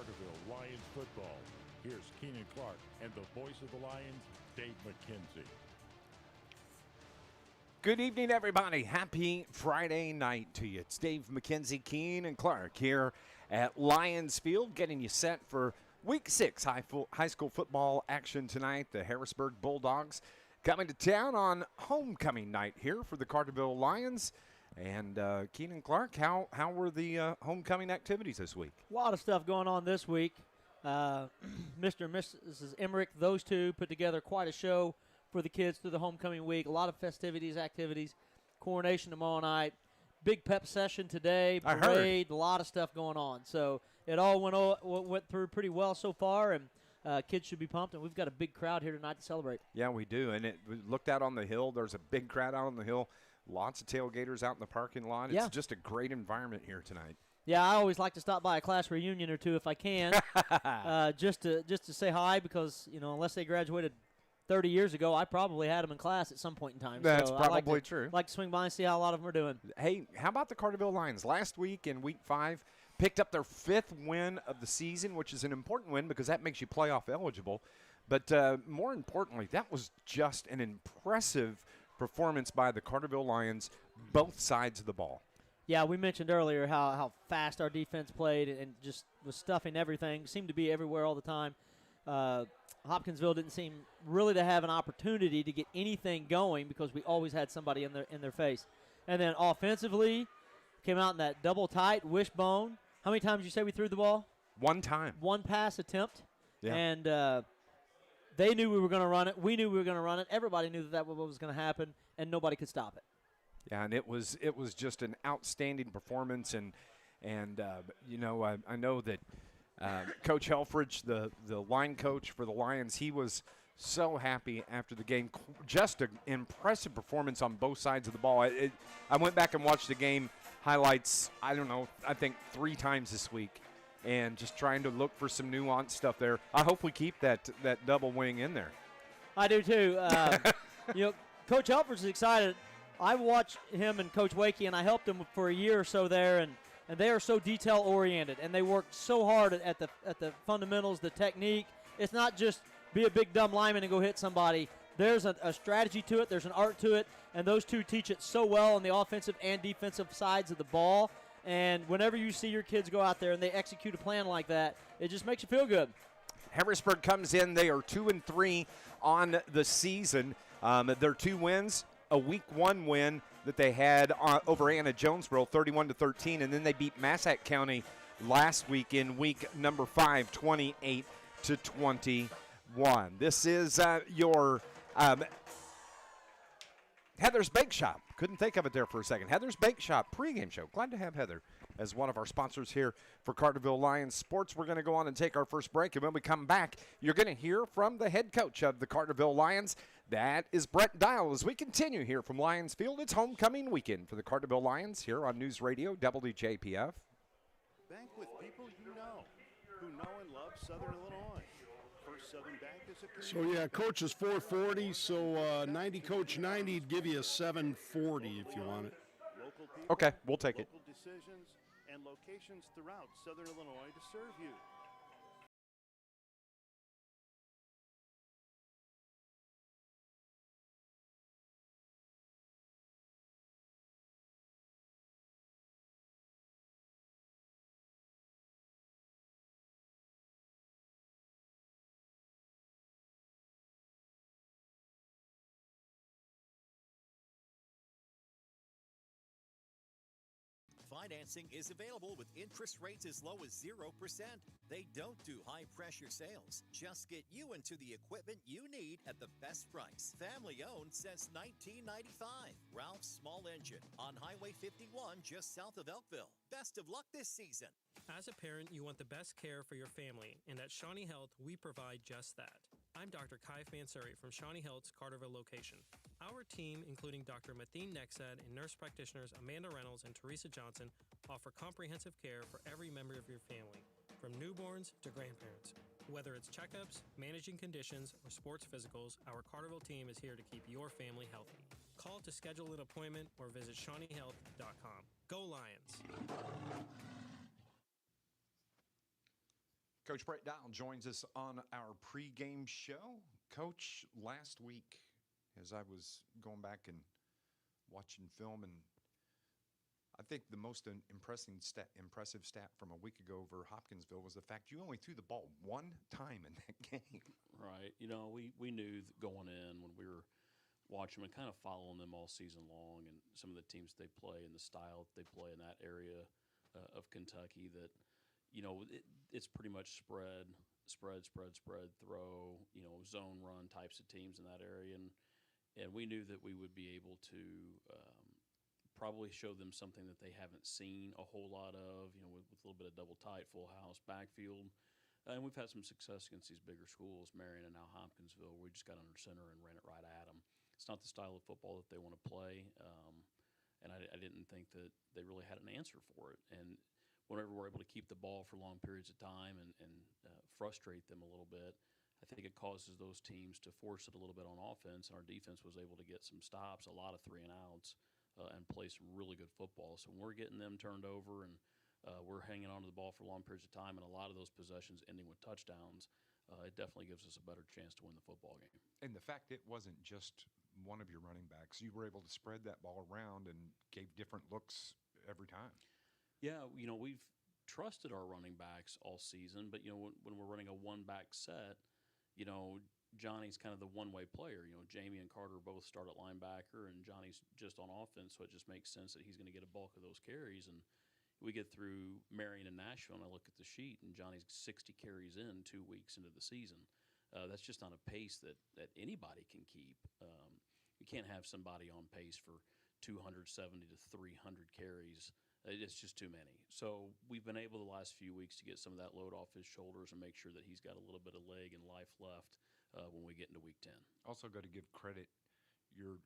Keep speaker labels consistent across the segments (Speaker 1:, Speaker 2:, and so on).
Speaker 1: Carterville Lions football. Here's Keenan Clark and the voice of the Lions, Dave McKenzie.
Speaker 2: Good evening, everybody. Happy Friday night to you. It's Dave McKenzie, Keenan Clark here at Lions Field, getting you set for Week 6 high school football action tonight. The Harrisburg Bulldogs coming to town on homecoming night here for the Carterville Lions. And Keenan Clark, how were the homecoming activities this week?
Speaker 3: A lot of stuff going on this week. Mr. and Mrs. Emmerich, those two put together quite a show for the kids through the homecoming week. A lot of festivities, activities, coronation tomorrow night, big pep session today, parade, a lot of stuff going on. So it all went through pretty well so far, and kids should be pumped, and we've got a big crowd here tonight to celebrate.
Speaker 2: Yeah, we do, and we looked out on the hill. There's a big crowd out on the hill, lots of tailgaters out in the parking lot. It's just a great environment here tonight.
Speaker 3: Yeah, I always like to stop by a class reunion or two if I can, just to say hi, because unless they graduated 30 years ago, I probably had them in class at some point in time.
Speaker 2: That's probably true.
Speaker 3: Like to swing by and see how a lot of them are doing.
Speaker 2: Hey, how about the Carterville Lions? Last week in Week 5, picked up their 5th win of the season, which is an important win because that makes you playoff eligible. But more importantly, that was just an impressive performance by the Carterville Lions, both sides of the ball.
Speaker 3: Yeah, we mentioned earlier how fast our defense played and just was stuffing everything, seemed to be everywhere all the time. Hopkinsville didn't seem really to have an opportunity to get anything going because we always had somebody in their face. And then offensively, came out in that double tight wishbone. How many times did you say we threw the ball?
Speaker 2: One time.
Speaker 3: One pass attempt.
Speaker 2: Yeah.
Speaker 3: And they knew we were going to run it. We knew we were going to run it. Everybody knew that was going to happen, and nobody could stop it.
Speaker 2: Yeah, and it was just an outstanding performance. And I know that Coach Helfrich, the line coach for the Lions, he was so happy after the game. Just an impressive performance on both sides of the ball. I went back and watched the game highlights, I think 3 times this week, and just trying to look for some nuanced stuff there. I hope we keep that double wing in there.
Speaker 3: I do too. Coach Helfrich is excited. I watched him and Coach Wakey, and I helped him for a year or so there, and they are so detail-oriented, and they work so hard at the fundamentals, the technique. It's not just be a big dumb lineman and go hit somebody. There's a strategy to it. There's an art to it, and those two teach it so well on the offensive and defensive sides of the ball. And whenever you see your kids go out there and they execute a plan like that, it just makes you feel good.
Speaker 2: Harrisburg comes in. They are 2-3 on the season. Their 2 wins, a Week 1 win that they had over Anna Jonesboro, 31-13, and then they beat Massac County last week in week number 5, 28-21. This is your Heather's Bake Shop. Couldn't think of it there for a second. Heather's Bake Shop pregame show. Glad to have Heather as one of our sponsors here for Carterville Lions Sports. We're going to go on and take our first break, and when we come back, you're going to hear from the head coach of the Carterville Lions. That is Brett Dial. As we continue here from Lions Field, it's homecoming weekend for the Carterville Lions here on NewsRadio WJPF.
Speaker 4: Bank with people you know, who know and love Southern Illinois. First Southern Bank is a
Speaker 5: So, yeah, Coach is 440, so 90 Coach 90 would give you a 740 if you want it.
Speaker 4: Local people,
Speaker 2: Okay, we'll take it.
Speaker 4: local decisions, and locations throughout Southern Illinois to serve you.
Speaker 6: Financing is available with interest rates as low as 0%. They don't do high-pressure sales. Just get you into the equipment you need at the best price. Family-owned since 1995. Ralph's Small Engine on Highway 51 just south of Elkville. Best of luck this season.
Speaker 7: As a parent, you want the best care for your family, and at Shawnee Health, we provide just that. I'm Dr. Kai Fansuri from Shawnee Health's Carterville location. Our team, including Dr. Matheen Nexad and nurse practitioners Amanda Reynolds and Teresa Johnson, offer comprehensive care for every member of your family, from newborns to grandparents. Whether it's checkups, managing conditions, or sports physicals, our Carterville team is here to keep your family healthy. Call to schedule an appointment or visit ShawneeHealth.com. Go Lions!
Speaker 2: Coach Brett Dial joins us on our pregame show. Coach, last week, as I was going back and watching film, and I think the most impressive stat from a week ago over Hopkinsville was the fact you only threw the ball one time in that game.
Speaker 8: Right. You know, we knew going in when we were watching them and kind of following them all season long and some of the teams they play and the style they play in that area of Kentucky that, you know, it's pretty much spread, throw, you know, zone run types of teams in that area. And we knew that we would be able to probably show them something that they haven't seen a whole lot of, you know, with a little bit of double tight, full house, backfield. And we've had some success against these bigger schools, Marion and now Hopkinsville. We just got under center and ran it right at them. It's not the style of football that they want to play, and I didn't think that they really had an answer for it. And whenever we're able to keep the ball for long periods of time and frustrate them a little bit, I think it causes those teams to force it a little bit on offense, and our defense was able to get some stops, a lot of 3-and-outs, and play some really good football. So when we're getting them turned over and we're hanging on to the ball for long periods of time, and a lot of those possessions ending with touchdowns, it definitely gives us a better chance to win the football game.
Speaker 2: And the fact it wasn't just one of your running backs, you were able to spread that ball around and gave different looks every time. Yeah,
Speaker 8: you know, we've trusted our running backs all season, but, you know, when we're running a one-back set, you know, Johnny's kind of the one-way player. You know, Jamie and Carter both start at linebacker, and Johnny's just on offense, so it just makes sense that he's going to get a bulk of those carries. And we get through Marion and Nashville, and I look at the sheet, and Johnny's 60 carries in 2 weeks into the season. That's just not a pace that anybody can keep. You can't have somebody on pace for 270 to 300 carries. It's just too many. So we've been able the last few weeks to get some of that load off his shoulders and make sure that he's got a little bit of leg and life left when we get into week 10.
Speaker 2: Also got to give credit. Your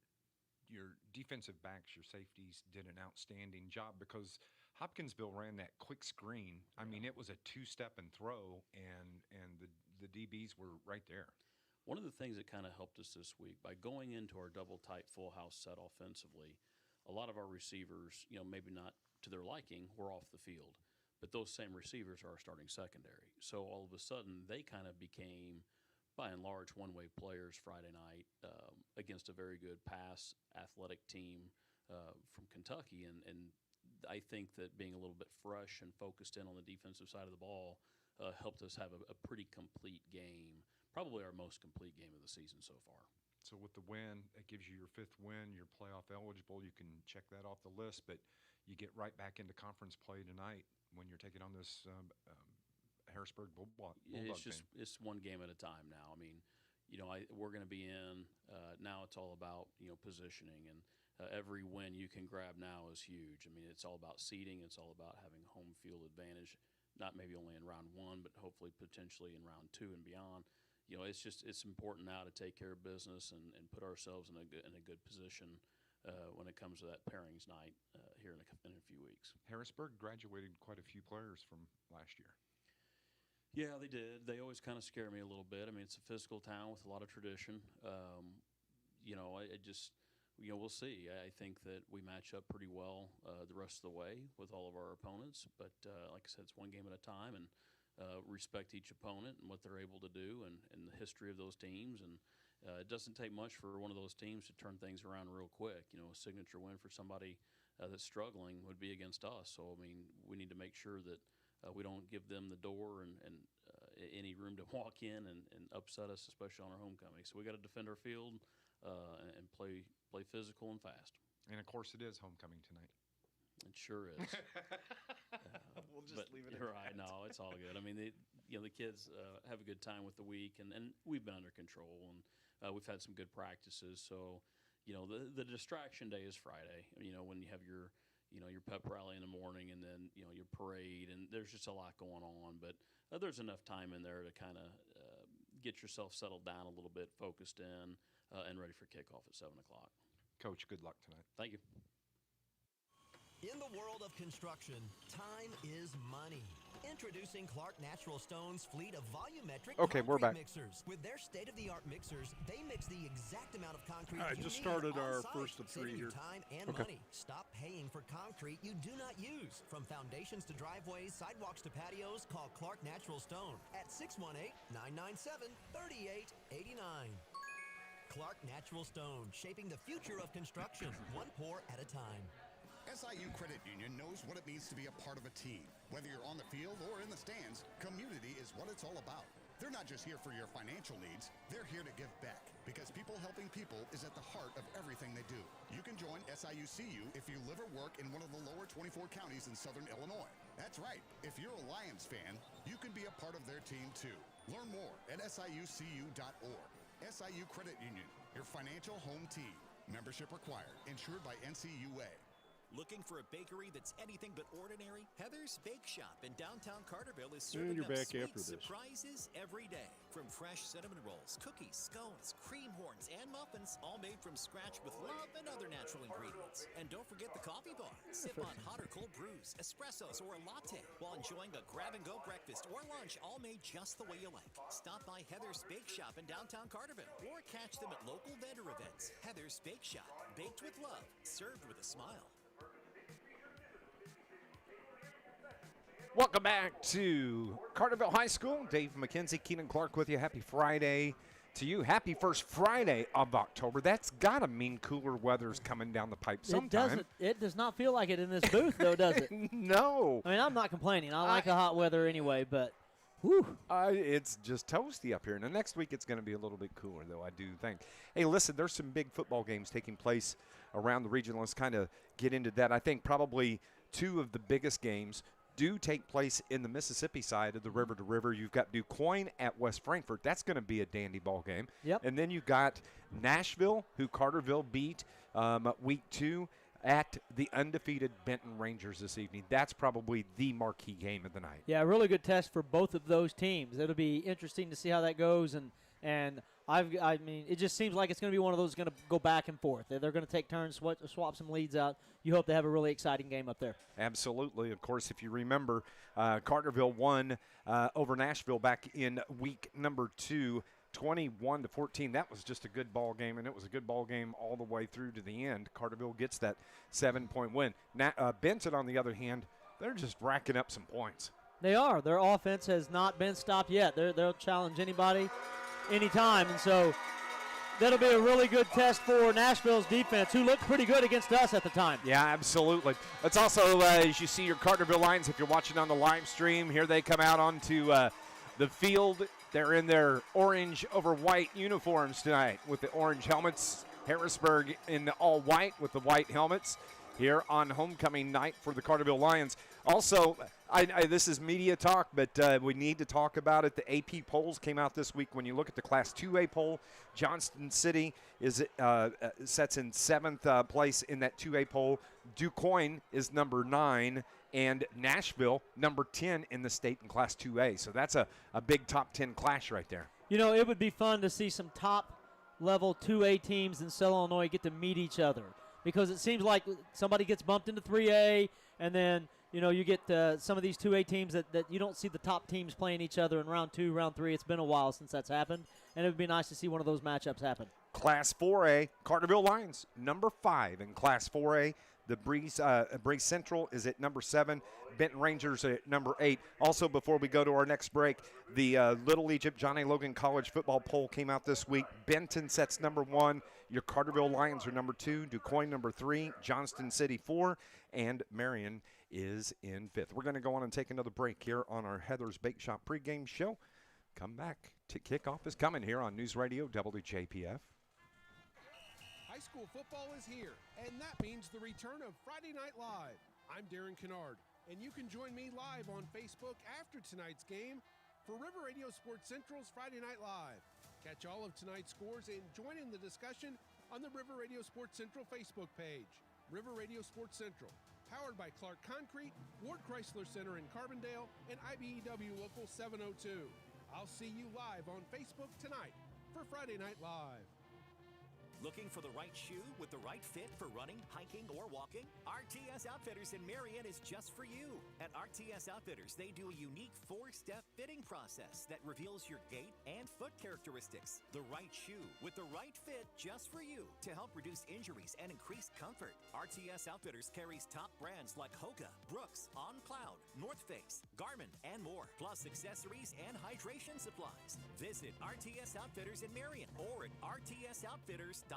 Speaker 2: defensive backs, your safeties, did an outstanding job because Hopkinsville ran that quick screen. I mean, it was a two-step and throw, and the DBs were right there.
Speaker 8: One of the things that kind of helped us this week, by going into our double-tight full house set offensively, a lot of our receivers, you know, maybe not to their liking, were off the field. But those same receivers are our starting secondary. So all of a sudden, they kind of became, by and large, one-way players Friday night against a very good pass athletic team from Kentucky. And I think that being a little bit fresh and focused in on the defensive side of the ball helped us have a pretty complete game, probably our most complete game of the season so far.
Speaker 2: So with the win, it gives you your 5th win. You're playoff eligible. You can check that off the list, but you get right back into conference play tonight when you're taking on this Harrisburg Bulldogs.
Speaker 8: It's one game at a time now. I mean, you know, we're going to be in. Now it's all about, you know, positioning, and every win you can grab now is huge. I mean, it's all about seeding. It's all about having home field advantage, not maybe only in round 1, but hopefully potentially in round 2 and beyond. You know, it's important now to take care of business and put ourselves in a good position when it comes to that pairings night here in a few weeks.
Speaker 2: Harrisburg graduated quite a few players from last year.
Speaker 8: Yeah, they did. They always kind of scare me a little bit. I mean, it's a physical town with a lot of tradition. You know, we'll see. I think that we match up pretty well the rest of the way with all of our opponents. But like I said, it's one game at a time, and respect each opponent and what they're able to do and the history of those teams. And it doesn't take much for one of those teams to turn things around real quick. You know, a signature win for somebody that's struggling would be against us. So, I mean, we need to make sure that we don't give them the door and any room to walk in and upset us, especially on our homecoming. So we got to defend our field and play physical and fast.
Speaker 2: And, of course, it is homecoming tonight.
Speaker 8: It sure is.
Speaker 2: We'll just leave it at
Speaker 8: that. Right. No, it's all good. I mean, the kids have a good time with the week, and we've been under control, and we've had some good practices. So, you know, the distraction day is Friday. You know, when you have your pep rally in the morning, and then, you know, your parade, and there's just a lot going on. But there's enough time in there to kind of get yourself settled down a little bit, focused in, and ready for kickoff at 7 o'clock.
Speaker 2: Coach, good luck tonight.
Speaker 8: Thank you.
Speaker 6: In the world of construction, time is money.
Speaker 9: Introducing Clark Natural Stone's fleet of volumetric
Speaker 2: we're back.
Speaker 9: mixers. With their state-of-the-art mixers, they mix the exact amount of concrete
Speaker 5: I
Speaker 9: you
Speaker 5: just
Speaker 9: need
Speaker 5: started
Speaker 9: on
Speaker 5: our
Speaker 9: site,
Speaker 5: first of three
Speaker 9: saving you
Speaker 5: here.
Speaker 9: time and money. Stop paying for concrete you do not use. From foundations to driveways, sidewalks to patios, call Clark Natural Stone at 618-997-3889. Clark Natural Stone, shaping the future of construction, one pour at a time.
Speaker 10: SIU Credit Union knows what it means to be a part of a team. Whether you're on the field or in the stands, community is what it's all about. They're not just here for your financial needs, they're here to give back, because people helping people is at the heart of everything they do. You can join SIU-CU if you live or work in one of the lower 24 counties in southern Illinois. That's right, if you're a Lions fan, you can be a part of their team too. Learn more at SIUCU.org. SIU Credit Union, your financial home team. Membership required, insured by NCUA.
Speaker 6: Looking for a bakery that's anything but ordinary? Heather's Bake Shop in downtown Carterville is serving
Speaker 5: you're
Speaker 6: up
Speaker 5: back
Speaker 6: sweet
Speaker 5: after this.
Speaker 6: surprises every day. From fresh cinnamon rolls, cookies, scones, cream horns, and muffins, all made from scratch with love and other natural ingredients. And don't forget the coffee bar. Sip on hot or cold brews, espressos, or a latte while enjoying a grab-and-go breakfast or lunch, all made just the way you like. Stop by Heather's Bake Shop in downtown Carterville or catch them at local vendor events. Heather's Bake Shop, baked with love, served with a smile.
Speaker 2: Welcome back to Carterville High School. Dave McKenzie, Keenan Clark with you. Happy Friday to you. Happy first Friday of October. That's got to mean cooler weather's coming down the pipe sometime.
Speaker 3: It does not feel like it in this booth, though, does it?
Speaker 2: No.
Speaker 3: I mean, I'm not complaining. I like the hot weather anyway, but whew.
Speaker 2: It's just toasty up here. Now, next week it's going to be a little bit cooler, though, I do think. Hey, listen, there's some big football games taking place around the region. Let's kind of get into that. I think probably two of the biggest games do take place in the Mississippi side of the river to river. You've got DuQuoin at West Frankfort. That's going to be a dandy ball game.
Speaker 3: Yep.
Speaker 2: And then you've got Nashville, who Carterville beat week 2 at the undefeated Benton Rangers this evening. That's probably the marquee game of the night.
Speaker 3: Yeah, a really good test for both of those teams. It'll be interesting to see how that goes, and I mean, it just seems like it's going to be one of those going to go back and forth. They're going to take turns, swap some leads out. You hope they have a really exciting game up there.
Speaker 2: Absolutely. Of course, if you remember, Carterville won over Nashville back in week number 2, 21-14. That was just a good ball game, and it was a good ball game all the way through to the end. Carterville gets that 7-point win. Benton, on the other hand, they're just racking up some points.
Speaker 3: They are. Their offense has not been stopped yet. They'll challenge anybody, anytime, and so that'll be a really good test for Nashville's defense, who looked pretty good against us at the time.
Speaker 2: Yeah, absolutely. It's also, as you see your Carterville Lions, if you're watching on the live stream, here they come out onto the field. They're in their orange over white uniforms tonight with the orange helmets. Harrisburg in the all white with the white helmets here on homecoming night for the Carterville Lions. Also, this is media talk, but we need to talk about it. The AP polls came out this week. When you look at the Class 2A poll, Johnston City sets in 7th place in that 2A poll. DuQuoin is number 9, and Nashville number 10 in the state in Class 2A. So that's a big top 10 clash right there.
Speaker 3: You know, it would be fun to see some top-level 2A teams in Southern Illinois get to meet each other, because it seems like somebody gets bumped into 3A, and then you get some of these 2A teams that you don't see the top teams playing each other in round 2, round 3. It's been a while since that's happened, and it would be nice to see one of those matchups happen.
Speaker 2: Class 4A, Carterville Lions, number 5 in Class 4A. The Breeze Central is at number 7. Benton Rangers at number 8. Also, before we go to our next break, the Little Egypt John A. Logan College football poll came out this week. Benton sets number 1. Your Carterville Lions are number 2. DuQuoin number 3. Johnston City 4. And Marion is in 5th. We're going to go on and take another break here on our Heather's Bake Shop pregame show. Come back. Kickoff is coming here on News Radio WJPF.
Speaker 11: High school football is here, and that means the return of Friday Night Live. I'm Darren Kennard, and you can join me live on Facebook after tonight's game for River Radio Sports Central's Friday Night Live. Catch all of tonight's scores and join in the discussion on the River Radio Sports Central Facebook page. River Radio Sports Central, powered by Clark Concrete, Ward Chrysler Center in Carbondale, and IBEW Local 702. I'll see you live on Facebook tonight for Friday Night Live.
Speaker 6: Looking for the right shoe with the right fit for running, hiking, or walking? RTS Outfitters in Marion is just for you. At RTS Outfitters, they do a unique 4-step fitting process that reveals your gait and foot characteristics. The right shoe with the right fit just for you to help reduce injuries and increase comfort. RTS Outfitters carries top brands like Hoka, Brooks, On Cloud, North Face, Garmin, and more, plus accessories and hydration supplies. Visit RTS Outfitters in Marion or at rtsoutfitters.com.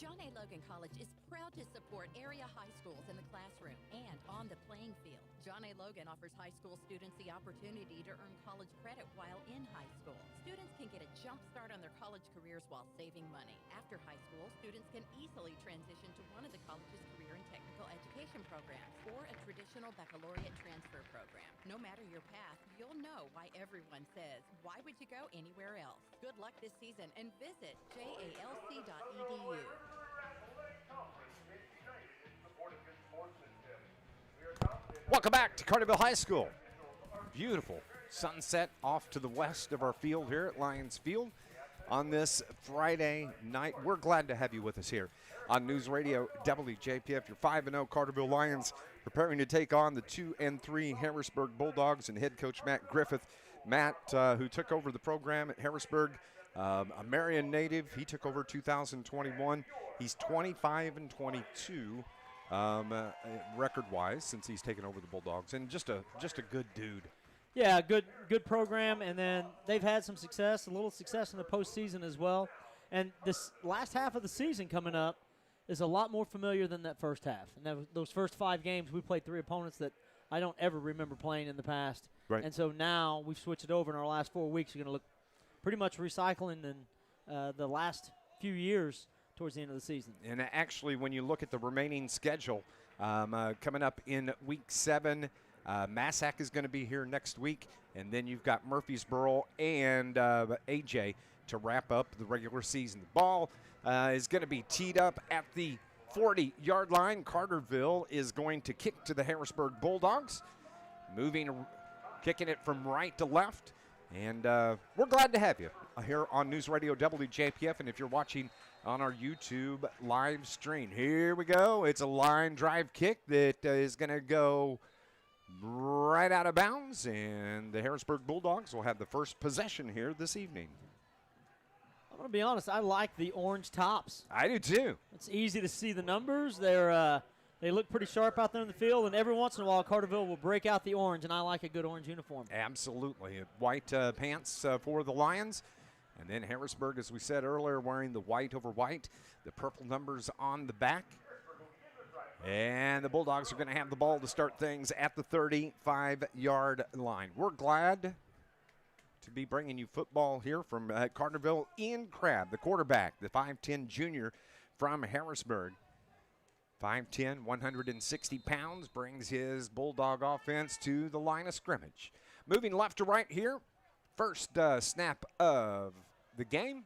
Speaker 12: John A. Logan College is proud to support area high schools in the classroom and on the playing field. John A. Logan offers high school students the opportunity to earn college credit while in high school. Students can get a jump start on their college careers while saving money. After high school, students can easily transition to one of the college's career and technical education programs or a traditional baccalaureate transfer program. No matter your path, you'll know why everyone says, why would you go anywhere else? Good luck this season and visit jalc.edu.
Speaker 2: Welcome back to Carterville High School. Beautiful sunset off to the west of our field here at Lions Field on this Friday night. We're glad to have you with us here on News Radio WJPF. Your 5-0 Carterville Lions preparing to take on the 2-3 Harrisburg Bulldogs and head coach Matt Griffith. Matt, who took over the program at Harrisburg, a Marion native. He took over 2021. He's 25-22 record-wise since he's taken over the Bulldogs, and just a good dude.
Speaker 3: Yeah, good program, and then they've had some success, a little success in the postseason as well. And this last half of the season coming up is a lot more familiar than that first half. And those first 5 games, we played 3 opponents that I don't ever remember playing in the past.
Speaker 2: Right.
Speaker 3: And so now we've switched it over, and our last 4 weeks are going to look pretty much recycling in the last few years towards the end of the season.
Speaker 2: And actually, when you look at the remaining schedule, coming up in Week 7, Massac is going to be here next week, and then you've got Murfreesboro and AJ to wrap up the regular season. The ball is going to be teed up at the 40-yard line. Carterville is going to kick to the Harrisburg Bulldogs, kicking it from right to left. And we're glad to have you here on News Radio WJPF. And if you're watching on our YouTube live stream, here we go. It's a line drive kick that is going to go right out of bounds. And the Harrisburg Bulldogs will have the first possession here this evening.
Speaker 3: I'm going to be honest, I like the orange tops.
Speaker 2: I do too.
Speaker 3: It's easy to see the numbers. They look pretty sharp out there in the field, and every once in a while Carterville will break out the orange, and I like a good orange uniform.
Speaker 2: Absolutely. White pants for the Lions. And then Harrisburg, as we said earlier, wearing the white over white, the purple numbers on the back. And the Bulldogs are going to have the ball to start things at the 35-yard line. We're glad to be bringing you football here from Carterville. Ian Crabb, the quarterback, the 5'10 junior from Harrisburg. 5'10", 160 pounds, brings his Bulldog offense to the line of scrimmage. Moving left to right here, first snap of the game.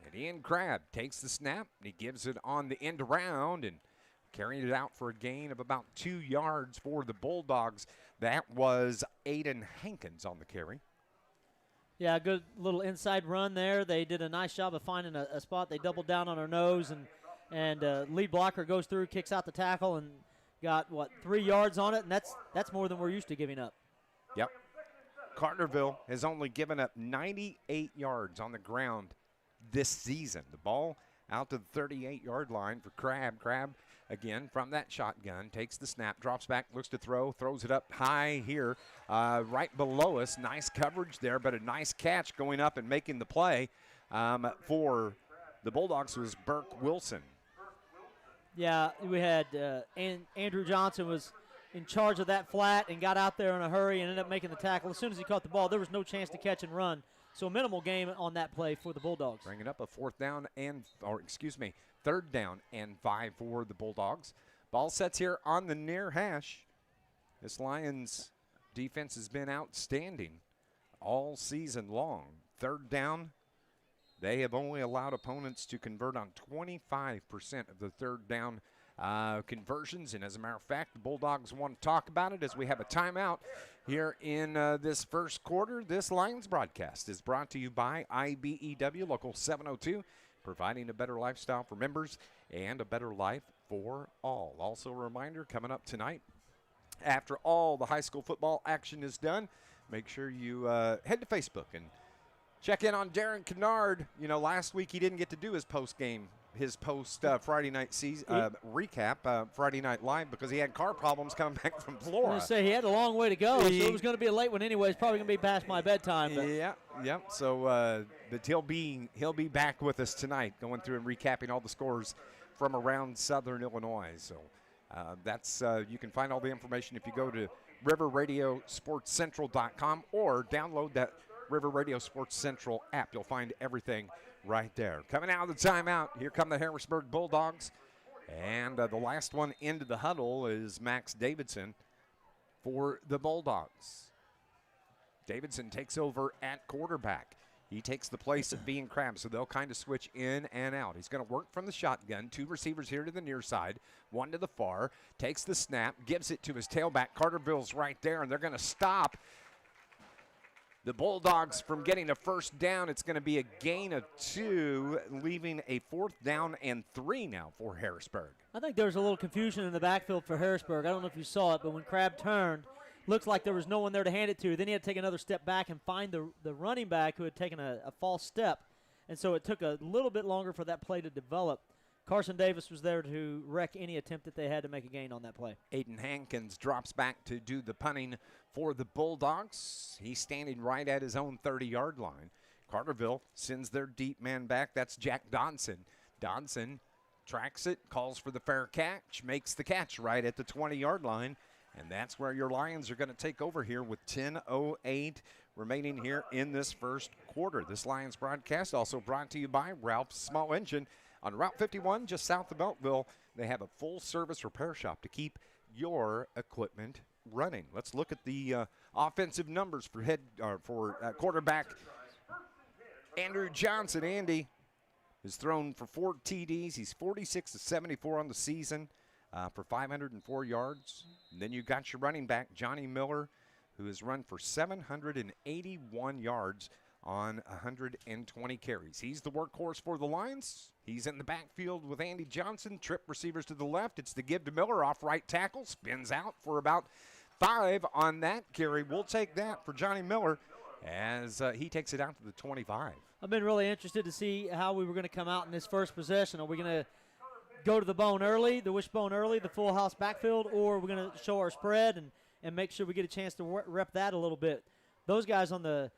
Speaker 2: And Ian Crabb takes the snap, and he gives it on the end around and carrying it out for a gain of about 2 yards for the Bulldogs. That was Aiden Hankins on the carry.
Speaker 3: Yeah, good little inside run there. They did a nice job of finding a spot. They doubled down on our nose, and lead blocker goes through, kicks out the tackle, and got, 3 yards on it, and that's more than we're used to giving up.
Speaker 2: Yep. Carterville has only given up 98 yards on the ground this season. The ball out to the 38-yard line for Crabb. Crabb, again, from that shotgun, takes the snap, drops back, looks to throw, throws it up high here, right below us. Nice coverage there, but a nice catch going up and making the play for the Bulldogs was Burke Wilson.
Speaker 3: Yeah, we had Andrew Johnson was in charge of that flat and got out there in a hurry and ended up making the tackle. As soon as he caught the ball, there was no chance to catch and run. So a minimal gain on that play for the Bulldogs.
Speaker 2: Bringing up a third down and 5 for the Bulldogs. Ball sets here on the near hash. This Lions defense has been outstanding all season long. Third down. They have only allowed opponents to convert on 25% of the third down conversions. And as a matter of fact, the Bulldogs want to talk about it as we have a timeout here in this first quarter. This Lions broadcast is brought to you by IBEW Local 702, providing a better lifestyle for members and a better life for all. Also a reminder, coming up tonight, after all the high school football action is done, make sure you head to Facebook and check in on Darren Kennard. You know, last week he didn't get to do his post-game, his Friday night recap, Friday Night Live, because he had car problems coming back from
Speaker 3: I was
Speaker 2: Florida.
Speaker 3: going to say he had a long way to go, so it was going to be a late one anyway. It's probably going to be past my bedtime. But.
Speaker 2: Yeah. So, but he'll be back with us tonight, going through and recapping all the scores from around Southern Illinois. So that's you can find all the information if you go to riverradiosportscentral.com or download that River Radio Sports Central app. You'll find everything right there. Coming out of the timeout, here come the Harrisburg Bulldogs. And the last one into the huddle is Max Davidson for the Bulldogs. Davidson takes over at quarterback. He takes the place of being Krabs, so they'll kind of switch in and out. He's going to work from the shotgun. 2 receivers here to the near side, 1 to the far. Takes the snap, gives it to his tailback. Carterville's right there, and they're going to stop the Bulldogs from getting a first down. It's going to be a gain of 2, leaving a 4th down and 3 now for Harrisburg.
Speaker 3: I think there was a little confusion in the backfield for Harrisburg. I don't know if you saw it, but when Crabb turned, looked like there was no one there to hand it to. Then he had to take another step back and find the running back who had taken a false step. And so it took a little bit longer for that play to develop. Carson Davis was there to wreck any attempt that they had to make a gain on that play.
Speaker 2: Aiden Hankins drops back to do the punting for the Bulldogs. He's standing right at his own 30-yard line. Carterville sends their deep man back. That's Jack Dodson. Dodson tracks it, calls for the fair catch, makes the catch right at the 20-yard line. And that's where your Lions are going to take over here with 10:08 remaining here in this first quarter. This Lions broadcast also brought to you by Ralph's Small Engine. On Route 51, just south of Beltville, they have a full-service repair shop to keep your equipment running. Let's look at the offensive numbers for quarterback Andrew Johnson. Andy has thrown for 4 TDs. He's 46-74 on the season. For 504 yards. And then you got your running back, Johnny Miller, who has run for 781 yards on 120 carries. He's the workhorse for the Lions. He's in the backfield with Andy Johnson. Trip receivers to the left. It's the give to Miller off right tackle. Spins out for about 5 on that carry. We'll take that for Johnny Miller as he takes it out to the 25.
Speaker 3: I've been really interested to see how we were going to come out in this first possession. Are we going to go to the bone early, the wishbone early, the full house backfield, or we're going to show our spread and make sure we get a chance to rep that a little bit. Those guys on the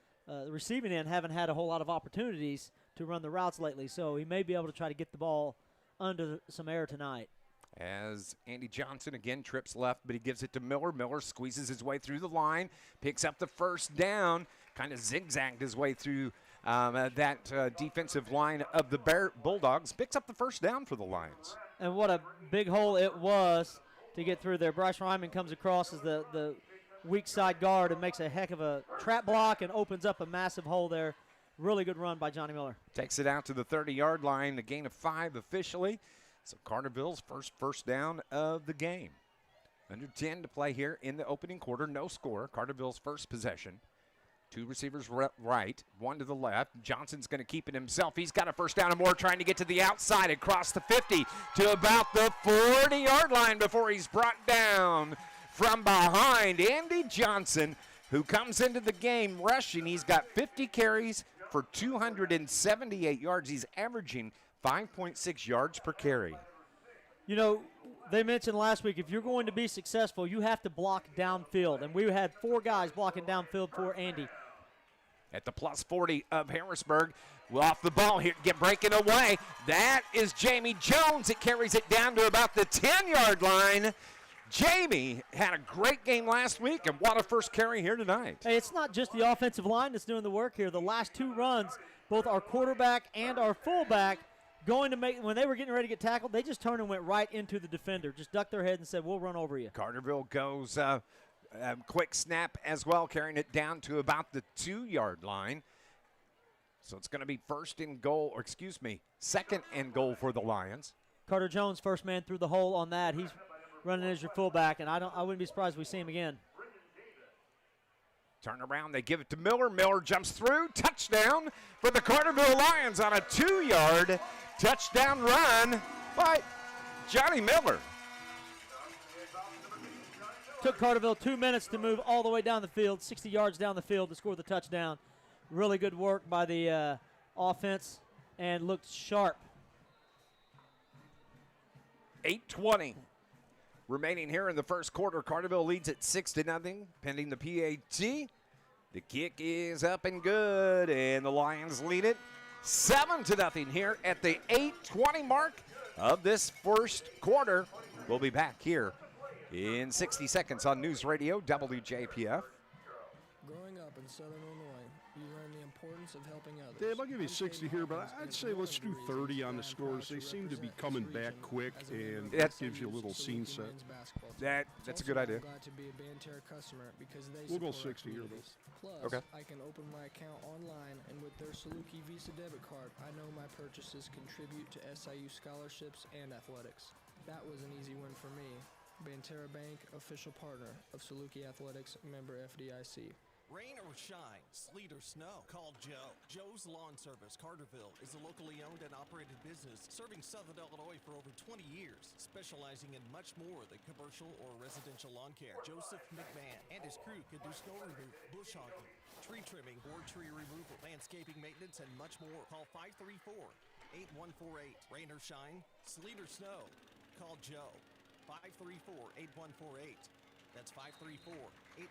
Speaker 3: receiving end haven't had a whole lot of opportunities to run the routes lately, so he may be able to try to get the ball under some air tonight.
Speaker 2: As Andy Johnson again trips left, but he gives it to Miller. Miller squeezes his way through the line, picks up the first down, kind of zigzagged his way through that defensive line of the Bulldogs, picks up the first down for the Lions.
Speaker 3: And what a big hole it was to get through there. Bryce Ryman comes across as the weak side guard and makes a heck of a trap block and opens up a massive hole there. Really good run by Johnny Miller.
Speaker 2: Takes it out to the 30-yard line, a gain of 5 officially. So Carterville's first down of the game. Under 10 to play here in the opening quarter, no score. Carterville's first possession. 2 receivers right, 1 to the left. Johnson's going to keep it himself. He's got a first down and more, trying to get to the outside across the 50 to about the 40-yard line before he's brought down from behind. Andy Johnson, who comes into the game rushing. He's got 50 carries for 278 yards. He's averaging 5.6 yards per carry.
Speaker 3: You know, they mentioned last week, if you're going to be successful, you have to block downfield. And we had 4 guys blocking downfield for Andy.
Speaker 2: At the plus 40 of Harrisburg, off the ball here, breaking away. That is Jamie Jones. It carries it down to about the 10-yard line. Jamie had a great game last week, and what a first carry here tonight.
Speaker 3: Hey, it's not just the offensive line that's doing the work here. The last 2 runs, both our quarterback and our fullback, going to make, when they were getting ready to get tackled, they just turned and went right into the defender. Just ducked their head and said, we'll run over you.
Speaker 2: Carterville goes quick snap as well, carrying it down to about the 2-yard line. So it's going to be second and goal for the Lions.
Speaker 3: Carter Jones, first man through the hole on that. He's running as your fullback, and I wouldn't be surprised if we see him again.
Speaker 2: Turn around, they give it to Miller. Miller jumps through. Touchdown for the Carterville Lions on a 2-yard touchdown run by Johnny Miller.
Speaker 3: Took Carterville 2 minutes to move all the way down the field, 60 yards down the field to score the touchdown. Really good work by the offense and looked sharp.
Speaker 2: 8:20 remaining here in the first quarter. Carterville leads at 6-0, pending the PAT. The kick is up and good, and the Lions lead it 7-0 here at the 8:20 mark of this first quarter. We'll be back here in 60 seconds on News Radio WJPF.
Speaker 13: Growing up in Southern Illinois, you learn the importance of helping others.
Speaker 5: Dave, I'll give you 60 here, but I'd say let's do 30 on the scores. They seem to be coming back quick, and that gives you a little scene set.
Speaker 2: That's a good idea.
Speaker 13: Glad to be a Banterra customer because they
Speaker 5: We'll go
Speaker 13: support
Speaker 5: 60 here, though.
Speaker 13: Plus,
Speaker 2: Okay.
Speaker 13: I can open my account online, and with their Saluki Visa debit card, I know my purchases contribute to SIU scholarships and athletics. That was an easy win for me. Banterra Bank, official partner of Saluki Athletics, member FDIC.
Speaker 14: Rain or shine, sleet or snow, call Joe. Joe's Lawn Service, Carterville, is a locally owned and operated business serving Southern Illinois for over 20 years, specializing in much more than commercial or residential lawn care. Joseph McMahon and his crew can do snow removal, bush hogging, tree trimming, board tree removal, landscaping maintenance, and much more. Call 534-8148. Rain or shine, sleet or snow, call Joe. 534-8148. That's 534-8148.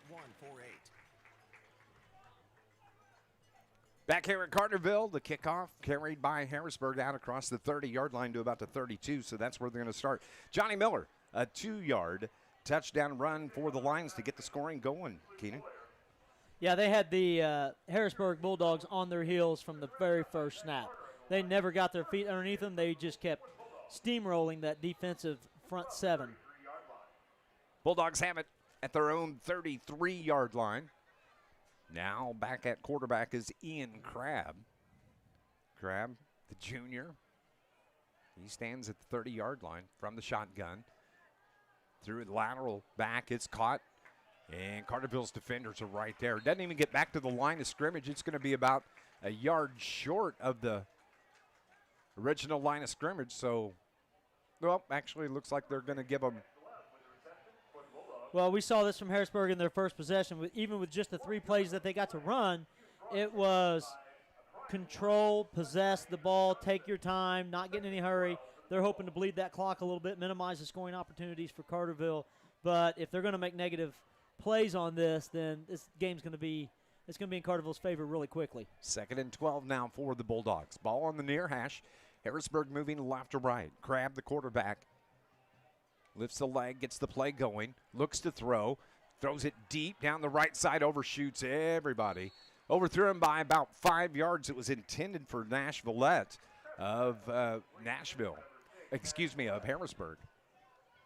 Speaker 2: Back here at Carterville, the kickoff carried by Harrisburg out across the 30-yard line to about the 32, so that's where they're going to start. Johnny Miller, a 2-yard touchdown run for the Lions to get the scoring going, Keenan.
Speaker 3: Yeah, they had the Harrisburg Bulldogs on their heels from the very first snap. They never got their feet underneath them. They just kept steamrolling that defensive front seven.
Speaker 2: Bulldogs have it at their own 33-yard line. Now back at quarterback is Ian Crabb. Crabb, the junior. He stands at the 30-yard line from the shotgun. Through the lateral back, it's caught. And Carterville's defenders are right there. Doesn't even get back to the line of scrimmage. It's going to be about a yard short of the original line of scrimmage. So, well, actually looks like they're going to give them.
Speaker 3: Well, we saw this from Harrisburg in their first possession. Even with just the 3 plays that they got to run, it was control, possess the ball, take your time, not get in any hurry. They're hoping to bleed that clock a little bit, minimize the scoring opportunities for Carterville. But if they're going to make negative plays on this, then this game's going to be in Carterville's favor really quickly.
Speaker 2: 2nd and 12 now for the Bulldogs. Ball on the near hash. Harrisburg moving left to right. Crabb, the quarterback, lifts the leg, gets the play going, looks to throw, throws it deep down the right side, overshoots everybody. Overthrew him by about 5 yards. It was intended for Nashvillette of Harrisburg.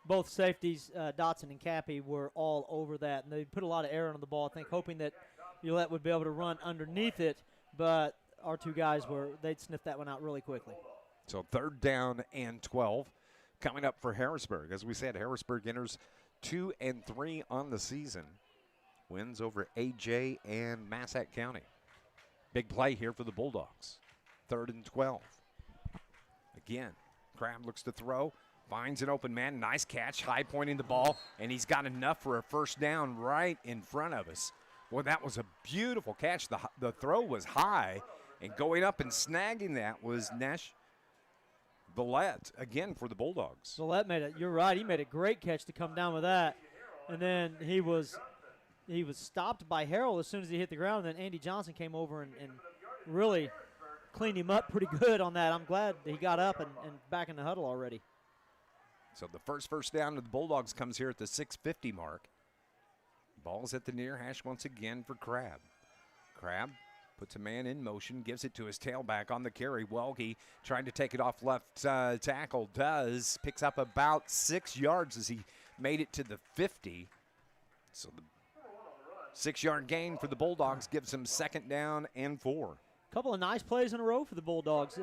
Speaker 3: Both safeties, Dotson and Cappy, were all over that, and they put a lot of air on the ball, I think, hoping that Ulette would be able to run underneath it, but our 2 guys they'd sniff that one out really quickly.
Speaker 2: So 3rd down and 12. Coming up for Harrisburg. As we said, Harrisburg enters 2-3 on the season. Wins over AJ and Massac County. Big play here for the Bulldogs. 3rd and 12. Again, Crabb looks to throw. Finds an open man. Nice catch. High pointing the ball. And he's got enough for a first down right in front of us. Boy, that was a beautiful catch. The throw was high. And going up and snagging that was Villette again for the Bulldogs.
Speaker 3: Villette you're right, he made a great catch to come down with that. And then he was stopped by Harrell as soon as he hit the ground, and then Andy Johnson came over and really cleaned him up pretty good on that. I'm glad he got up and back in the huddle already.
Speaker 2: So the first down to the Bulldogs comes here at the 6:50 mark. Ball's at the near hash once again for Crabb. Crabb puts a man in motion, gives it to his tailback on the carry. Welge trying to take it off left tackle, picks up about 6 yards as he made it to the 50. So the 6-yard gain for the Bulldogs gives him 2nd down and 4.
Speaker 3: A couple of nice plays in a row for the Bulldogs.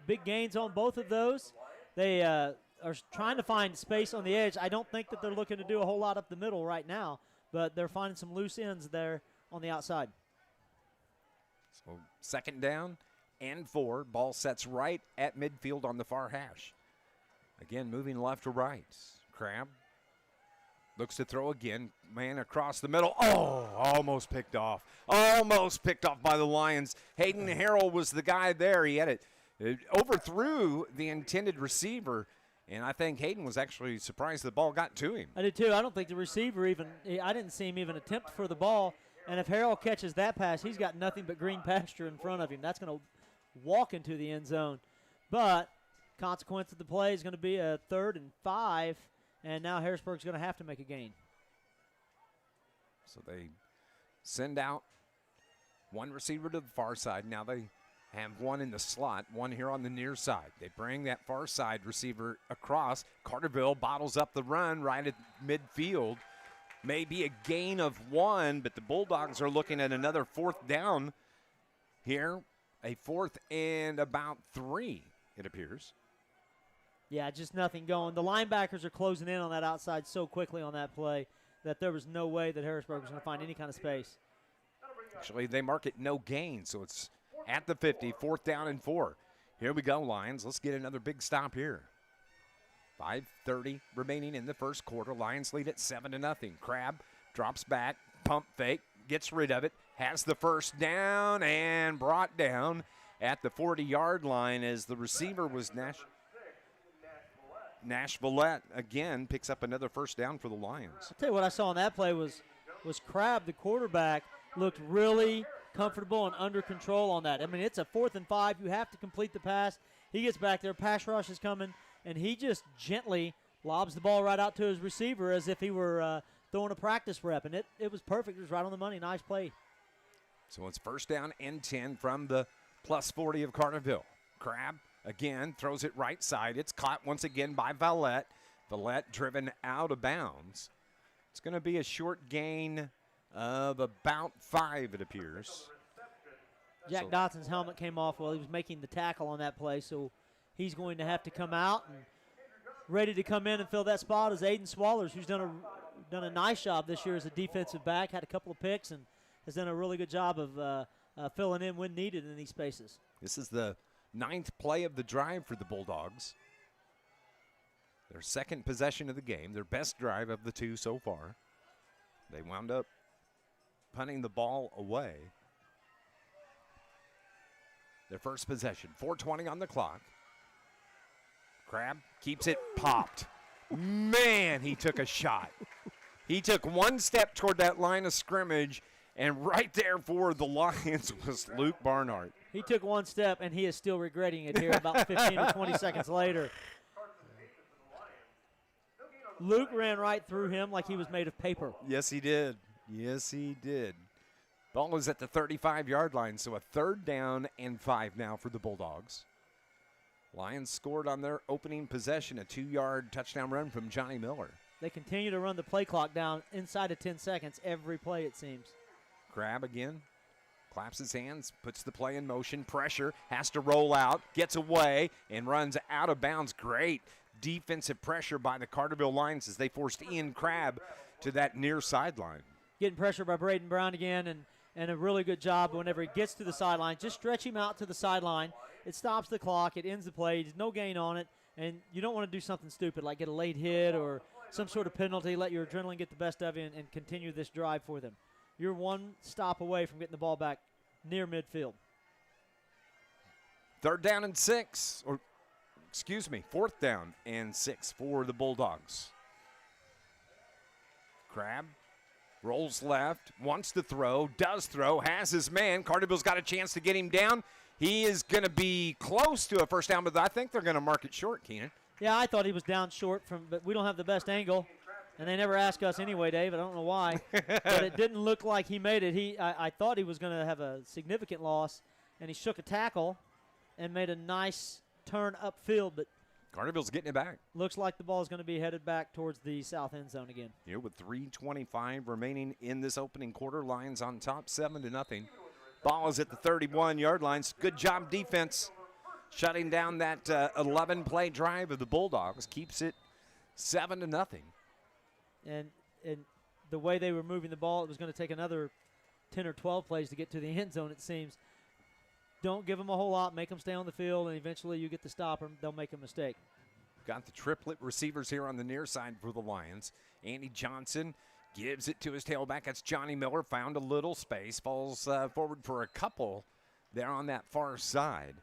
Speaker 3: Big gains on both of those. They are trying to find space on the edge. I don't think that they're looking to do a whole lot up the middle right now, but they're finding some loose ends there on the outside.
Speaker 2: So 2nd down and 4. Ball sets right at midfield on the far hash. Again, moving left to right. Crabb looks to throw again. Man across the middle. Oh, almost picked off. Almost picked off by the Lions. Hayden Harrell was the guy there. He had it overthrew the intended receiver, and I think Hayden was actually surprised the ball got to him.
Speaker 3: I did too. I don't think the receiver I didn't see him even attempt for the ball. And if Harrell catches that pass, he's got nothing but green pasture in front of him. That's going to walk into the end zone. But consequence of the play is going to be a 3rd and 5, and now Harrisburg's going to have to make a gain.
Speaker 2: So they send out one receiver to the far side. Now they have one in the slot, one here on the near side. They bring that far side receiver across. Carterville bottles up the run right at midfield. Maybe a gain of 1, but the Bulldogs are looking at another 4th down here. A 4th and about 3, it appears.
Speaker 3: Yeah, just nothing going. The linebackers are closing in on that outside so quickly on that play that there was no way that Harrisburg was going to find any kind of space.
Speaker 2: Actually, they mark it no gain, so it's at the 50, 4th down and 4. Here we go, Lions. Let's get another big stop here. 5:30 remaining in the first quarter. Lions lead at 7-0. Crabb drops back, pump fake, gets rid of it, has the first down, and brought down at the 40-yard line as the receiver was Nash Villette again picks up another first down for the Lions.
Speaker 3: I'll tell you what I saw on that play was Crabb, the quarterback, looked really comfortable and under control on that. I mean, it's a 4th and 5. You have to complete the pass. He gets back there. Pass rush is coming, and he just gently lobs the ball right out to his receiver as if he were throwing a practice rep, and it was perfect. It was right on the money. Nice play.
Speaker 2: So it's 1st down and 10 from the +40 of Carterville. Crabb again throws it right side. It's caught once again by Villette. Villette driven out of bounds. It's going to be a short gain of about 5, it appears.
Speaker 3: Jack Dotson's helmet came off while he was making the tackle on that play, so he's going to have to come out, and ready to come in and fill that spot is Aiden Swallers, who's done a nice job this year as a defensive back, had a couple of picks, and has done a really good job of filling in when needed in these spaces.
Speaker 2: This is the 9th play of the drive for the Bulldogs. Their 2nd possession of the game, their best drive of the 2 so far. They wound up punting the ball away. Their first possession, 4:20 on the clock. Crabb keeps it popped. Man, he took a shot. He took one step toward that line of scrimmage, and right there for the Lions was Luke Barnhart.
Speaker 3: He took one step, and he is still regretting it here about 15 or 20 seconds later. Luke ran right through him like he was made of paper.
Speaker 2: Yes, he did. Yes, he did. Ball is at the 35-yard line, so a 3rd down and 5 now for the Bulldogs. Lions scored on their opening possession, a 2-yard touchdown run from Johnny Miller.
Speaker 3: They continue to run the play clock down inside of 10 seconds every play, it seems.
Speaker 2: Crabb again, claps his hands, puts the play in motion, pressure, has to roll out, gets away, and runs out of bounds. Great defensive pressure by the Carterville Lions as they forced Ian Crabb to that near sideline.
Speaker 3: Getting pressure by Braden Brown again, and a really good job whenever he gets to the sideline. Just stretch him out to the sideline. It stops the clock. It ends the play. There's no gain on it, and you don't want to do something stupid like get a late hit or some sort of penalty, let your adrenaline get the best of you and continue this drive for them. You're one stop away from getting the ball back near midfield.
Speaker 2: 3rd down and 6, or excuse me, 4th down and 6 for the Bulldogs. Crabb rolls left, wants to throw, does throw, has his man. Carterville's got a chance to get him down. He is going to be close to a first down, but I think they're going to mark it short, Keenan.
Speaker 3: Yeah, I thought he was down short, but we don't have the best angle, and they never ask us anyway, Dave. I don't know why, but it didn't look like he made it. I thought he was going to have a significant loss, and he shook a tackle and made a nice turn upfield, but
Speaker 2: Carterville's getting it back.
Speaker 3: Looks like the ball is going to be headed back towards the south end zone again.
Speaker 2: Here with 3:25 remaining in this opening quarter. Lions on top 7-0. Ball is at the 31-yard line. Good job defense shutting down that 11-play drive of the Bulldogs. Keeps it 7-0.
Speaker 3: And the way they were moving the ball, it was going to take another 10 or 12 plays to get to the end zone, it seems. Don't give them a whole lot. Make them stay on the field, and eventually you get to stop them. They'll make a mistake.
Speaker 2: Got the triplet receivers here on the near side for the Lions. Andy Johnson gives it to his tailback. That's Johnny Miller. Found a little space. Falls forward for a couple there on that far side.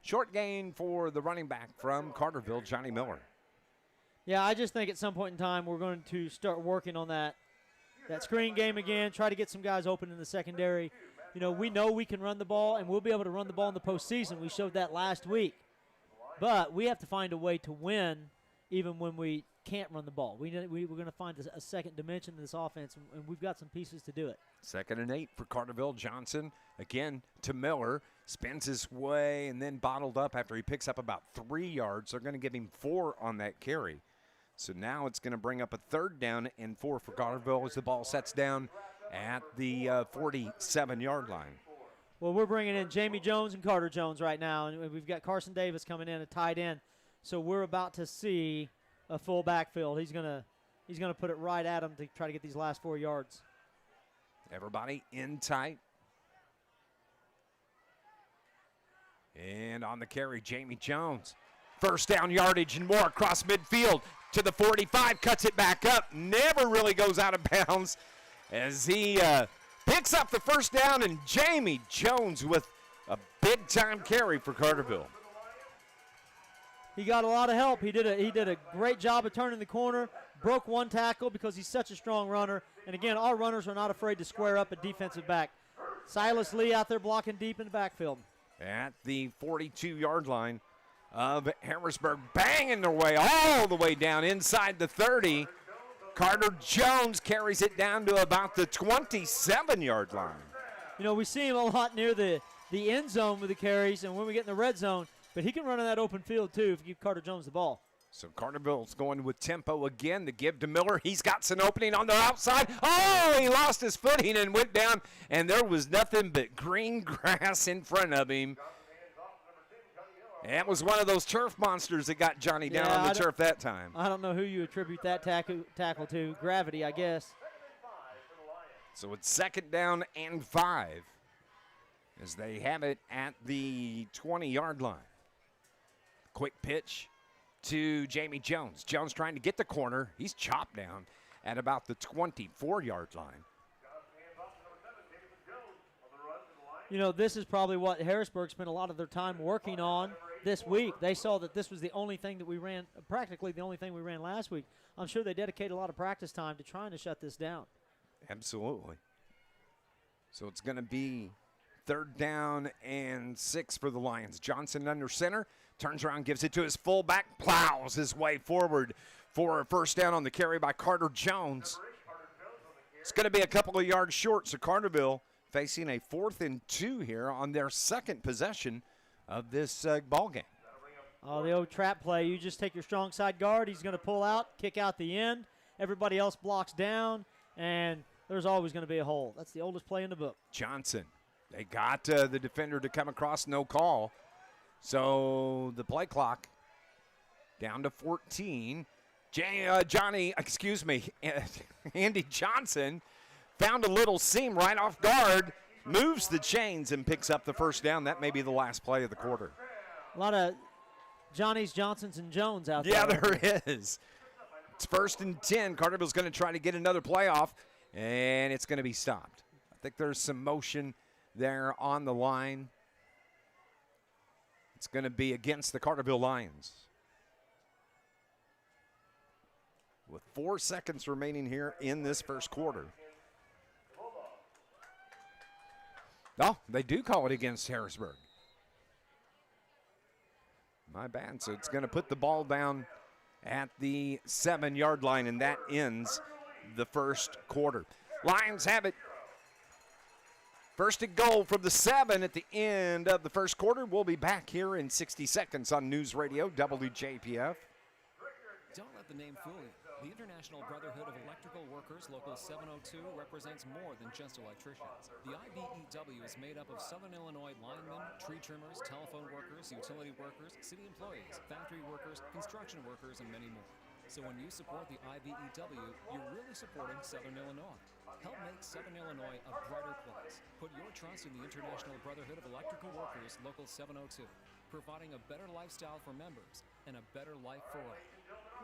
Speaker 2: Short gain for the running back from Carterville, Johnny Miller.
Speaker 3: Yeah, I just think at some point in time we're going to start working on that screen game again, try to get some guys open in the secondary. You know we can run the ball, and we'll be able to run the ball in the postseason. We showed that last week. But we have to find a way to win even when we can't run the ball. We're going to find a second dimension in this offense, and we've got some pieces to do it.
Speaker 2: 2nd and 8 for Carterville. Johnson again to Miller. Spins his way and then bottled up after he picks up about 3 yards. They're going to give him 4 on that carry. So now it's going to bring up a 3rd down and 4 for Carterville as the ball sets down at the 47-yard line.
Speaker 3: Well, we're bringing in Jamie Jones and Carter Jones right now, and we've got Carson Davis coming in, a tight end. So we're about to see a full backfield. He's gonna put it right at him to try to get these last 4 yards.
Speaker 2: Everybody in tight. And on the carry, Jamie Jones. 1st down yardage and more across midfield to the 45, cuts it back up, never really goes out of bounds as he picks up the 1st down, and Jamie Jones with a big-time carry for Carterville.
Speaker 3: He got a lot of help. He did a great job of turning the corner, broke 1 tackle because he's such a strong runner. And again, our runners are not afraid to square up a defensive back. Silas Lee out there blocking deep in the backfield.
Speaker 2: At the 42-yard line of Harrisburg, banging their way all the way down inside the 30. Carter Jones carries it down to about the 27-yard line.
Speaker 3: You know, we see him a lot near the end zone with the carries and when we get in the red zone, but he can run in that open field too if you give Carter Jones the ball.
Speaker 2: So Carterville's going with tempo again. The give to Miller. He's got an opening on the outside. Oh, he lost his footing and went down, and there was nothing but green grass in front of him. And it was one of those turf monsters that got Johnny down on the turf that time.
Speaker 3: I don't know who you attribute that tackle to. Gravity, I guess.
Speaker 2: So it's 2nd down and 5 as they have it at the 20-yard line. Quick pitch to Jamie Jones. Jones trying to get the corner. He's chopped down at about the 24-yard line.
Speaker 3: You know, this is probably what Harrisburg spent a lot of their time working on this week. They saw that this was the only thing that we ran, practically the only thing we ran last week. I'm sure they dedicated a lot of practice time to trying to shut this down.
Speaker 2: Absolutely. So it's going to be 3rd down and 6 for the Lions. Johnson under center, turns around, gives it to his fullback, plows his way forward for a 1st down on the carry by Carter Jones. It's going to be a couple of yards short, so Carterville facing a 4th and 2 here on their 2nd possession of this ball game.
Speaker 3: Oh, the old trap play. You just take your strong side guard. He's going to pull out, kick out the end. Everybody else blocks down, and there's always going to be a hole. That's the oldest play in the book.
Speaker 2: Johnson. They got the defender to come across, no call. So the play clock down to 14. Andy Johnson found a little seam right off guard, moves the chains, and picks up the 1st down. That may be the last play of the quarter.
Speaker 3: A lot of Johnnies, Johnsons, and Jones out there.
Speaker 2: Yeah, there is. It's 1st and 10. Carterville's going to try to get another playoff, and it's going to be stopped. I think there's some motion there on the line. It's going to be against the Carterville Lions. With 4 seconds remaining here in this 1st quarter. Oh, they do call it against Harrisburg. My bad. So it's going to put the ball down at the 7-yard line, and that ends the 1st quarter. Lions have it. 1st and goal from the 7 at the end of the 1st quarter. We'll be back here in 60 seconds on News Radio WJPF.
Speaker 15: Don't let the name fool you. The International Brotherhood of Electrical Workers, Local 702, represents more than just electricians. The IBEW is made up of Southern Illinois linemen, tree trimmers, telephone workers, utility workers, city employees, factory workers, construction workers, and many more. So when you support the IBEW, you're really supporting Southern Illinois. Help make Southern Illinois a brighter place. Put your trust in the International Brotherhood of Electrical Workers, Local 702, providing a better lifestyle for members and a better life for all.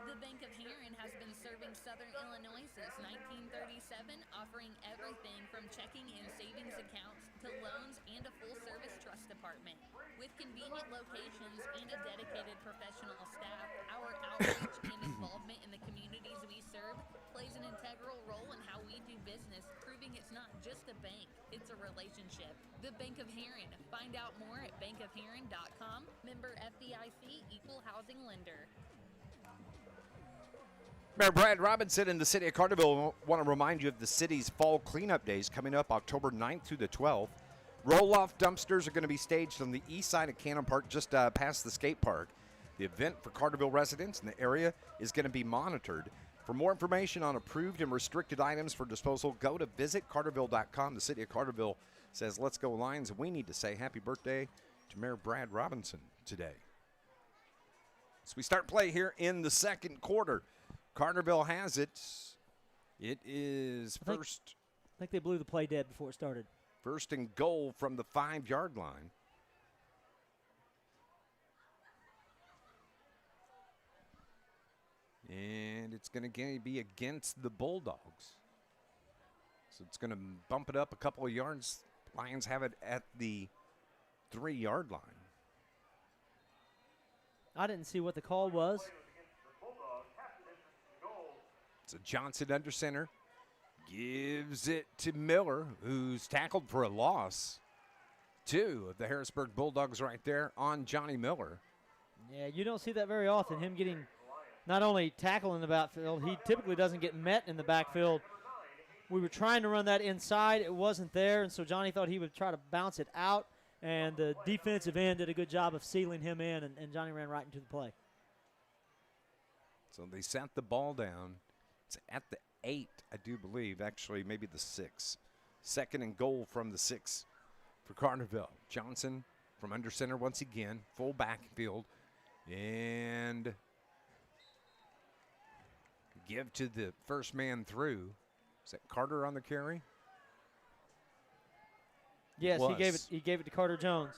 Speaker 16: The Bank of Heron has been serving Southern Illinois since 1937, offering everything from checking and savings accounts to loans and a full-service trust department. With convenient locations and a dedicated professional staff, our outreach and involvement in the communities we serve plays an integral role in how we do business, proving it's not just a bank, it's a relationship. The Bank of Heron. Find out more at bankofheron.com. Member FDIC, Equal Housing Lender.
Speaker 2: Mayor Brad Robinson and the city of Carterville want to remind you of the city's fall cleanup days coming up October 9th through the 12th. Roll-off dumpsters are going to be staged on the east side of Cannon Park, just past the skate park. The event for Carterville residents in the area is going to be monitored. For more information on approved and restricted items for disposal, go to visitcarterville.com. The city of Carterville says, let's go Lions, and we need to say happy birthday to Mayor Brad Robinson today. So we start play here in the second quarter. Carterville has it. It is first.
Speaker 3: I think they blew the play dead before it started.
Speaker 2: First and goal from the 5-yard line. And it's going to be against the Bulldogs. So it's going to bump it up a couple of yards. Lions have it at the 3-yard line.
Speaker 3: I didn't see what the call was.
Speaker 2: It's a Johnson under center. Gives it to Miller, who's tackled for a loss. 2 of the Harrisburg Bulldogs right there on Johnny Miller.
Speaker 3: Yeah, you don't see that very often, him getting not only tackle in the backfield, he typically doesn't get met in the backfield. We were trying to run that inside. It wasn't there, and so Johnny thought he would try to bounce it out, and the defensive end did a good job of sealing him in, and Johnny ran right into the play.
Speaker 2: So they sent the ball down. It's at the 8, I do believe, actually maybe the 6. Second and goal from the 6 for Carterville. Johnson from under center once again, full backfield, and give to the first man through. Is that Carter on the carry?
Speaker 3: Yes, he gave it to Carter Jones.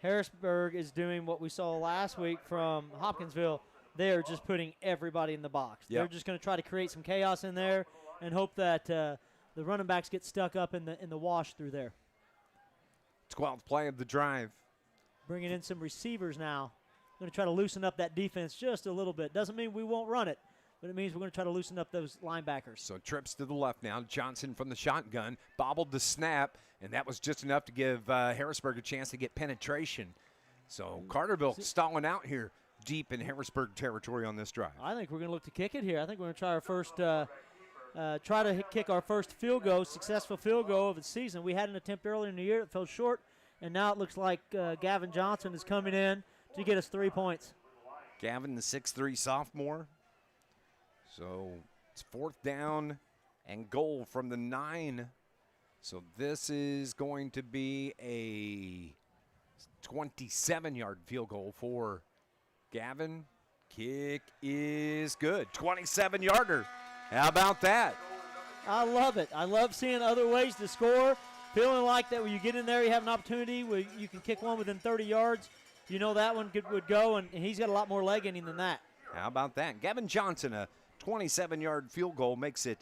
Speaker 3: Harrisburg is doing what we saw last week from Hopkinsville. They're just putting everybody in the box.
Speaker 2: Yep.
Speaker 3: They're just going to try to create some chaos in there and hope that the running backs get stuck up in the wash through there.
Speaker 2: 12th play of the drive.
Speaker 3: Bringing in some receivers now. Going to try to loosen up that defense just a little bit. Doesn't mean we won't run it, but it means we're going to try to loosen up those linebackers.
Speaker 2: So trips to the left now. Johnson from the shotgun. Bobbled the snap, and that was just enough to give Harrisburg a chance to get penetration. So Carterville stalling out here deep in Harrisburg territory on this drive.
Speaker 3: I think we're going to look to kick it here. I think we're going to try our first kick our first field goal, successful field goal of the season. We had an attempt earlier in the year that fell short, and now it looks like Gavin Johnson is coming in to get us 3 points.
Speaker 2: Gavin, the 6'3" sophomore. So it's 4th down and goal from the 9. So this is going to be a 27-yard field goal for Gavin. Kick is good. 27-yarder. How about that?
Speaker 3: I love it. I love seeing other ways to score. Feeling like that when you get in there, you have an opportunity where you can kick one within 30 yards. You know that one would go, and he's got a lot more leg in him than that.
Speaker 2: How about that? Gavin Johnson, a 27-yard field goal, makes it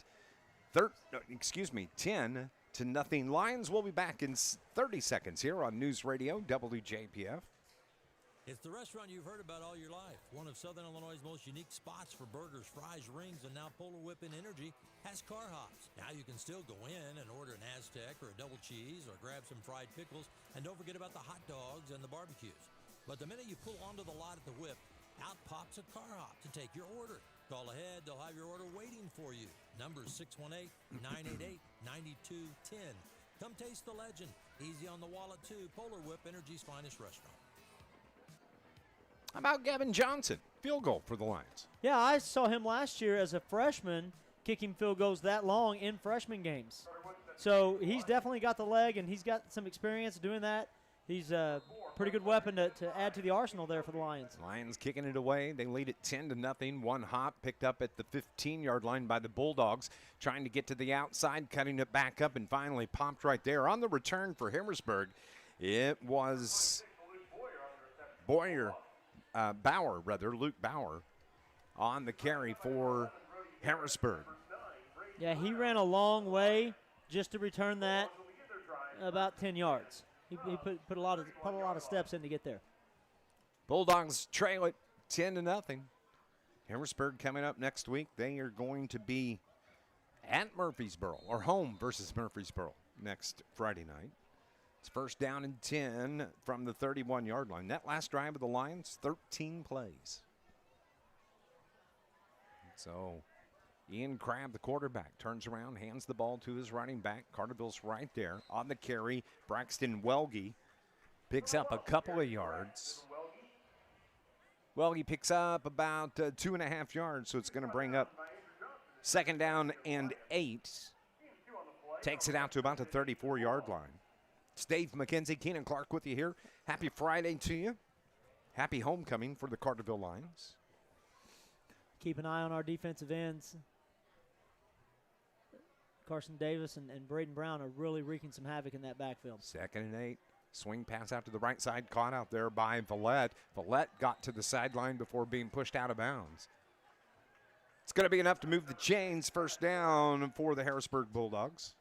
Speaker 2: 10-0. Lions will be back in 30 seconds here on News Radio WJPF.
Speaker 17: It's the restaurant you've heard about all your life. One of Southern Illinois' most unique spots for burgers, fries, rings, and now Polar Whip and Energy has car hops. Now you can still go in and order an Aztec or a double cheese or grab some fried pickles, and don't forget about the hot dogs and the barbecues. But the minute you pull onto the lot at the Whip, out pops a car hop to take your order. Call ahead, they'll have your order waiting for you. Number 618-988-9210. Come taste the legend. Easy on the wallet too. Polar Whip, Energy's finest restaurant.
Speaker 2: How about Gavin Johnson? Field goal for the Lions.
Speaker 3: Yeah, I saw him last year as a freshman kicking field goals that long in freshman games. So he's definitely got the leg, and he's got some experience doing that. he's a pretty good weapon to add to the arsenal there for the Lions.
Speaker 2: Lions kicking it away. They lead it 10-0. One hop picked up at the 15-yard line by the Bulldogs, trying to get to the outside, cutting it back up, and finally popped right there. On the return for Harrisburg, it was Luke Bauer on the carry for Harrisburg.
Speaker 3: Yeah, he ran a long way just to return that about 10 yards. He put a lot of steps in to get there.
Speaker 2: Bulldogs trail it 10-0. Harrisburg coming up next week. They are going to be at Murfreesboro, or home versus Murfreesboro next Friday night. It's first down and 10 from the 31-yard line. That last drive of the Lions, 13 plays. So Ian Crabb, the quarterback, turns around, hands the ball to his running back. Carterville's right there on the carry. Braxton Welge picks up a couple of yards. Welge picks up about 2.5 yards, so it's going to bring up second down and 8. Takes it out to about the 34-yard line. It's Dave McKenzie, Keenan Clark with you here. Happy Friday to you. Happy homecoming for the Carterville Lions.
Speaker 3: Keep an eye on our defensive ends. Carson Davis and Braden Brown are really wreaking some havoc in that backfield.
Speaker 2: Second and 8. Swing pass out to the right side, caught out there by Villette. Villette got to the sideline before being pushed out of bounds. It's going to be enough to move the chains. First down for the Harrisburg Bulldogs.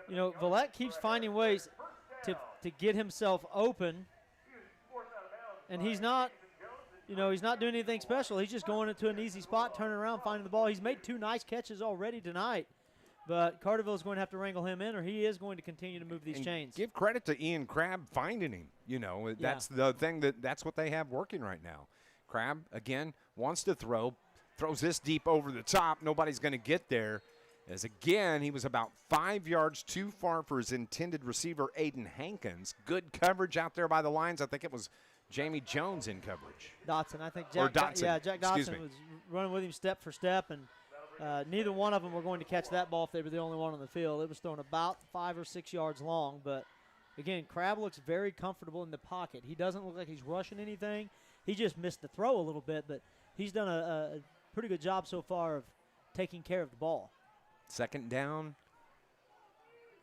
Speaker 3: You know, Villette keeps finding ways to get himself open, and he's not doing anything special. He's just going into an easy spot, turning around, finding the ball. He's made 2 nice catches already tonight. But Carterville is going to have to wrangle him in, or he is going to continue to move these chains.
Speaker 2: Give credit to Ian Crabb finding him. You know, that's the thing, that's what they have working right now. Crabb, again, wants to throws this deep over the top. Nobody's going to get there. As, again, he was about 5 yards too far for his intended receiver, Aiden Hankins. Good coverage out there by the Lions. I think it was Jamie Jones in coverage.
Speaker 3: Dotson. I think Jack Dotson was running with him step for step, and neither one of them were going to catch that ball if they were the only one on the field. It was thrown about 5 or 6 yards long. But, again, Crabb looks very comfortable in the pocket. He doesn't look like he's rushing anything. He just missed the throw a little bit, but he's done a pretty good job so far of taking care of the ball.
Speaker 2: Second down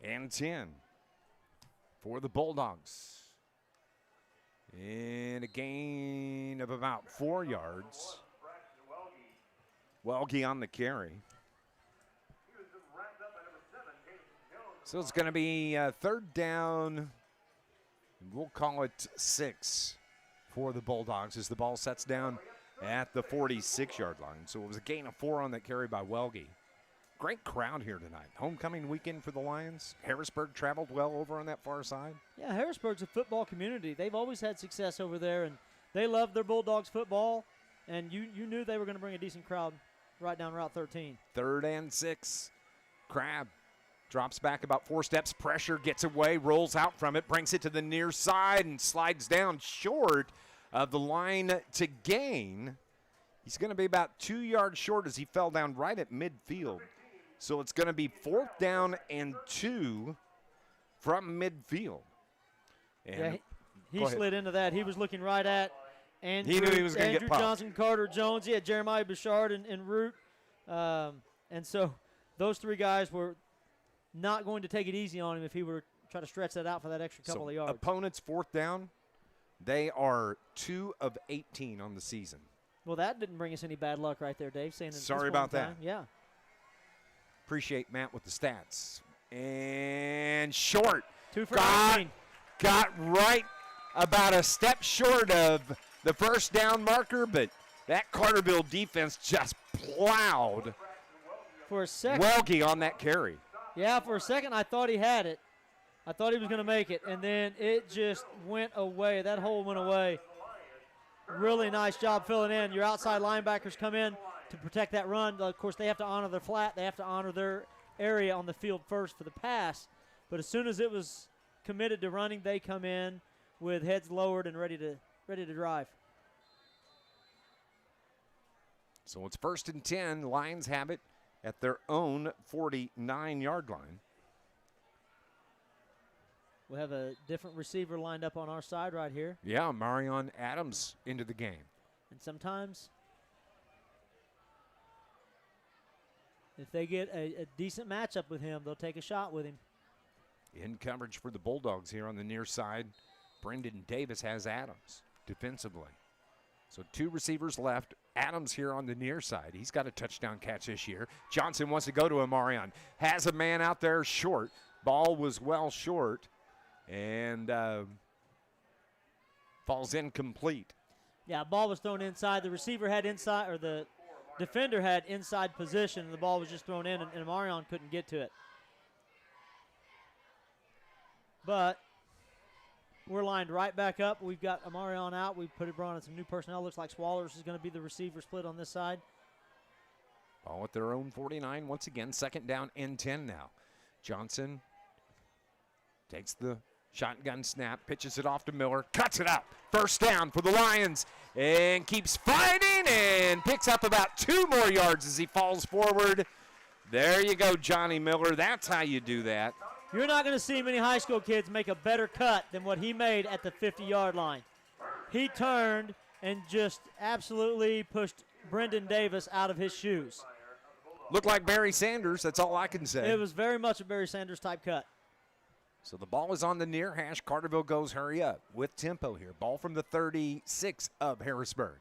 Speaker 2: and 10 for the Bulldogs. And a gain of about 4 yards. Welge on the carry. So it's going to be third down. We'll call it 6 for the Bulldogs as the ball sets down at the 46-yard line. So it was a gain of 4 on that carry by Welge. Great crowd here tonight. Homecoming weekend for the Lions. Harrisburg traveled well over on that far side.
Speaker 3: Yeah, Harrisburg's a football community. They've always had success over there, and they love their Bulldogs football, and you knew they were going to bring a decent crowd right down Route 13.
Speaker 2: Third and 6. Crabb drops back about 4 steps. Pressure gets away, rolls out from it, brings it to the near side, and slides down short of the line to gain. He's going to be about 2 yards short as he fell down right at midfield. So it's going to be 4th down and 2 from midfield. And
Speaker 3: he slid into that. He was looking right at Andrew,
Speaker 2: he knew he was going to get popped.
Speaker 3: Johnson, Carter Jones. He had Jeremiah Bouchard and Root. And so those 3 guys were not going to take it easy on him if he were try to stretch that out for that extra couple of yards.
Speaker 2: Opponents 4th down, they are 2 of 18 on the season.
Speaker 3: Well, that didn't bring us any bad luck right there, Dave.
Speaker 2: Sorry about that.
Speaker 3: Yeah.
Speaker 2: Appreciate Matt with the stats. And short.
Speaker 3: 2 for 19.
Speaker 2: Got right about a step short of the first down marker, but that Carterville defense just plowed
Speaker 3: for a second.
Speaker 2: Welge on that carry.
Speaker 3: Yeah, for a second I thought he had it. I thought he was going to make it, and then it just went away. That hole went away. Really nice job filling in. Your outside linebackers come in to protect that run. Of course, they have to honor their flat. They have to honor their area on the field first for the pass. But as soon as it was committed to running, they come in with heads lowered and ready to drive.
Speaker 2: So it's 1st and 10. Lions have it at their own 49-yard line.
Speaker 3: We have a different receiver lined up on our side right here.
Speaker 2: Yeah, Marion Adams into the game.
Speaker 3: And sometimes if they get a decent matchup with him, they'll take a shot with him.
Speaker 2: In coverage for the Bulldogs here on the near side. Brendan Davis has Adams defensively. So 2 receivers left. Adams here on the near side. He's got a touchdown catch this year. Johnson wants to go to Amarion. Has a man out there short. Ball was well short and falls incomplete.
Speaker 3: Yeah, ball was thrown inside. The receiver had inside, or the defender had inside position, and the ball was just thrown in, and Amarion couldn't get to it. But we're lined right back up. We've got Amarion out. We've brought in some new personnel. Looks like Swallers is going to be the receiver split on this side.
Speaker 2: Ball at their own 49 once again. 2nd down and 10 now. Johnson takes the shotgun snap, pitches it off to Miller, cuts it up. 1st down for the Lions, and keeps fighting and picks up about 2 more yards as he falls forward. There you go, Johnny Miller. That's how you do that.
Speaker 3: You're not going to see many high school kids make a better cut than what he made at the 50-yard line. He turned and just absolutely pushed Brendan Davis out of his shoes.
Speaker 2: Looked like Barry Sanders, that's all I can say.
Speaker 3: It was very much a Barry Sanders type cut.
Speaker 2: So the ball is on the near hash. Carterville goes hurry up with tempo here. Ball from the 36 of Harrisburg.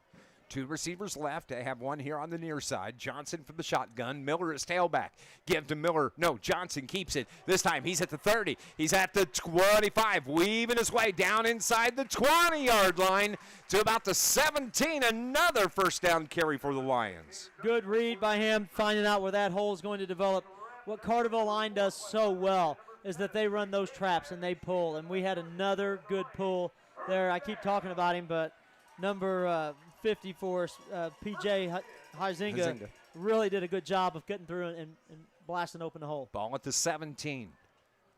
Speaker 2: 2 receivers left. They have one here on the near side. Johnson from the shotgun. Miller is tailback. Give to Miller. No, Johnson keeps it. This time he's at the 30. He's at the 25. Weaving his way down inside the 20-yard line to about the 17. Another 1st down carry for the Lions.
Speaker 3: Good read by him, finding out where that hole is going to develop. What Carterville line does so well is that they run those traps and they pull. And we had another good pull there. I keep talking about him, but number 54, P.J. Huizinga really did a good job of getting through and blasting open the hole.
Speaker 2: Ball at the 17.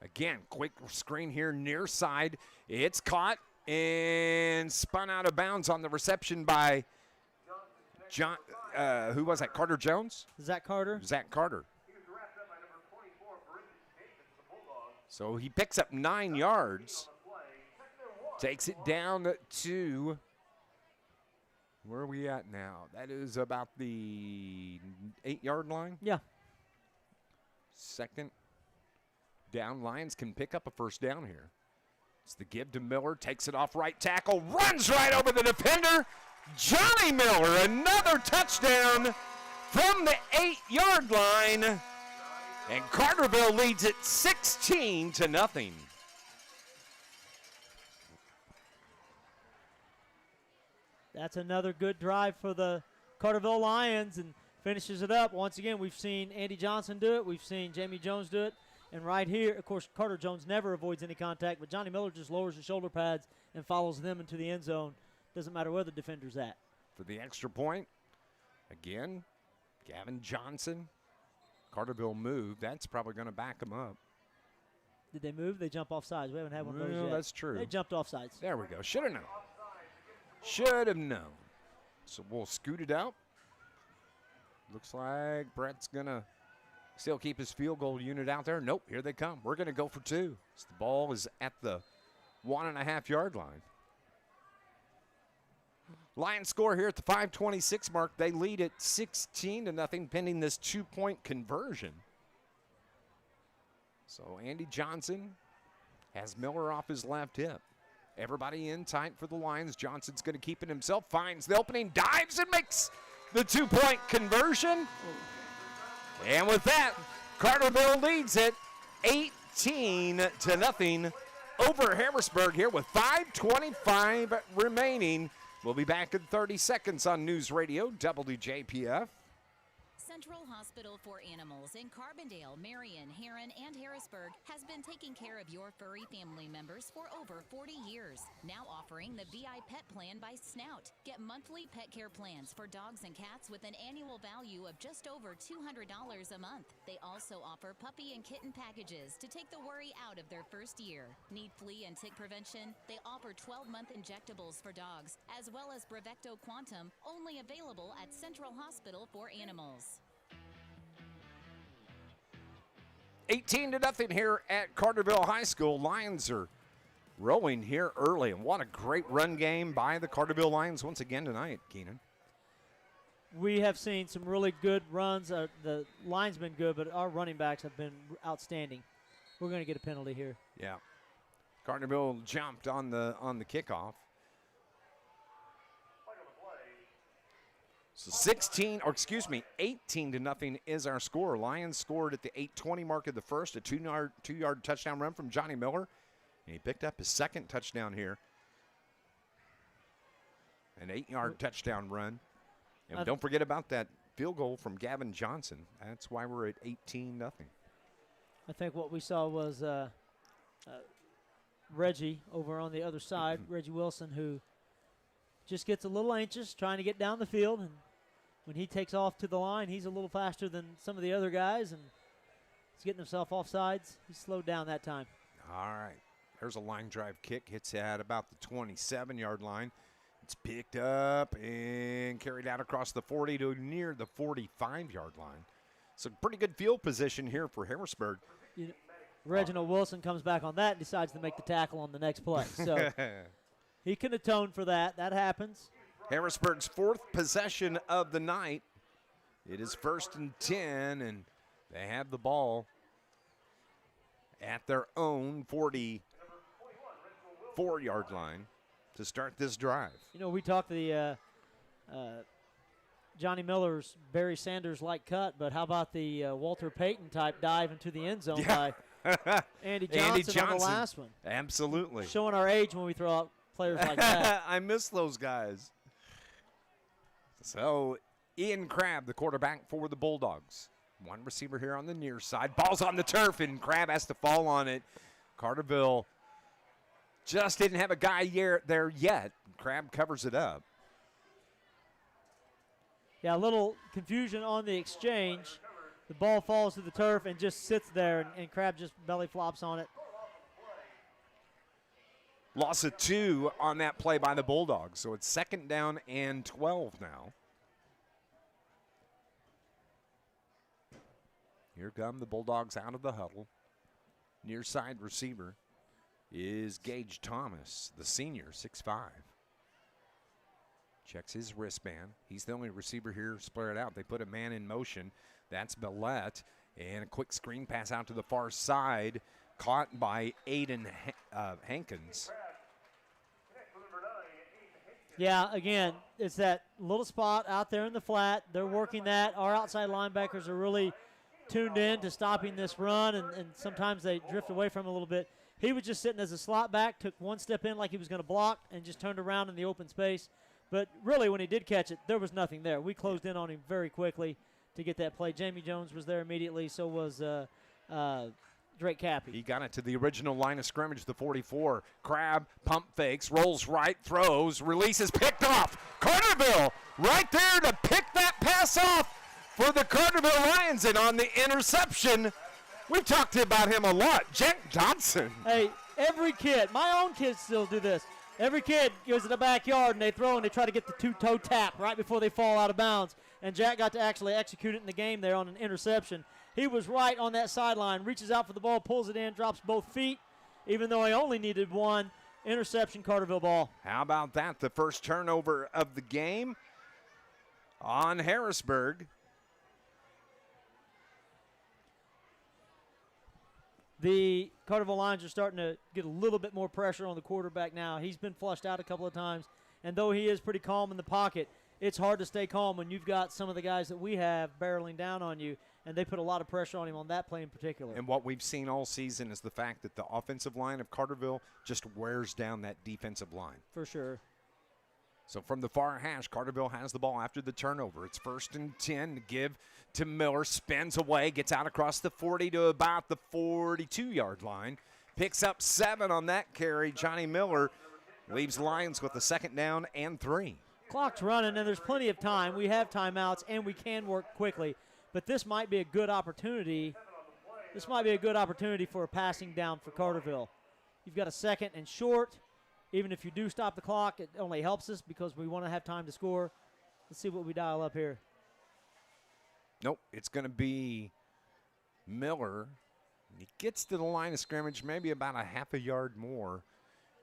Speaker 2: Again, quick screen here near side. It's caught and spun out of bounds on the reception by John. Who was that? Carter Jones?
Speaker 3: Zach Carter.
Speaker 2: Zach Carter. So he picks up 9 yards. Takes it down to, where are we at now? That is about the 8-yard line?
Speaker 3: Yeah.
Speaker 2: 2nd down. Lions can pick up a 1st down here. It's the give to Miller. Takes it off right tackle. Runs right over the defender. Johnny Miller, another touchdown from the 8-yard line. And Carterville leads it 16-0.
Speaker 3: That's another good drive for the Carterville Lions and finishes it up. Once again, we've seen Andy Johnson do it. We've seen Jamie Jones do it. And right here, of course, Carter Jones never avoids any contact, but Johnny Miller just lowers his shoulder pads and follows them into the end zone. Doesn't matter where the defender's at.
Speaker 2: For the extra point, again, Gavin Johnson. Carterville moved. That's probably going to back him up.
Speaker 3: Did they move? They jump off sides. We haven't had one of those
Speaker 2: Well,
Speaker 3: yet.
Speaker 2: that's true.
Speaker 3: They jumped off sides.
Speaker 2: There we go. Should have known. Should have known. So we'll scoot it out. Looks like Brett's going to still keep his field goal unit out there. Nope, here they come. We're going to go for 2. So the ball is at the 1.5-yard line. Lions score here at the 5:26 mark. They lead at 16-0 pending this 2-point conversion. So Andy Johnson has Miller off his left hip. Everybody in tight for the Lions. Johnson's going to keep it himself. Finds the opening, dives, and makes the 2-point conversion. And with that, Carterville leads it 18-0 over Harrisburg here with 5:25 remaining. We'll be back in 30 seconds on News Radio WJPF.
Speaker 18: Central Hospital for Animals in Carbondale, Marion, Heron, and Harrisburg has been taking care of your furry family members for over 40 years. Now offering the VI Pet Plan by Snout. Get monthly pet care plans for dogs and cats with an annual value of just over $200 a month. They also offer puppy and kitten packages to take the worry out of their first year. Need flea and tick prevention? They offer 12-month injectables for dogs, as well as Brevecto Quantum, only available at Central Hospital for Animals.
Speaker 2: 18-0 here at Carterville High School. Lions are rolling here early. And what a great run game by the Carterville Lions once again tonight, Keenan.
Speaker 3: We have seen some really good runs. The line's been good, but our running backs have been outstanding. We're going to get a penalty here.
Speaker 2: Yeah. Carterville jumped on the kickoff. So 18-0 is our score. Lions scored at the 8:20 mark of the first, a two-yard touchdown run from Johnny Miller. And he picked up his second touchdown here. An 8-yard touchdown run. And don't forget about that field goal from Gavin Johnson. That's why we're at 18-0.
Speaker 3: I think what we saw was Reggie over on the other side, Reggie Wilson, who just gets a little anxious trying to get down the field. And when he takes off to the line, he's a little faster than some of the other guys, and he's getting himself off sides. He slowed down that time.
Speaker 2: All right. There's a line drive kick. Hits at about the 27-yard line. It's picked up and carried out across the 40 to near the 45-yard line. So pretty good field position here for Harrisburg.
Speaker 3: Reginald Wilson comes back on that and decides to make the tackle on the next play. So he can atone for that. That happens.
Speaker 2: Harrisburg's fourth possession of the night. It is 1st and 10, and they have the ball at their own 44-yard line to start this drive.
Speaker 3: You know, we talked the Johnny Miller's Barry Sanders-like cut, but how about the Walter Payton-type dive into the end zone by Andy Johnson on the last one?
Speaker 2: Absolutely.
Speaker 3: Showing our age when we throw out players like that.
Speaker 2: I miss those guys. So, Ian Crabb, the quarterback for the Bulldogs. One receiver here on the near side. Ball's on the turf, and Crabb has to fall on it. Carterville just didn't have a guy there yet. Crabb covers it up.
Speaker 3: Yeah, a little confusion on the exchange. The ball falls to the turf and just sits there, and Crabb just belly flops on it.
Speaker 2: Loss of 2 on that play by the Bulldogs. So it's 2nd down and 12 now. Here come the Bulldogs out of the huddle. Near side receiver is Gage Thomas, the senior, 6'5". Checks his wristband. He's the only receiver here spread out. They put a man in motion. That's Millette. And a quick screen pass out to the far side. Caught by Aiden Hankins.
Speaker 3: Yeah, again, it's that little spot out there in the flat. They're working that. Our outside linebackers are really tuned in to stopping this run, and sometimes they drift away from it a little bit. He was just sitting as a slot back, took one step in like he was going to block, and just turned around in the open space. But really, when he did catch it, there was nothing there. We closed in on him very quickly to get that play. Jamie Jones was there immediately, so was Drake Cappy.
Speaker 2: He got it to the original line of scrimmage, the 44. Crabb pump fakes, rolls right, throws, releases, picked off. Carterville right there to pick that pass off for the Carterville Lions. And on the interception, we've talked about him a lot, Jack Dodson.
Speaker 3: Hey, every kid, my own kids still do this. Every kid goes to the backyard and they throw and they try to get the two-toe tap right before they fall out of bounds. And Jack got to actually execute it in the game there on an interception. He was right on that sideline, reaches out for the ball, pulls it in, drops both feet, even though he only needed one. Interception, Carterville ball.
Speaker 2: How about that? The first turnover of the game on Harrisburg.
Speaker 3: The Carterville Lions are starting to get a little bit more pressure on the quarterback now. He's been flushed out a couple of times, and though he is pretty calm in the pocket, it's hard to stay calm when you've got some of the guys that we have barreling down on you, and they put a lot of pressure on him on that play in particular.
Speaker 2: And what we've seen all season is the fact that the offensive line of Carterville just wears down that defensive line.
Speaker 3: For sure.
Speaker 2: So from the far hash, Carterville has the ball after the turnover. It's 1st and 10 to give to Miller. Spins away, gets out across the 40 to about the 42-yard line. Picks up 7 on that carry. Johnny Miller leaves Lions with a 2nd down and 3.
Speaker 3: Clock's running, and there's plenty of time. We have timeouts, and we can work quickly. But this might be a good opportunity. This might be a good opportunity for a passing down for Carterville. You've got a 2nd and short. Even if you do stop the clock, it only helps us because we want to have time to score. Let's see what we dial up here.
Speaker 2: Nope, it's going to be Miller. He gets to the line of scrimmage, maybe about a half a yard more.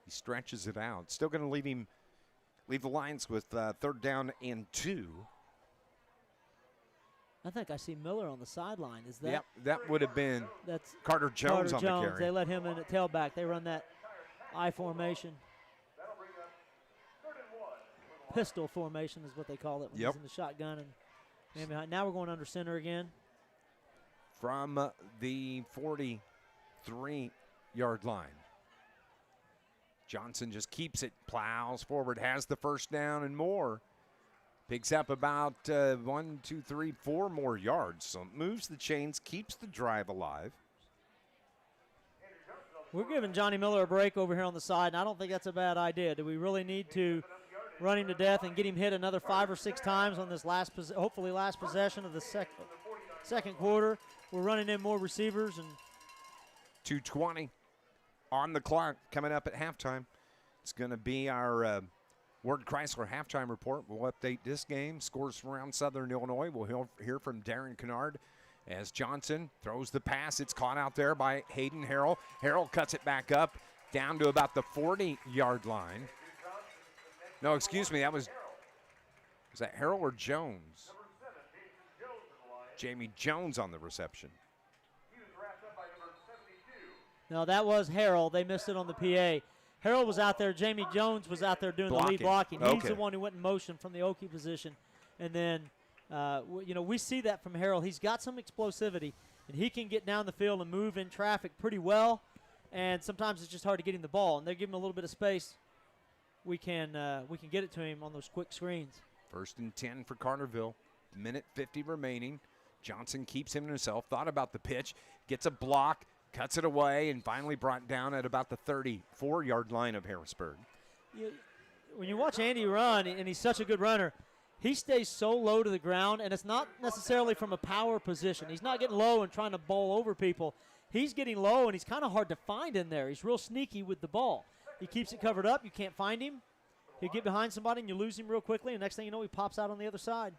Speaker 2: He stretches it out. Still going to leave the Lions with 3rd down and 2.
Speaker 3: I think I see Miller on the sideline. Is that?
Speaker 2: Yep, that would have been
Speaker 3: that's
Speaker 2: Carter Jones on the carry.
Speaker 3: They let him in at tailback. They run that I formation. Pistol formation is what they call it when he's in the shotgun. And behind. Now we're going under center again.
Speaker 2: From the 43-yard line. Johnson just keeps it, plows forward, has the 1st down and more. Picks up about 1, 2, 3, 4 more yards. So moves the chains, keeps the drive alive.
Speaker 3: We're giving Johnny Miller a break over here on the side, and I don't think that's a bad idea. Do we really need to run him to death and get him hit another 5 or 6 times on this hopefully last possession of the second quarter? We're running in more receivers. And
Speaker 2: 2:20 on the clock coming up at halftime. It's going to be our Ward Chrysler halftime report. We'll update this game. Scores from around Southern Illinois. We'll hear from Darren Kennard as Johnson throws the pass. It's caught out there by Hayden Harrell. Harrell cuts it back up down to about the 40-yard line. No, excuse me. Was that Harrell or Jones? Jamie Jones on the reception.
Speaker 3: No, that was Harrell. They missed it on the PA. Harrell was out there. Jamie Jones was out there doing the lead blocking. He's the one who went in motion from the Okie position. And then, we see that from Harrell. He's got some explosivity, and he can get down the field and move in traffic pretty well. And sometimes it's just hard to get him the ball. And they give him a little bit of space. We can get it to him on those quick screens.
Speaker 2: 1st and 10 for Carterville. Minute 50 remaining. Johnson keeps him to himself. Thought about the pitch. Gets a block. Cuts it away and finally brought down at about the 34-yard line of Harrisburg.
Speaker 3: When you watch Andy run, and he's such a good runner, he stays so low to the ground, and it's not necessarily from a power position. He's not getting low and trying to bowl over people. He's getting low, and he's kind of hard to find in there. He's real sneaky with the ball. He keeps it covered up. You can't find him. He'll get behind somebody, and you lose him real quickly, and next thing you know, he pops out on the other side.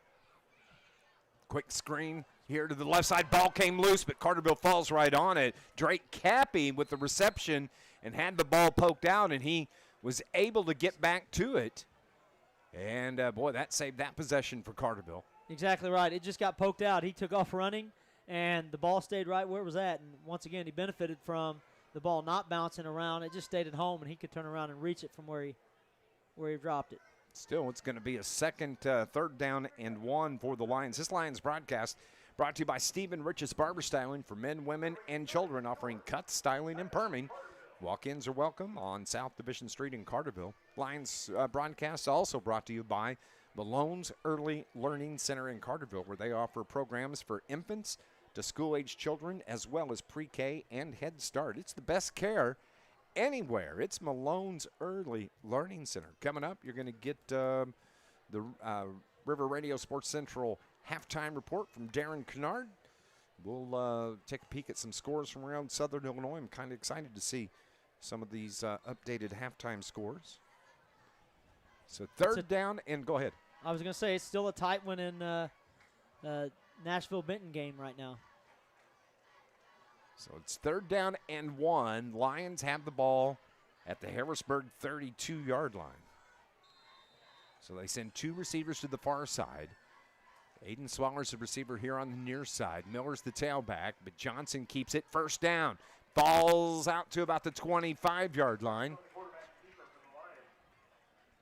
Speaker 2: Quick screen here to the left side. Ball came loose, but Carterville falls right on it. Drake Cappy with the reception and had the ball poked out, and he was able to get back to it. And, boy, that saved that possession for Carterville.
Speaker 3: Exactly right. It just got poked out. He took off running, and the ball stayed right where it was at. And, once again, he benefited from the ball not bouncing around. It just stayed at home, and he could turn around and reach it from where he dropped it.
Speaker 2: Still, it's going to be a 3rd down and 1 for the Lions. This Lions broadcast brought to you by Stephen Rich's Barber Styling for men, women, and children, offering cuts, styling, and perming. Walk-ins are welcome on South Division Street in Carterville. Lions broadcast also brought to you by Malone's Early Learning Center in Carterville, where they offer programs for infants to school-age children, as well as pre-K and Head Start. It's the best care anywhere. It's Malone's Early Learning Center. Coming up, you're going to get the River Radio Sports Central halftime report from Darren Kennard. We'll take a peek at some scores from around Southern Illinois. I'm kind of excited to see some of these updated halftime scores. So 3rd down, and go ahead.
Speaker 3: I was going to say it's still a tight one in Nashville-Benton game right now.
Speaker 2: So it's 3rd down and 1. Lions have the ball at the Harrisburg 32-yard line. So they send 2 receivers to the far side. Aiden Swaller's the receiver here on the near side. Miller's the tailback, but Johnson keeps it. 1st down. Falls out to about the 25-yard line.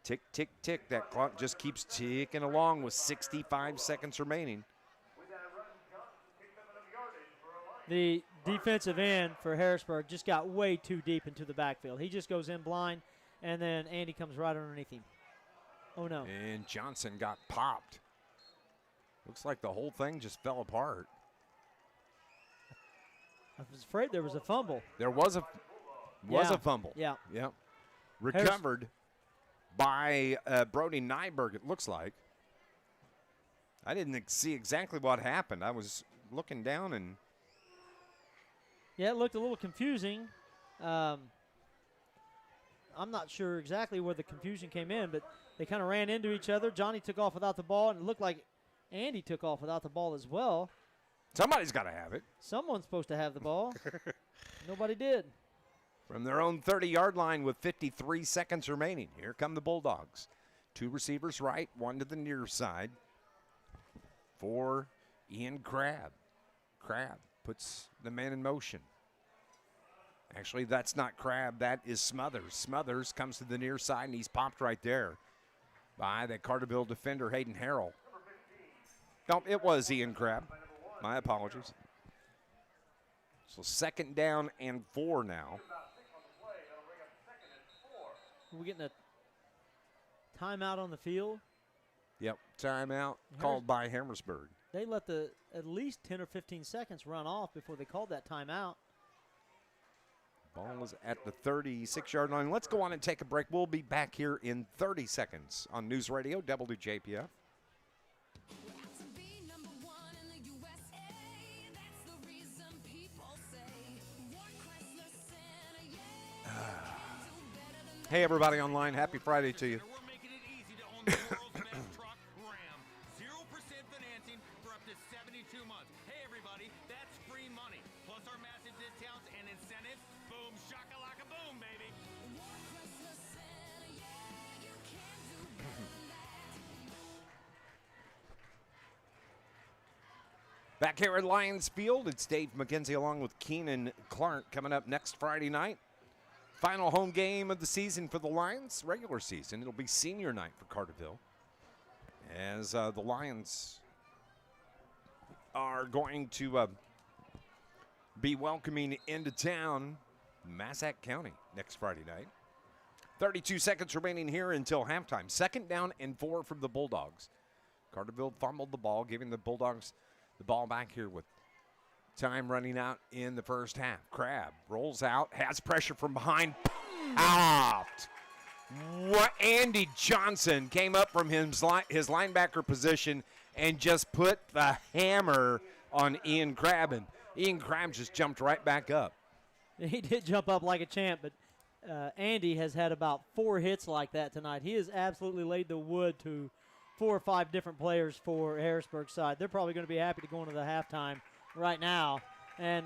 Speaker 2: Tick, tick, tick. That clock just keeps ticking along with 65 seconds remaining.
Speaker 3: The defensive end for Harrisburg just got way too deep into the backfield. He just goes in blind, and then Andy comes right underneath him. Oh, no.
Speaker 2: And Johnson got popped. Looks like the whole thing just fell apart.
Speaker 3: I was afraid there was a fumble.
Speaker 2: There was a fumble.
Speaker 3: Yeah.
Speaker 2: Yep. Recovered by Brody Nyberg, it looks like. I didn't see exactly what happened. I was looking down and...
Speaker 3: Yeah, it looked a little confusing. I'm not sure exactly where the confusion came in, but they kind of ran into each other. Johnny took off without the ball, and it looked like Andy took off without the ball as well.
Speaker 2: Somebody's got to have it.
Speaker 3: Someone's supposed to have the ball. Nobody did.
Speaker 2: from their own 30-yard line with 53 seconds remaining. Here come the Bulldogs. 2 receivers right, 1 to the near side for Ian Crabb. Crabb puts the man in motion. Actually, that's not Crabb, that is Smothers. Smothers comes to the near side, and he's popped right there by the Carterville defender, Hayden Harrell. No, it was Ian Crabb. My apologies. So 2nd down and 4 now.
Speaker 3: We're getting a timeout on the field.
Speaker 2: Yep, timeout called by Harrisburg.
Speaker 3: They let at least 10 or 15 seconds run off before they called that timeout.
Speaker 2: Ball is at the 36-yard line. Let's go on and take a break. We'll be back here in 30 seconds on News Radio WJPF. Hey, everybody online. Happy Friday to you. Back here at Lions Field, it's Dave McKenzie along with Keenan Clark coming up next Friday night. Final home game of the season for the Lions, regular season. It'll be senior night for Carterville as the Lions are going to be welcoming into town Massac County next Friday night. 32 seconds remaining here until halftime. 2nd down and 4 from the Bulldogs. Carterville fumbled the ball, giving the Bulldogs the ball back here with time running out in the first half. Crabb rolls out, has pressure from behind, popped. What Andy Johnson came up from his linebacker position and just put the hammer on Ian Crabb, and Ian Crabb just jumped right back up.
Speaker 3: He did jump up like a champ, but Andy has had about 4 hits like that tonight. He has absolutely laid the wood to 4 or 5 different players for Harrisburg's side. They're probably going to be happy to go into the halftime right now and,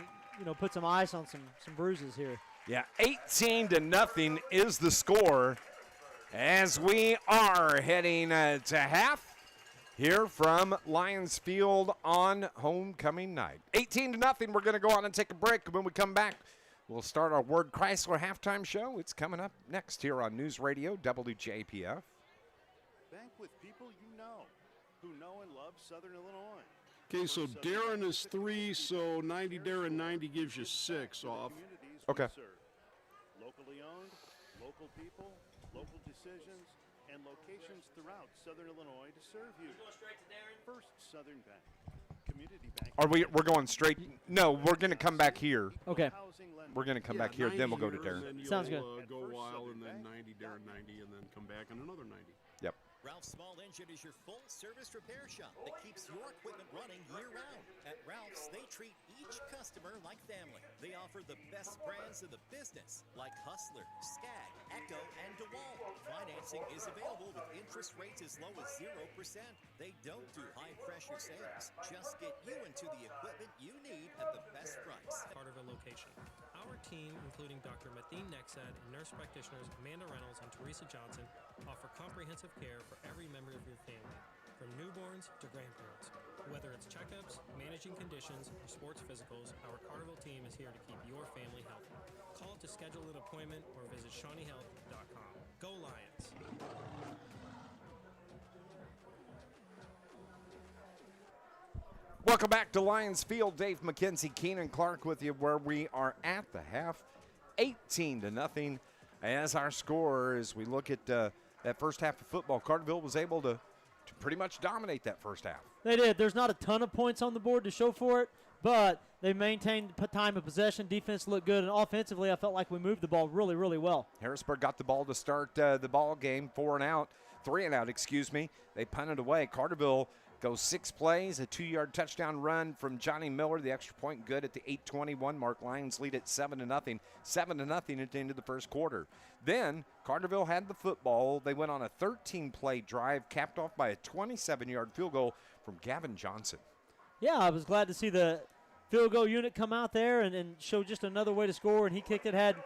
Speaker 3: put some ice on some bruises here.
Speaker 2: Yeah, 18-0 is the score as we are heading to half here from Lions Field on homecoming night. 18-0, we're going to go on and take a break. When we come back, we'll start our Ward Chrysler halftime show. It's coming up next here on News Radio WJPF.
Speaker 4: Bank with people you know, who know and love Southern Illinois.
Speaker 5: Okay, so Darren is 3, so 90 Darren 90 gives you 6 off.
Speaker 2: Okay.
Speaker 4: Locally owned, local people, local decisions, and locations throughout Southern Illinois to serve you. First Southern Bank. Community Bank.
Speaker 2: We're going straight? No, we're going to come back here.
Speaker 3: Okay.
Speaker 2: We're going to come back here, then we'll go to Darren.
Speaker 3: Sounds good.
Speaker 5: Go a while, and then 90 Darren 90, and then come back on another 90.
Speaker 2: Yep.
Speaker 6: Ralph's Small Engine is your full-service repair shop that keeps your equipment running year-round. At Ralph's, they treat each customer like family. They offer the best brands in the business, like Hustler, Skag, Echo, and DeWalt. Financing is available with interest rates as low as 0%. They don't do high-pressure sales. Just get you into the equipment you need at the best price.
Speaker 7: Carterville location. Our team, including Dr. Matheen Nexad and nurse practitioners Amanda Reynolds and Teresa Johnson, offer comprehensive care for every member of your family, from newborns to grandparents. Whether it's checkups, managing conditions, or sports physicals, our Carterville team is here to keep your family healthy. Call to schedule an appointment or visit ShawneeHealth.com. Go Lions!
Speaker 2: Welcome back to Lions Field. Dave McKenzie, Keenan Clark with you, where we are at the half, 18-0 as our score. As we look at that first half of football, Carterville was able to pretty much dominate that first half.
Speaker 3: They did. There's not a ton of points on the board to show for it, but they maintained time of possession. Defense looked good, and offensively, I felt like we moved the ball really, really well.
Speaker 2: Harrisburg got the ball to start the ball game, 3 and out. They punted away. Carterville goes 6 plays, a 2-yard touchdown run from Johnny Miller. The extra point good at the 8:21 mark. Lions lead at 7-0. 7-0 at the end of the first quarter. Then Carterville had the football. They went on a 13-play drive, capped off by a 27-yard field goal from Gavin Johnson.
Speaker 3: Yeah, I was glad to see the field goal unit come out there and show just another way to score, and he kicked it. Had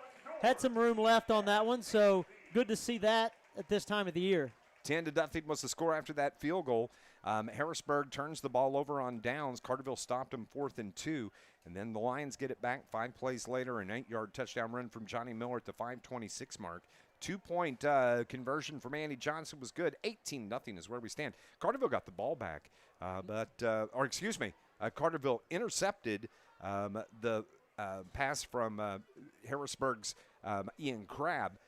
Speaker 3: had some room left on that one, so good to see that at this time of the year.
Speaker 2: 10-0 was the score after that field goal. Harrisburg turns the ball over on downs. Carterville stopped them 4th and 2. And then the Lions get it back 5 plays later. An 8-yard touchdown run from Johnny Miller at the 5:26 mark. 2-point conversion from Andy Johnson was good. 18-0 is where we stand. Carterville got the ball back. Carterville intercepted the pass from Harrisburg's Ian Crabb.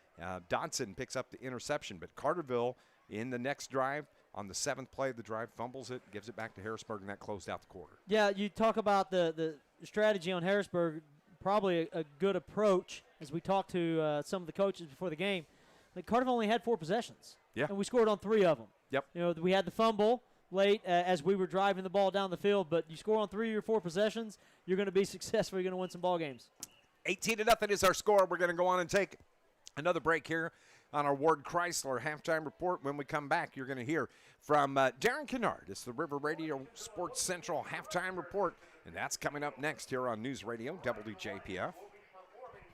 Speaker 2: Dodson picks up the interception, but Carterville in the next drive, on the 7th play of the drive, fumbles it, gives it back to Harrisburg, and that closed out the quarter.
Speaker 3: Yeah, you talk about the strategy on Harrisburg, probably a good approach as we talked to some of the coaches before the game. Like Carterville only had 4 possessions.
Speaker 2: Yeah.
Speaker 3: And we scored on 3 of them.
Speaker 2: Yep.
Speaker 3: You know, we had the fumble late as we were driving the ball down the field, but you score on 3 or 4 possessions, you're going to be successful. You're going to win some ball games.
Speaker 2: 18-0 is our score. We're going to go on and take another break here on our Ward Chrysler halftime report. When we come back, you're going to hear from Darren Kennard. It's the River Radio Sports Central halftime report, and that's coming up next here on News Radio WJPF.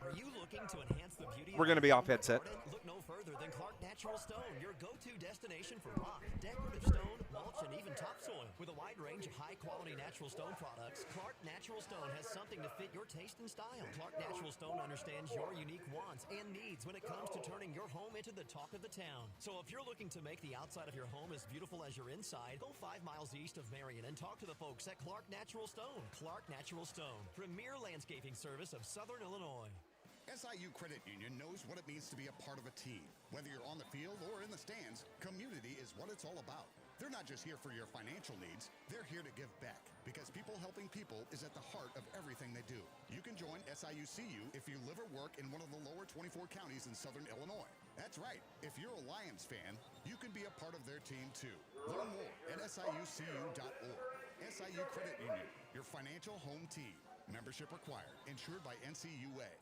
Speaker 9: Are you looking to enhance the beauty?
Speaker 2: We're going to be off headset.
Speaker 9: Look no further than Clark Natural Stone, your go-to destination for rock, decorative stone, mulch, and even topsoil. With a wide range of high-quality natural stone products, Clark Natural Stone has something to fit your taste and style. Clark Natural Stone understands your unique wants and needs when it comes to turning your home into the talk of the town. So if you're looking to make the outside of your home as beautiful as your inside, go 5 miles east of Marion and talk to the folks at Clark Natural Stone. Clark Natural Stone, premier landscaping service of Southern Illinois.
Speaker 10: SIU Credit Union knows what it means to be a part of a team. Whether you're on the field or in the stands, community is what it's all about. They're not just here for your financial needs, they're here to give back, because people helping people is at the heart of everything they do. You can join SIU-CU if you live or work in one of the lower 24 counties in Southern Illinois. That's right, if you're a Lions fan, you can be a part of their team too. Learn more at SIUCU.org. SIU Credit Union, your financial home team. Membership required, insured by NCUA.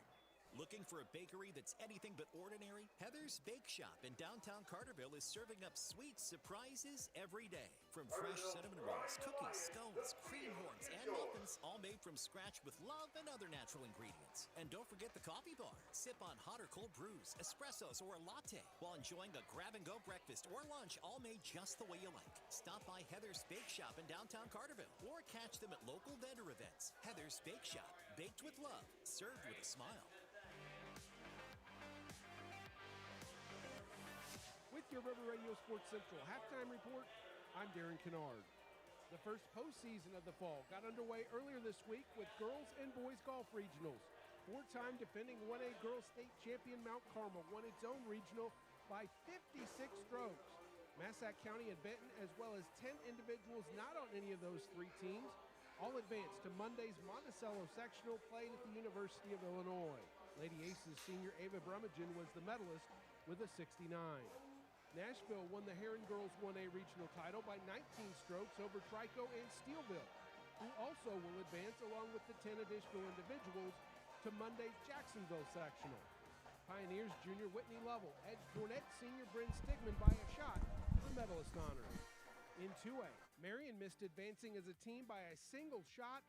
Speaker 6: Looking for a bakery that's anything but ordinary? Heather's Bake Shop in downtown Carterville is serving up sweet surprises every day. From fresh cinnamon rolls, cookies, scones, cream horns, and muffins, all made from scratch with love and other natural ingredients. And don't forget the coffee bar. Sip on hot or cold brews, espressos, or a latte while enjoying a grab-and-go breakfast or lunch, all made just the way you like. Stop by Heather's Bake Shop in downtown Carterville or catch them at local vendor events. Heather's Bake Shop, baked with love, served with a smile.
Speaker 11: With your River Radio Sports Central halftime report, I'm Darren Kennard. The first postseason of the fall got underway earlier this week with girls and boys golf regionals. 4-time defending 1A girls state champion Mount Carmel won its own regional by 56 strokes. Massac County and Benton, as well as 10 individuals not on any of those 3 teams, all advanced to Monday's Monticello sectional played at the University of Illinois. Lady Aces senior Ava Brummagem was the medalist with a 69. Nashville won the Heron Girls 1A regional title by 19 strokes over Trico and Steelville, who also will advance along with the 10 additional individuals to Monday's Jacksonville sectional. Pioneers junior Whitney Lovell edged Gwinnett senior Bryn Stigman by a shot for medalist honors. In 2A, Marion missed advancing as a team by a single shot.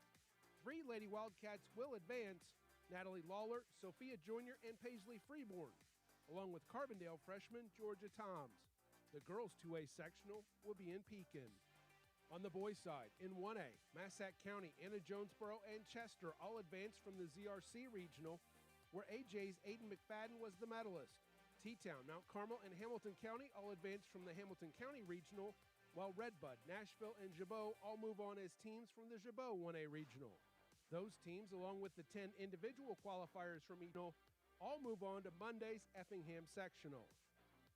Speaker 11: 3 Lady Wildcats will advance: Natalie Lawler, Sophia Jr., and Paisley Freeborn, along with Carbondale freshman Georgia Toms. The girls' 2A sectional will be in Pekin. On the boys' side, in 1A, Massac County, Anna Jonesboro, and Chester all advanced from the ZRC regional, where AJ's Aiden McFadden was the medalist. T-Town, Mount Carmel, and Hamilton County all advanced from the Hamilton County regional, while Redbud, Nashville, and Jabot all move on as teams from the Jabot 1A regional. Those teams, along with the 10 individual qualifiers from each, all move on to Monday's Effingham sectional.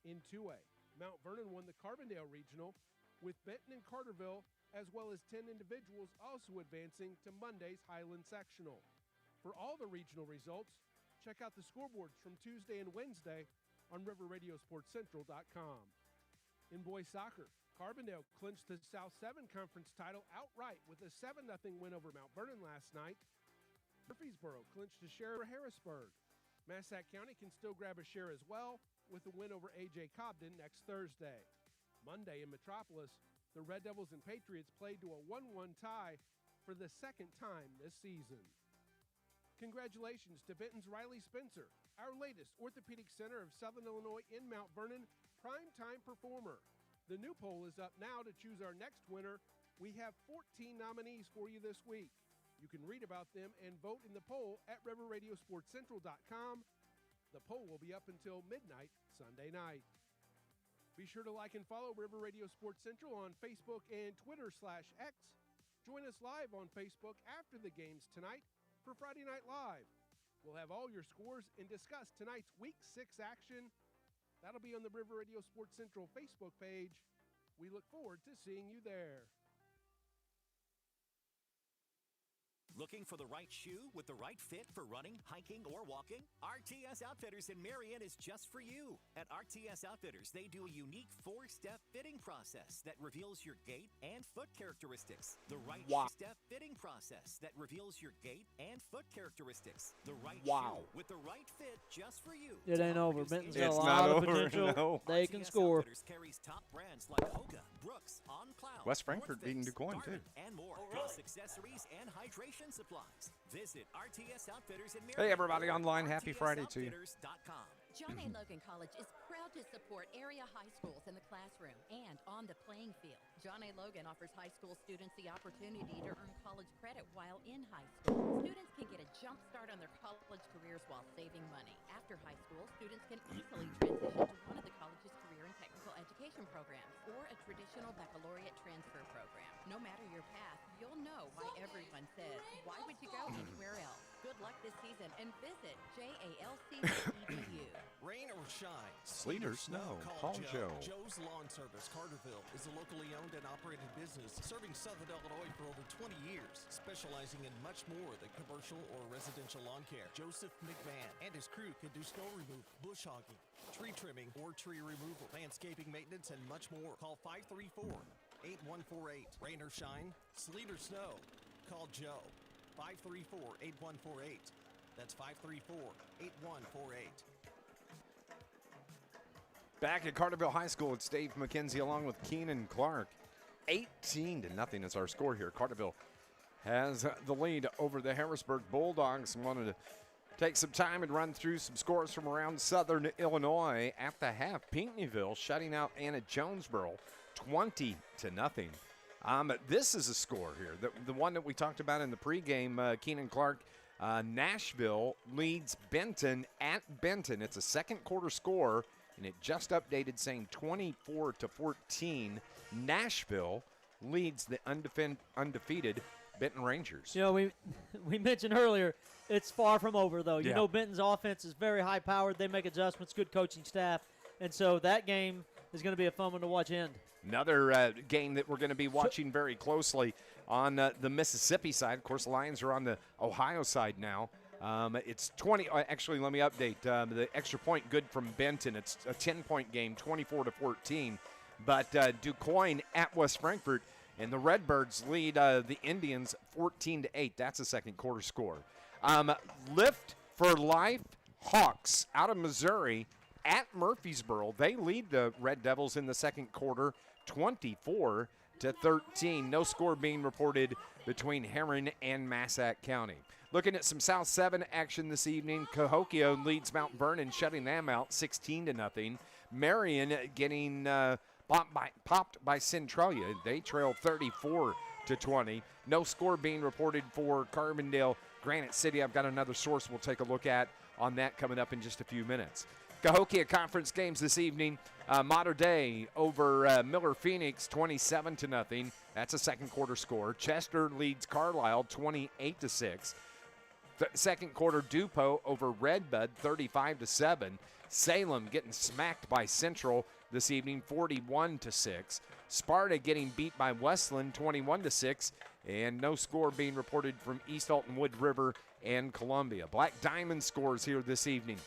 Speaker 11: In 2A, Mount Vernon won the Carbondale regional, with Benton and Carterville, as well as 10 individuals also advancing to Monday's Highland sectional. For all the regional results, check out the scoreboards from Tuesday and Wednesday on riverradiosportscentral.com. In boys soccer, Carbondale clinched the South 7 Conference title outright with a 7-0 win over Mount Vernon last night. Murfreesboro clinched a share over Harrisburg. Massac County can still grab a share as well with a win over A.J. Cobden next Thursday. Monday in Metropolis, the Red Devils and Patriots played to a 1-1 tie for the second time this season. Congratulations to Benton's Riley Spencer, our latest orthopedic center of Southern Illinois in Mount Vernon, primetime performer. The new poll is up now to choose our next winner. We have 14 nominees for you this week. You can read about them and vote in the poll at riverradiosportscentral.com. The poll will be up until midnight Sunday night. Be sure to like and follow River Radio Sports Central on Facebook and Twitter/X. Join us live on Facebook after the games tonight for Friday Night Live. We'll have all your scores and discuss tonight's Week 6 action. That'll be on the River Radio Sports Central Facebook page. We look forward to seeing you there.
Speaker 6: Looking for the right shoe with the right fit for running, hiking, or walking? RTS Outfitters in Marion is just for you. At RTS Outfitters, they do a unique 4-step fitting process that reveals your gait and foot characteristics. The right step fitting process that reveals your gait and foot characteristics. The right shoe with the right fit just for you.
Speaker 3: It ain't over. Benton's got a lot of potential. No. They can score.
Speaker 6: Outfitters carries top brands like Hoka, Brooks, On Cloud,
Speaker 2: West Frankfort beating DuQuoin, too.
Speaker 6: And more. Plus accessories and hydration supplies. Visit RTS Outfitters in Marion.
Speaker 2: Hey, everybody online. Happy Friday to you.
Speaker 12: John A. Logan College is proud to support area high schools in the classroom and on the playing field. John A. Logan offers high school students the opportunity to earn college credit while in high school. Students can get a jump start on their college careers while saving money. After high school, students can easily transition to one of the college's career and technical education programs or a traditional baccalaureate transfer program. No matter your path, you'll know why everyone says, why would you go anywhere else? Good luck this season and visit JALC.edu.
Speaker 14: Rain or shine,
Speaker 2: sleet or snow, call Joe.
Speaker 14: Joe's Lawn Service, Carterville, is a locally owned and operated business serving Southern Illinois for over 20 years, specializing in much more than commercial or residential lawn care. Joseph McMahon and his crew can do snow removal, bush hogging, tree trimming or tree removal, landscaping maintenance, and much more. Call 534-8148. Rain or shine, sleet or snow, call Joe. 534-8148. That's 534-8148.
Speaker 2: Back at Carterville High School, it's Dave McKenzie along with Keenan Clark. 18-0 is our score here. Carterville has the lead over the Harrisburg Bulldogs. Wanted to take some time and run through some scores from around Southern Illinois. At the half, Pinckneyville shutting out Anna Jonesboro 20-0. This is a score here, the one that we talked about in the pregame. Keenan Clark, Nashville leads Benton at Benton. It's a second quarter score, and it just updated saying 24-14. Nashville leads the undefeated Benton Rangers.
Speaker 3: You know, we mentioned earlier, it's far from over, though. You know, Benton's offense is very high-powered. They make adjustments, good coaching staff. And so that game is going to be a fun one to watch end.
Speaker 2: Another game that we're going to be watching very closely on the Mississippi side. Of course, the Lions are on the Ohio side now. It's 20. Actually, let me update. The extra point good from Benton. It's a 10-point game, 24-14. But DuQuoin at West Frankfort, and the Redbirds lead the Indians 14-8. That's a second quarter score. Lift for Life Hawks out of Missouri at Murfreesboro. They lead the Red Devils in the second quarter, 24-13. No score being reported between Herron and Massac County. Looking at some South 7 action this evening, Cahokia leads Mount Vernon, shutting them out 16-0. Marion getting popped by Centralia. They trail 34-20. No score being reported for Carbondale Granite City. I've got another source we'll take a look at on that coming up in just a few minutes. Cahokia Conference games this evening. Mater Dei over Miller Phoenix 27-0. That's a second quarter score. Chester leads Carlisle 28-6. Second quarter, DuPo over Redbud 35-7. Salem getting smacked by Central this evening 41-6. Sparta getting beat by Westland 21-6. And no score being reported from East Alton Wood River and Columbia. Black Diamond scores here this evening.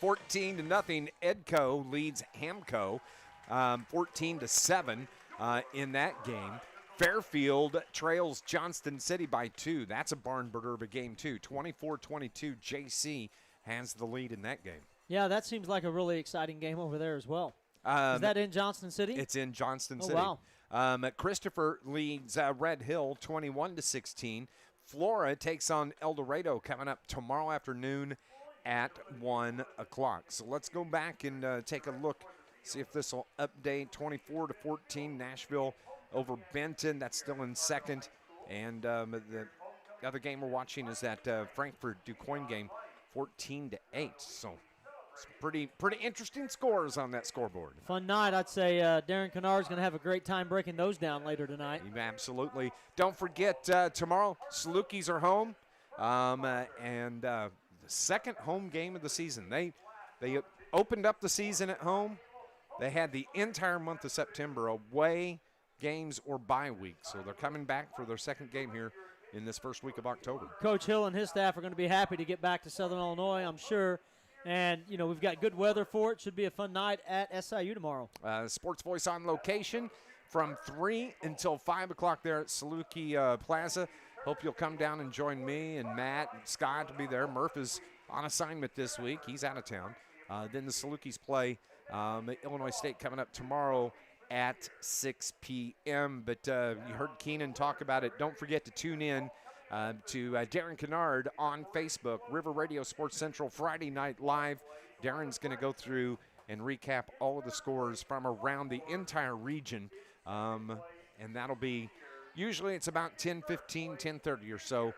Speaker 2: 14-0. Edco leads Hamco 14-7 in that game. Fairfield trails Johnston City by 2. That's a barn burner of a game, too. 24-22. JC has the lead in that game.
Speaker 3: Yeah, that seems like a really exciting game over there as well. Is that in Johnston City?
Speaker 2: It's in Johnston City.
Speaker 3: Oh, wow.
Speaker 2: Christopher leads Red Hill 21-16. Flora takes on El Dorado coming up tomorrow afternoon at 1 o'clock. So let's go back and take a look, see if this will update. 24-14, Nashville over Benton. That's still in second. And the other game we're watching is that Frankfurt-DuQuoin game, 14-8. So some pretty interesting scores on that scoreboard.
Speaker 3: Fun night. I'd say Darren Kennard's going to have a great time breaking those down later tonight.
Speaker 2: Absolutely. Don't forget, tomorrow, Salukis are home. And the second home game of the season. They opened up the season at home. They had the entire month of September away games or bye week. So they're coming back for their second game here in this first week of October.
Speaker 3: Coach Hill and his staff are going to be happy to get back to Southern Illinois, I'm sure. And, we've got good weather for it. Should be a fun night at SIU tomorrow.
Speaker 2: Sports Voice on location from 3 until 5 o'clock there at Saluki Plaza. Hope you'll come down and join me and Matt and Scott to be there. Murph is on assignment this week. He's out of town. Then the Salukis play Illinois State coming up tomorrow at 6 p.m. But you heard Keenan talk about it. Don't forget to tune in to Darren Kennard on Facebook, River Radio Sports Central Friday Night Live. Darren's going to go through and recap all of the scores from around the entire region. And that'll be, usually it's about 10:15, 10:30 or so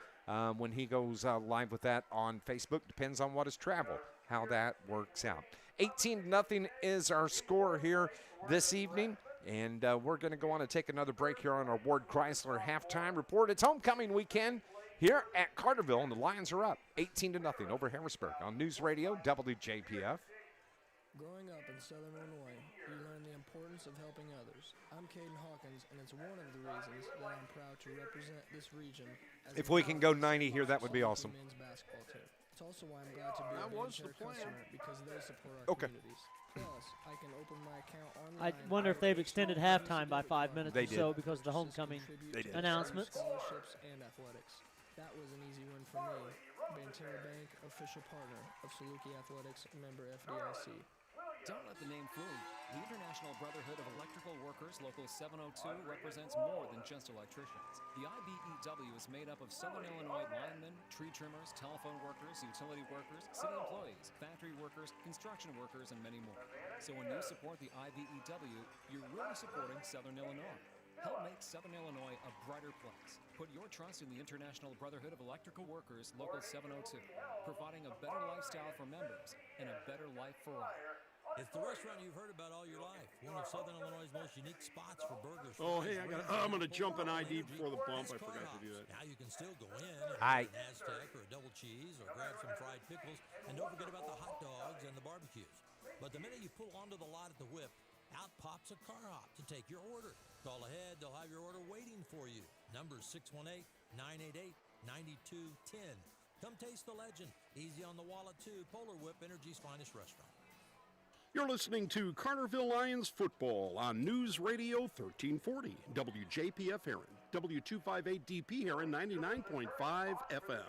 Speaker 2: when he goes live with that on Facebook. Depends on what is travel, how that works out. 18-0 is our score here this evening. And we're going to go on and take another break here on our Ward Chrysler halftime report. It's homecoming weekend here at Carterville, and the Lions are up 18-0 over Harrisburg on News Radio WJPF.
Speaker 13: Growing up in Southern Illinois, you learn the importance of helping others. I'm Caden Hawkins, and it's one of the reasons that I'm proud to represent this region.
Speaker 2: If we can go 90 here, that would be awesome.
Speaker 13: Men's basketball team. It's also why I'm glad to be a Venture customer because they support our communities. Plus, I can open my account online.
Speaker 3: I wonder if they've extended halftime by 5 minutes or so because of the homecoming announcements.
Speaker 13: Scholarships and athletics. That was an easy win for me. Banterra Bank, official partner of Saluki Athletics, member FDIC.
Speaker 15: Don't let the name fool you. The International Brotherhood of Electrical Workers, Local 702, represents more than just electricians. The IBEW is made up of Southern Illinois linemen, tree trimmers, telephone workers, utility workers, city employees, factory workers, construction workers, and many more. So when you support the IBEW, you're really supporting Southern Illinois. Help make Southern Illinois a brighter place. Put your trust in the International Brotherhood of Electrical Workers, Local 702, providing a better lifestyle for members and a better life for all.
Speaker 17: It's the restaurant you've heard about all your life. One of Southern Illinois' most unique spots for burgers.
Speaker 5: Oh, hey, I'm going to jump an ID before the bump. I forgot to do that.
Speaker 17: Now you can still go in and
Speaker 2: Hi.
Speaker 17: get an Aztec or a double cheese or grab some fried pickles. And don't forget about the hot dogs and the barbecues. But the minute you pull onto the lot at the Whip, out pops a car hop to take your order. Call ahead. They'll have your order waiting for you. Number 618-988-9210. Come taste the legend. Easy on the wallet, too. Polar Whip, Energy's finest restaurant.
Speaker 5: You're listening to Carterville Lions football on News Radio 1340, WJPF Heron, W258DP Heron, 99.5 FM.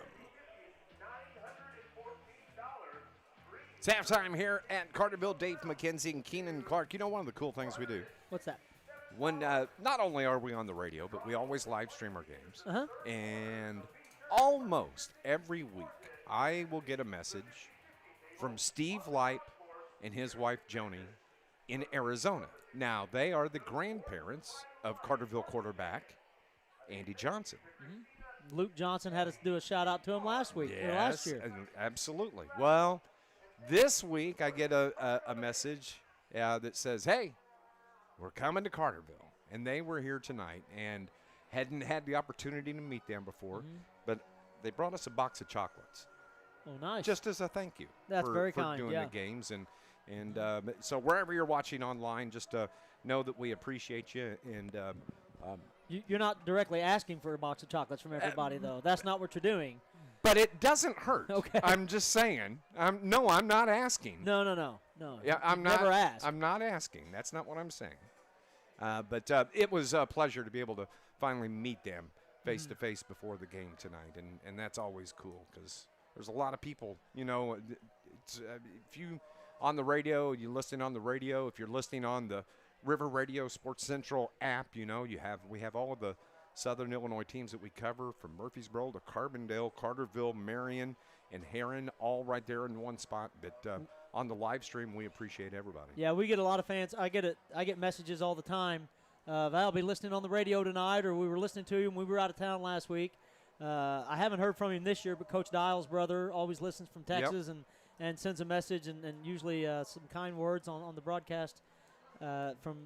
Speaker 2: It's halftime here at Carterville. Dave McKenzie and Keenan Clark. You know one of the cool things we do?
Speaker 3: What's that?
Speaker 2: When not only are we on the radio, but we always live stream our games.
Speaker 3: Uh-huh.
Speaker 2: And almost every week, I will get a message from Steve Lipe and his wife, Joni, in Arizona. Now, they are the grandparents of Carterville quarterback Andy Johnson.
Speaker 3: Mm-hmm. Luke Johnson had us do a shout-out to him last week, or last year.
Speaker 2: Absolutely. Well, this week I get a message that says, hey, we're coming to Carterville. And they were here tonight and hadn't had the opportunity to meet them before, but they brought us a box of chocolates.
Speaker 3: Oh, nice.
Speaker 2: Just as a thank you.
Speaker 3: That's very kind,
Speaker 2: for doing the games. And so wherever you're watching online, just know that we appreciate you. And
Speaker 3: you're not directly asking for a box of chocolates from everybody, though. That's not what you're doing.
Speaker 2: But it doesn't hurt.
Speaker 3: Okay.
Speaker 2: I'm just saying. I'm not asking.
Speaker 3: No.
Speaker 2: Yeah, I'm not.
Speaker 3: Never asked.
Speaker 2: I'm not asking. That's not what I'm saying. But it was a pleasure to be able to finally meet them face to face before the game tonight, and that's always cool because there's a lot of people. You know, it's, if you on the radio, you listen on the radio. If you're listening on the River Radio Sports Central app, you know we have all of the Southern Illinois teams that we cover, from Murfreesboro to Carbondale, Carterville, Marion, and Heron, all right there in one spot. But on the live stream, we appreciate everybody.
Speaker 3: Yeah, we get a lot of fans. I get messages all the time. I'll be listening on the radio tonight, or we were listening to him when we were out of town last week. I haven't heard from him this year, but Coach Dial's brother always listens from Texas and sends a message and usually some kind words on the broadcast from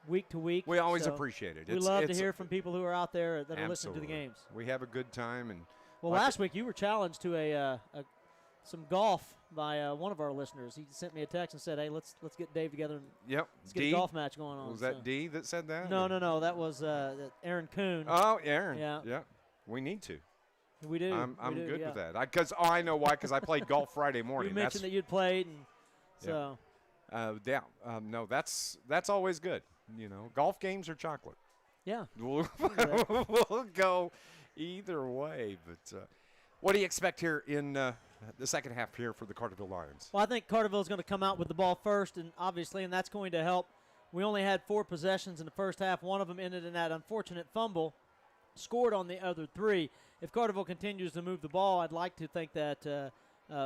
Speaker 3: week to week.
Speaker 2: We always appreciate it.
Speaker 3: We love to hear from people who are out there that are listening to the games.
Speaker 2: We have a good time. And
Speaker 3: well, last week you were challenged to some golf by one of our listeners. He sent me a text and said, "Hey, let's get Dave together and let's get a golf match going on."
Speaker 2: Was that D that said that?
Speaker 3: No. That was Aaron Kuhn.
Speaker 2: Oh, Aaron.
Speaker 3: Yeah.
Speaker 2: We need to.
Speaker 3: We do.
Speaker 2: I'm good with that. Because I know why. Because I played golf Friday morning.
Speaker 3: You mentioned that you'd played, and so.
Speaker 2: No, that's always good. You know, golf games are chocolate.
Speaker 3: Yeah.
Speaker 2: We'll go either way. But what do you expect here in the second half here for the Carterville Lions?
Speaker 3: Well, I think Carterville is going to come out with the ball first, and that's going to help. We only had 4 possessions in the first half. One of them ended in that unfortunate fumble, scored on the other 3. If Carterville continues to move the ball, I'd like to think that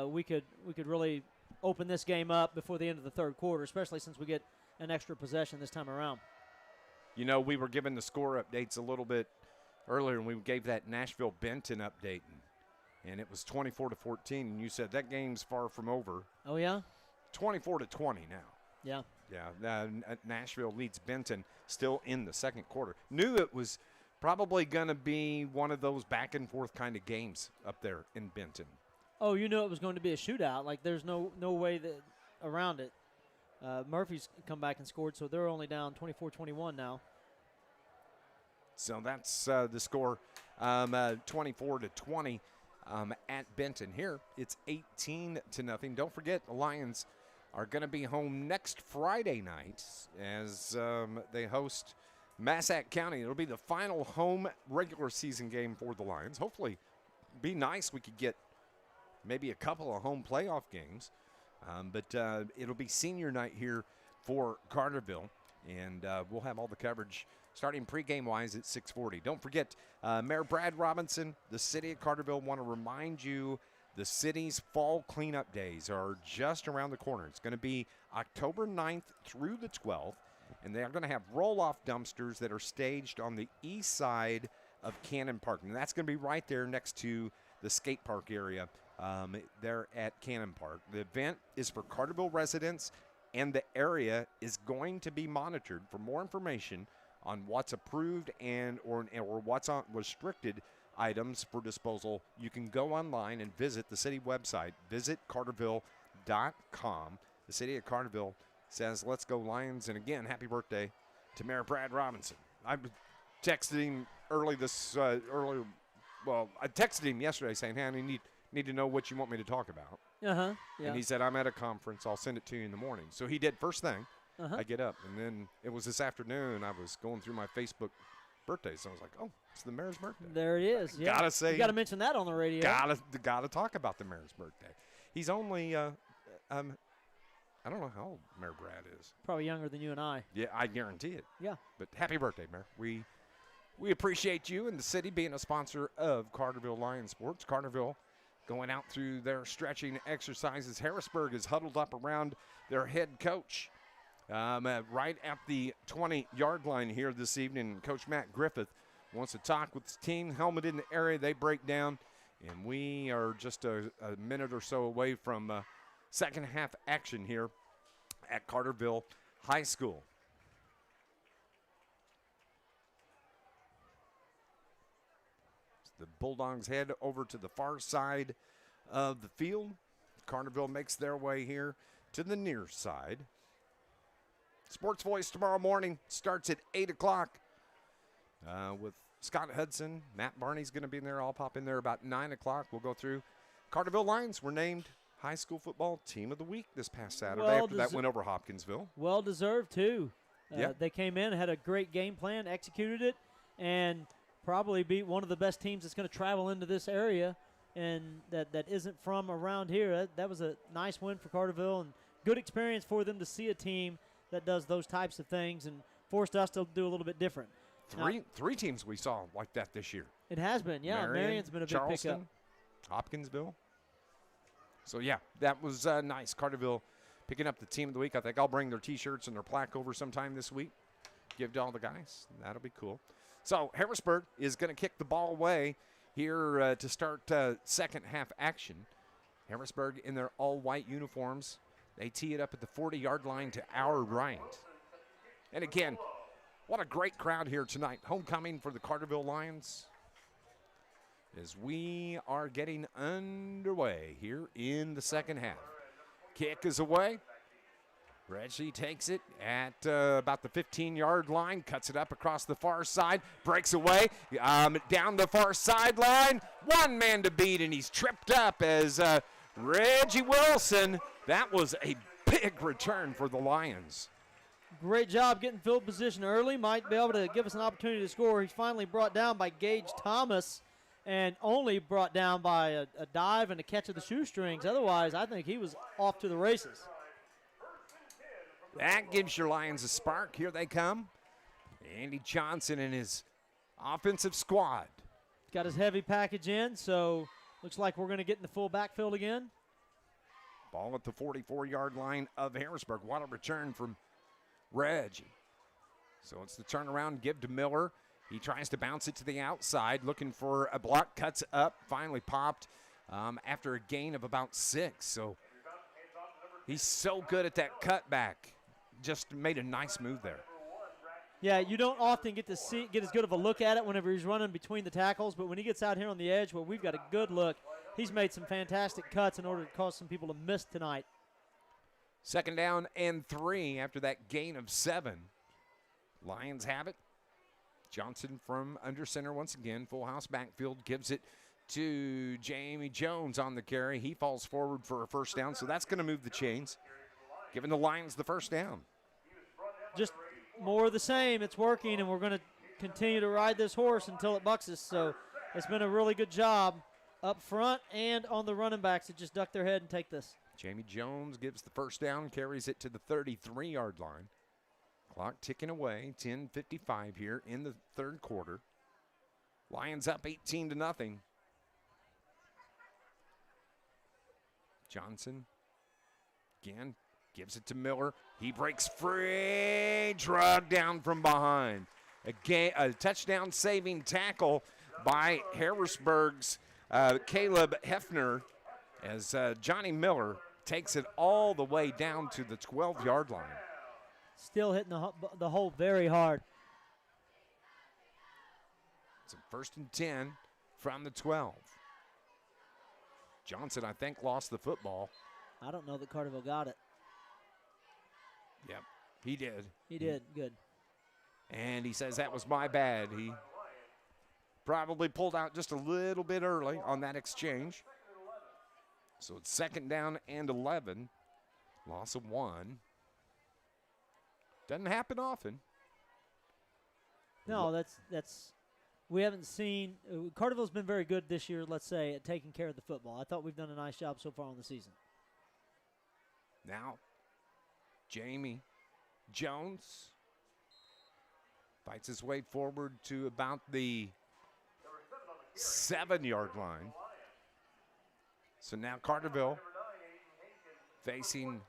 Speaker 3: we could really open this game up before the end of the third quarter, especially since we get an extra possession this time around.
Speaker 2: You know, we were given the score updates a little bit earlier, and we gave that Nashville-Benton update, and it was 24-14, and you said that game's far from over.
Speaker 3: Oh, yeah?
Speaker 2: 24-20 now.
Speaker 3: Yeah.
Speaker 2: Yeah, Nashville leads Benton still in the second quarter. Knew it was probably going to be one of those back-and-forth kind of games up there in Benton.
Speaker 3: Oh, you knew it was going to be a shootout. Like, there's no way around it. Murphy's come back and scored, so they're only down 24-21 now.
Speaker 2: So that's the score, 24-20 at Benton. Here, it's 18-0. Don't forget, the Lions are going to be home next Friday night as they host Massac County. It'll be the final home regular season game for the Lions. Hopefully, be nice. We could get maybe a couple of home playoff games. But it'll be senior night here for Carterville, and we'll have all the coverage starting pregame-wise at 6:40. Don't forget, Mayor Brad Robinson, the city of Carterville, want to remind you the city's fall cleanup days are just around the corner. It's going to be October 9th through the 12th, and they are going to have roll-off dumpsters that are staged on the east side of Cannon Park, and that's going to be right there next to the skate park area. There at Cannon Park. The event is for Carterville residents, and the area is going to be monitored. For more information on what's approved or what's on restricted items for disposal, you can go online and visit the city website. Visit Carterville.com. The city of Carterville says, "Let's go Lions!" And again, happy birthday to Mayor Brad Robinson. I texted him I texted him yesterday saying, "Hey, I need to know what you want me to talk about."
Speaker 3: Yeah.
Speaker 2: And he said, "I'm at a conference. I'll send it to you in the morning." So he did first thing. I get up, and then it was this afternoon. I was going through my Facebook birthdays, so I was like, "Oh, it's the mayor's birthday."
Speaker 3: There it is. Yeah.
Speaker 2: Gotta say,
Speaker 3: you gotta mention that on the radio.
Speaker 2: Gotta talk about the mayor's birthday. He's only I don't know how old Mayor Brad is.
Speaker 3: Probably younger than you and I.
Speaker 2: Yeah, I guarantee it.
Speaker 3: Yeah.
Speaker 2: But happy birthday, Mayor. We appreciate you and the city being a sponsor of Carterville Lions Sports. Carterville going out through their stretching exercises. Harrisburg is huddled up around their head coach right at the 20-yard line here this evening. Coach Matt Griffith wants to talk with his team. Helmet in the area, they break down, and we are just a minute or so away from second half action here at Carterville High School. The Bulldogs head over to the far side of the field. Carterville makes their way here to the near side. Sports Voice tomorrow morning starts at 8 o'clock with Scott Hudson. Matt Barney's going to be in there. I'll pop in there about 9 o'clock. We'll go through. Carterville Lions were named High School Football Team of the Week this past Saturday after that win over Hopkinsville.
Speaker 3: Well deserved, too.
Speaker 2: Yeah.
Speaker 3: They came in, had a great game plan, executed it, and probably beat one of the best teams that's going to travel into this area and that isn't from around here. That was a nice win for Carterville and good experience for them to see a team that does those types of things and forced us to do a little bit different.
Speaker 2: Three teams we saw like that this year.
Speaker 3: It has been, yeah. Marion's been a big
Speaker 2: Charleston,
Speaker 3: pickup.
Speaker 2: Hopkinsville. So, yeah, that was nice. Carterville picking up the team of the week. I think I'll bring their T-shirts and their plaque over sometime this week. Give to all the guys. That'll be cool. So, Harrisburg is going to kick the ball away here to start second half action. Harrisburg in their all-white uniforms. They tee it up at the 40-yard line to our right. And again, what a great crowd here tonight. Homecoming for the Carterville Lions as we are getting underway here in the second half. Kick is away. Reggie takes it at about the 15-yard line, cuts it up across the far side, breaks away, down the far sideline. One man to beat, and he's tripped up as Reggie Wilson. That was a big return for the Lions.
Speaker 3: Great job getting field position early. Might be able to give us an opportunity to score. He's finally brought down by Gage Thomas and only brought down by a dive and a catch of the shoestrings. Otherwise, I think he was off to the races.
Speaker 2: That gives your Lions a spark. Here they come. Andy Johnson and his offensive squad.
Speaker 3: Got his heavy package in, so looks like we're going to get in the full backfield again.
Speaker 2: Ball at the 44-yard line of Harrisburg. What a return from Reggie. So it's the turnaround, give to Miller. He tries to bounce it to the outside, looking for a block, cuts up, finally popped after a gain of about 6. So he's so good at that cutback. Just made a nice move there.
Speaker 3: Yeah, you don't often get as good of a look at it whenever he's running between the tackles, but when he gets out here on the edge where we've got a good look, he's made some fantastic cuts in order to cause some people to miss tonight.
Speaker 2: Second down and 3 after that gain of 7. Lions have it. Johnson from under center once again. Full house backfield, gives it to Jamie Jones on the carry. He falls forward for a first down, so that's going to move the chains, giving the Lions the first down.
Speaker 3: Just more of the same. It's working, and we're going to continue to ride this horse until it bucks us. So it's been a really good job up front and on the running backs to just duck their head and take this.
Speaker 2: Jamie Jones gives the first down, carries it to the 33-yard line. Clock ticking away, 10:55 here in the third quarter. Lions up 18-0. Johnson again gives it to Miller. He breaks free, dragged down from behind. A touchdown saving tackle by Harrisburg's Caleb Hefner as Johnny Miller takes it all the way down to the 12-yard line.
Speaker 3: Still hitting the hole very hard.
Speaker 2: It's a 1st and 10 from the 12. Johnson, I think, lost the football.
Speaker 3: I don't know that Carterville got it.
Speaker 2: Yep, he did.
Speaker 3: He did, good.
Speaker 2: And he says that was my bad. He probably pulled out just a little bit early on that exchange. So it's 2nd down and 11. Loss of 1. Doesn't happen often.
Speaker 3: No, that's we haven't seen. Carterville's been very good this year, let's say, at taking care of the football. I thought we've done a nice job so far on the season.
Speaker 2: Now, Jamie Jones fights his way forward to about the 7-yard line. So now Carterville facing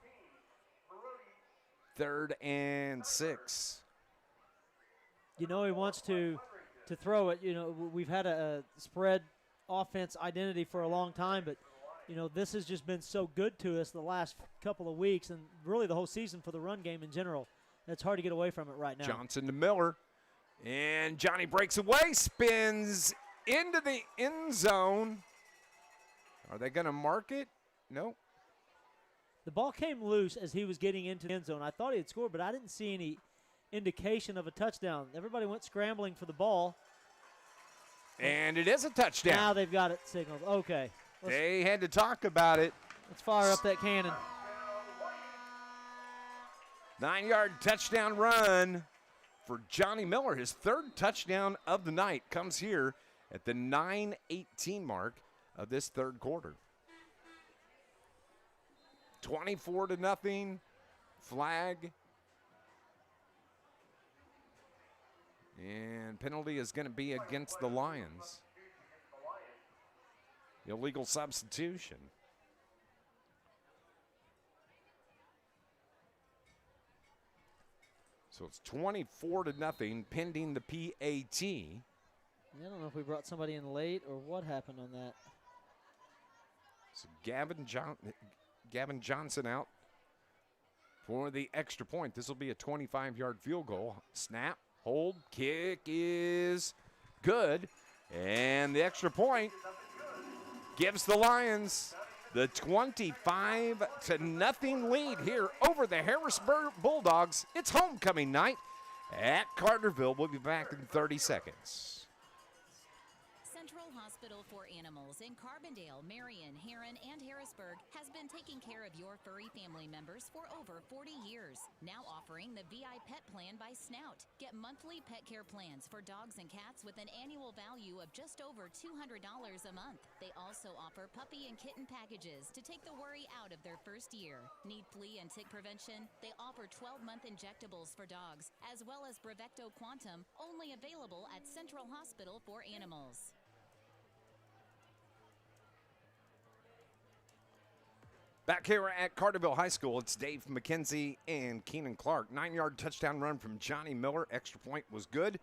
Speaker 2: 3rd and 6.
Speaker 3: You know he wants to throw it. You know, we've had a spread offense identity for a long time, but, you know, this has just been so good to us the last couple of weeks and really the whole season for the run game in general. It's hard to get away from it right now.
Speaker 2: Johnson to Miller. And Johnny breaks away, spins into the end zone. Are they going to mark it? No.
Speaker 3: The ball came loose as he was getting into the end zone. I thought he had scored, but I didn't see any indication of a touchdown. Everybody went scrambling for the ball.
Speaker 2: And it is a touchdown.
Speaker 3: Now they've got it signaled. Okay.
Speaker 2: They had to talk about it.
Speaker 3: Let's fire up that cannon.
Speaker 2: 9-yard touchdown run for Johnny Miller. His 3rd touchdown of the night comes here at the 9:18 mark of this 3rd quarter. 24-0. Flag. And penalty is going to be against the Lions. Illegal substitution. So it's 24-0 pending the PAT.
Speaker 3: I don't know if we brought somebody in late or what happened on that.
Speaker 2: So Gavin Johnson out for the extra point. This will be a 25-yard field goal. Snap, hold, kick is good. And the extra point gives the Lions the 25-0 lead here over the Harrisburg Bulldogs. It's homecoming night at Carterville. We'll be back in 30 seconds.
Speaker 18: Central Hospital for Animals in Carbondale, Marion, Heron, and Harrisburg has been taking care of your furry family members for over 40 years. Now offering the VI Pet Plan by Snout. Get monthly pet care plans for dogs and cats with an annual value of just over $200 a month. They also offer puppy and kitten packages to take the worry out of their first year. Need flea and tick prevention? They offer 12-month injectables for dogs, as well as Brevecto Quantum, only available at Central Hospital for Animals.
Speaker 2: Back here at Carterville High School, it's Dave McKenzie and Keenan Clark. 9-yard touchdown run from Johnny Miller. Extra point was good.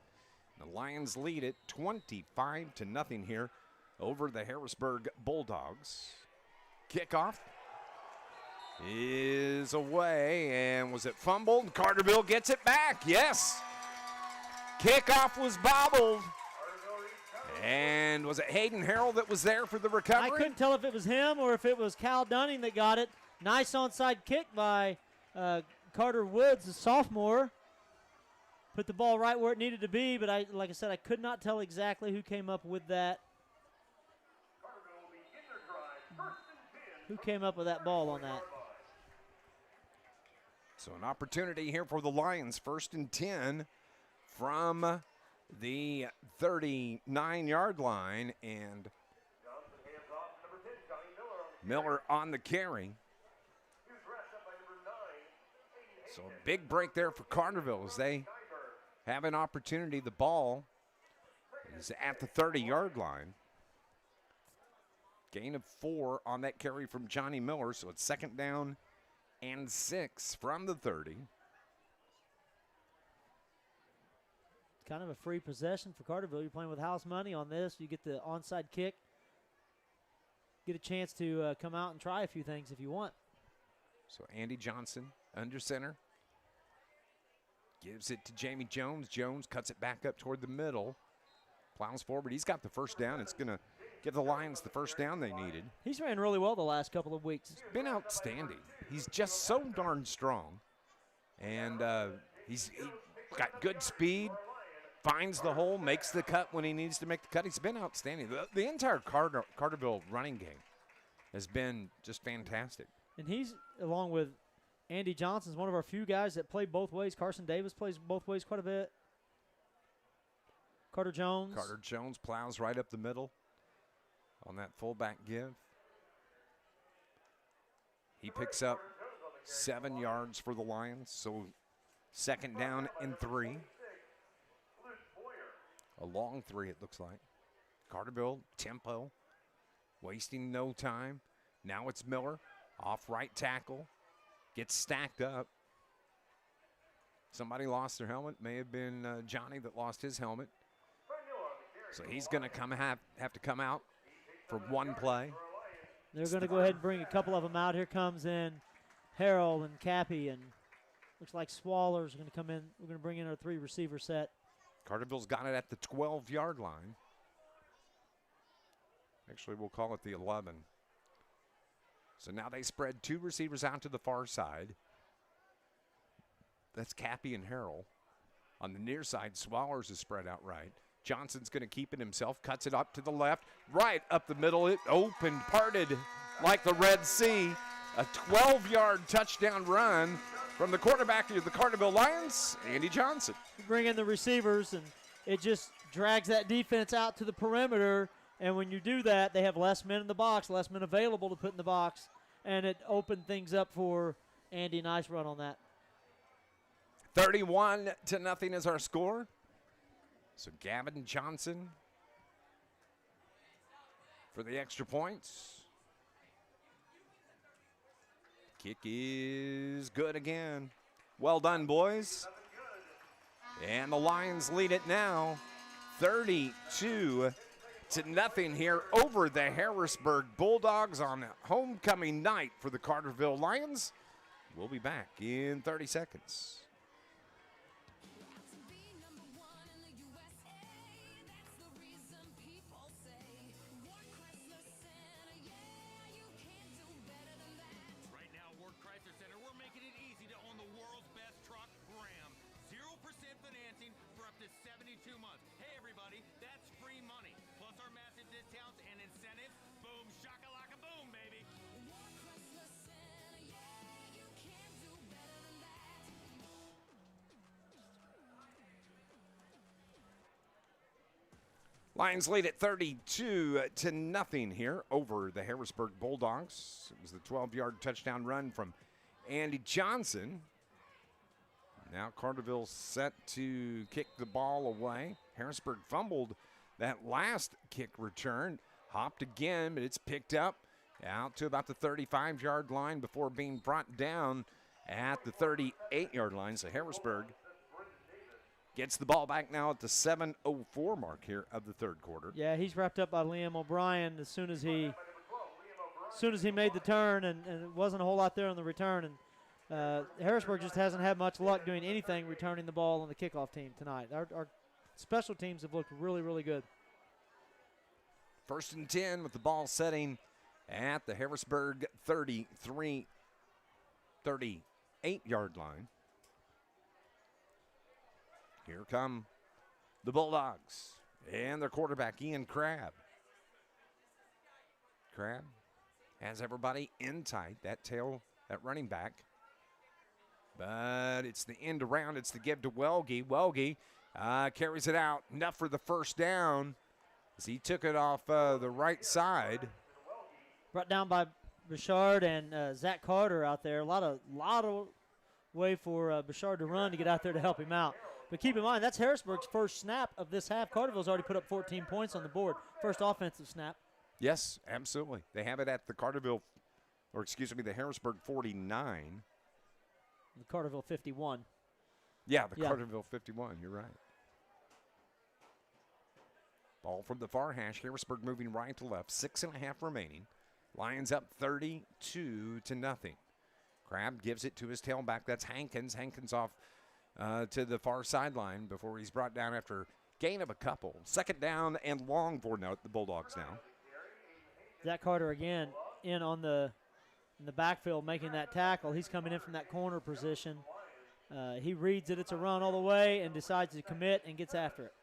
Speaker 2: The Lions lead it 25-0 here over the Harrisburg Bulldogs. Kickoff is away, and was it fumbled? Carterville gets it back, yes. Kickoff was bobbled. And was it Hayden Harrell that was there for the recovery?
Speaker 3: I couldn't tell if it was him or if it was Cal Dunning that got it. Nice onside kick by Carter Woods, the sophomore. Put the ball right where it needed to be, but like I said, I could not tell exactly who came up with that. Who came up with that ball on that?
Speaker 2: So an opportunity here for the Lions, 1st and 10 from the 39-yard line, and Miller on the carry. So a big break there for Carterville as they have an opportunity. The ball is at the 30-yard line. Gain of 4 on that carry from Johnny Miller, so it's 2nd down and 6 from the 30.
Speaker 3: Kind of a free possession for Carterville. You're playing with house money on this. You get the onside kick. Get a chance to come out and try a few things if you want.
Speaker 2: So Andy Johnson under center. Gives it to Jamie Jones. Jones cuts it back up toward the middle. Plows forward. He's got the first down. It's going to give the Lions the first down they needed.
Speaker 3: He's ran really well the last couple of weeks.
Speaker 2: He's been outstanding. He's just so darn strong. And he's got good speed. Finds the hole, makes the cut when he needs to make the cut. He's been outstanding. The entire Carterville running game has been just fantastic.
Speaker 3: And he's, along with Andy Johnson, is one of our few guys that play both ways. Carson Davis plays both ways quite a bit. Carter Jones
Speaker 2: plows right up the middle on that fullback give. He picks up 7 yards for the Lions, so 2nd down and 3. A long 3, it looks like. Carterville, tempo, wasting no time. Now it's Miller, off right tackle, gets stacked up. Somebody lost their helmet. May have been Johnny that lost his helmet. So he's going to have to come out for one play.
Speaker 3: They're going to go ahead and bring a couple of them out. Here comes in Harrell and Cappy, and looks like Swallers are going to come in. We're going to bring in our 3 receiver set.
Speaker 2: Carterville's got it at the 12-yard line. Actually, we'll call it the 11. So now they spread 2 receivers out to the far side. That's Cappy and Harrell. On the near side, Swallers is spread out right. Johnson's going to keep it himself, cuts it up to the left, right up the middle. It opened, parted like the Red Sea. A 12-yard touchdown run from the quarterback of the Carterville Lions, Andy Johnson.
Speaker 3: You bring in the receivers, and it just drags that defense out to the perimeter. And when you do that, they have less men in the box, less men available to put in the box, and it opened things up for Andy. Nice run on that.
Speaker 2: 31-0 is our score. So Gavin Johnson for the extra points. Kick is good again. Well done, boys. And the Lions lead it now 32-0 here over the Harrisburg Bulldogs on homecoming night for the Carterville Lions. We'll be back in 30 seconds. Lions lead at 32-0 here over the Harrisburg Bulldogs. It was the 12-yard touchdown run from Andy Johnson. Now Carterville set to kick the ball away. Harrisburg fumbled that last kick return. Hopped again, but it's picked up out to about the 35-yard line before being brought down at the 38-yard line. So Harrisburg gets the ball back now at the 7:04 mark here of the third quarter.
Speaker 3: Yeah, he's wrapped up by Liam O'Brien as soon as he made the turn, and it wasn't a whole lot there on the return. And Harrisburg just hasn't had much luck doing anything returning the ball on the kickoff team tonight. Our special teams have looked really, really good.
Speaker 2: 1st and 10 with the ball setting at the Harrisburg 38-yard line. Here come the Bulldogs and their quarterback, Ian Crabb. Crabb has everybody in tight, that running back. But it's the end around. It's the give to Welge. Welge carries it out. Enough for the first down as he took it off the right side.
Speaker 3: Brought down by Bouchard and Zach Carter out there. A lot of way for Bouchard to run to get out there to help him out. But keep in mind, that's Harrisburg's first snap of this half. Carterville's already put up 14 points on the board. First offensive snap.
Speaker 2: Yes, absolutely. They have it at the the Harrisburg 49.
Speaker 3: The Carterville 51.
Speaker 2: Yeah, Carterville 51, you're right. Ball from the far hash. Harrisburg moving right to left. 6.5 remaining. Lions up 32-0. Crabb gives it to his tailback. That's Hankins. Hankins off to the far sideline before he's brought down after gain of a couple. 2nd down and long for the Bulldogs now.
Speaker 3: Zach Carter again in the backfield making that tackle. He's coming in from that corner position. He reads it. It's a run all the way and decides to commit and gets after it.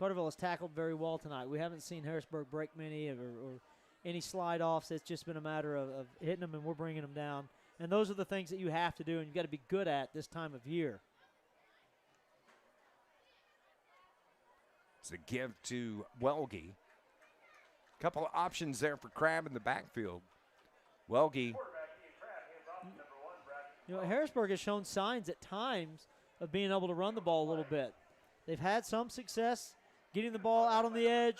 Speaker 3: Carterville has tackled very well tonight. We haven't seen Harrisburg break many or any slide offs. It's just been a matter of hitting them, and we're bringing them down. And those are the things that you have to do and you've got to be good at this time of year.
Speaker 2: It's a give to Welge. Couple of options there for Crabb in the backfield. Welge.
Speaker 3: Harrisburg has shown signs at times of being able to run the ball a little bit. They've had some success getting the ball out on the edge.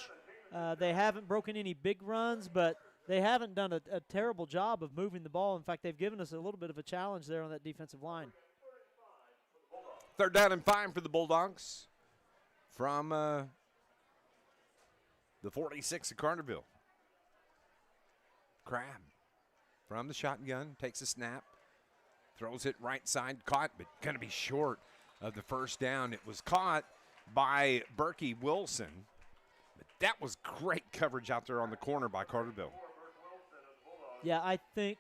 Speaker 3: They haven't broken any big runs, but they haven't done a terrible job of moving the ball. In fact, they've given us a little bit of a challenge there on that defensive line.
Speaker 2: 3rd down and 5 for the Bulldogs from the 46 of Carterville. Crabb from the shotgun, takes a snap, throws it right side, caught, but going to be short of the first down. It was caught by Berkey Wilson. But that was great coverage out there on the corner by Carterville.
Speaker 3: Yeah, I think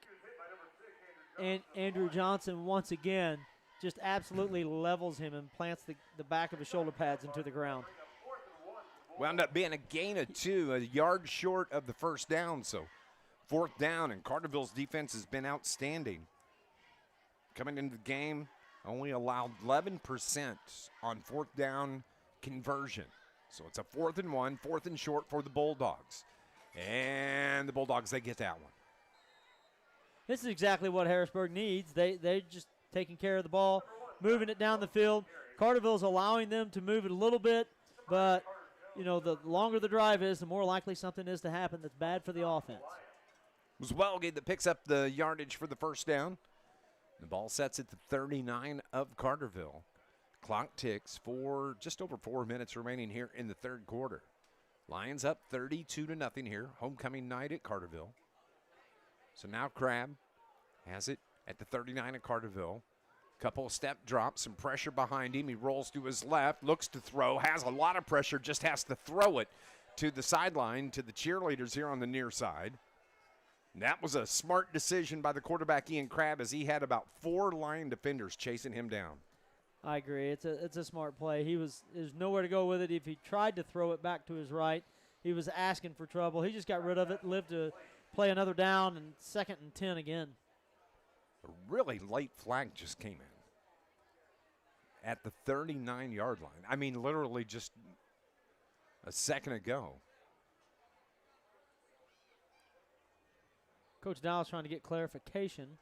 Speaker 3: Andrew Johnson once again just absolutely levels him and plants the back of his shoulder pads into the ground.
Speaker 2: Wound up being a gain of 2, a yard short of the first down. So 4th down, and Carterville's defense has been outstanding. Coming into the game, only allowed 11% on 4th down conversion. So it's a 4th and 1, 4th and short for the Bulldogs. And the Bulldogs, they get that one.
Speaker 3: This is exactly what Harrisburg needs. They're just taking care of the ball, moving it down the field. Carterville's allowing them to move it a little bit, but, you know, the longer the drive is, the more likely something is to happen that's bad for the offense.
Speaker 2: It was Wellgate that picks up the yardage for the first down. The ball sets at the 39 of Carterville. Clock ticks for just over 4 minutes remaining here in the third quarter. Lions up 32-0 here. Homecoming night at Carterville. So now Crabb has it at the 39 of Carterville. Couple of step drops, some pressure behind him. He rolls to his left, looks to throw, has a lot of pressure, just has to throw it to the sideline, to the cheerleaders here on the near side. And that was a smart decision by the quarterback, Ian Crabb, as he had about 4 Lion defenders chasing him down.
Speaker 3: I agree. It's a smart play. There's nowhere to go with it. If he tried to throw it back to his right, he was asking for trouble. He just got rid of it, lived to play another down, and 2nd and 10 again.
Speaker 2: A really late flag just came in at the 39-yard line. I mean, literally just a second ago.
Speaker 3: Coach Dowell's trying to get clarification.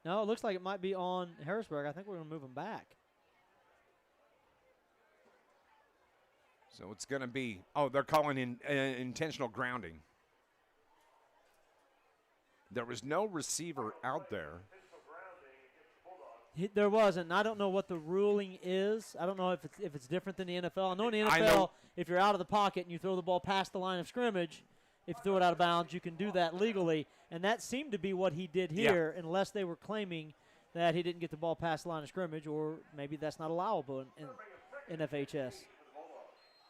Speaker 3: No, it looks like it might be on Harrisburg. I think we're going to move them back.
Speaker 2: So it's going to be, they're calling in intentional grounding. There was no receiver out there.
Speaker 3: There wasn't. And I don't know what the ruling is. I don't know if it's different than the NFL. I know in the NFL, if you're out of the pocket and you throw the ball past the line of scrimmage, if you throw it out of bounds, you can do that legally. And that seemed to be what he did here, unless they were claiming that he didn't get the ball past the line of scrimmage, or maybe that's not allowable in FHS.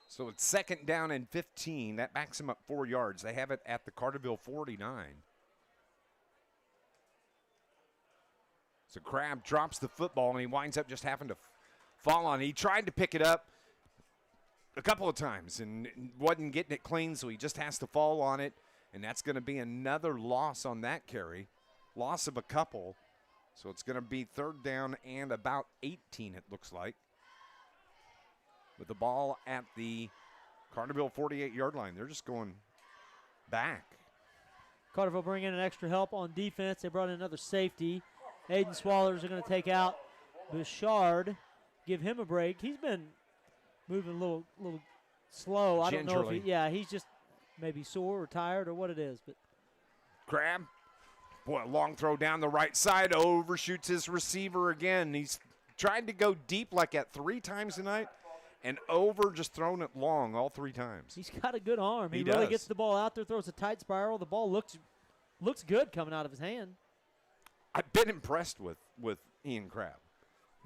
Speaker 2: So it's 2nd down and 15. That backs him up 4 yards. They have it at the Carterville 49. So Crabb drops the football, and he winds up just having to fall on it. He tried to pick it up a couple of times and wasn't getting it clean, so he just has to fall on it, and that's going to be another loss on that carry, loss of a couple. So it's going to be 3rd down and about 18, it looks like, with the ball at the Carterville 48-yard line. They're just going back.
Speaker 3: Carterville bringing in extra help on defense. They brought in another safety. Aiden Swallers are going to take out Bouchard, give him a break. He's been moving a little slow. I don't know if he's just maybe sore or tired or what it is. But
Speaker 2: Crabb, boy, a long throw down the right side, overshoots his receiver again. He's tried to go deep like that 3 times tonight, and just thrown it long all 3 times.
Speaker 3: He's got a good arm. He
Speaker 2: does.
Speaker 3: Really gets the ball out there, throws a tight spiral. The ball looks good coming out of his hand.
Speaker 2: I've been impressed with Ian Crabb.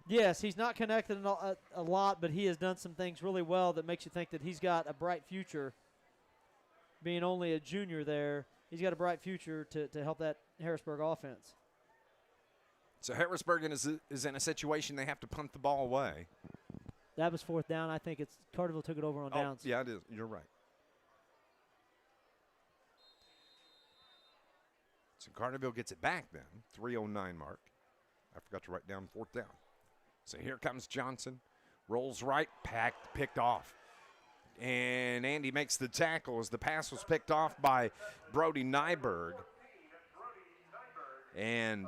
Speaker 3: Yes, he's not connected a lot, but he has done some things really well that makes you think that he's got a bright future. Being only a junior there, he's got a bright future to help that Harrisburg offense.
Speaker 2: So Harrisburg is in a situation they have to punt the ball away.
Speaker 3: That was 4th down. I think it's Carterville took it over on downs.
Speaker 2: Yeah, it is. You're right. So Carterville gets it back then, 3:09 mark. I forgot to write down 4th down. So here comes Johnson, rolls right, picked off. And Andy makes the tackle as the pass was picked off by Brody Nyberg. And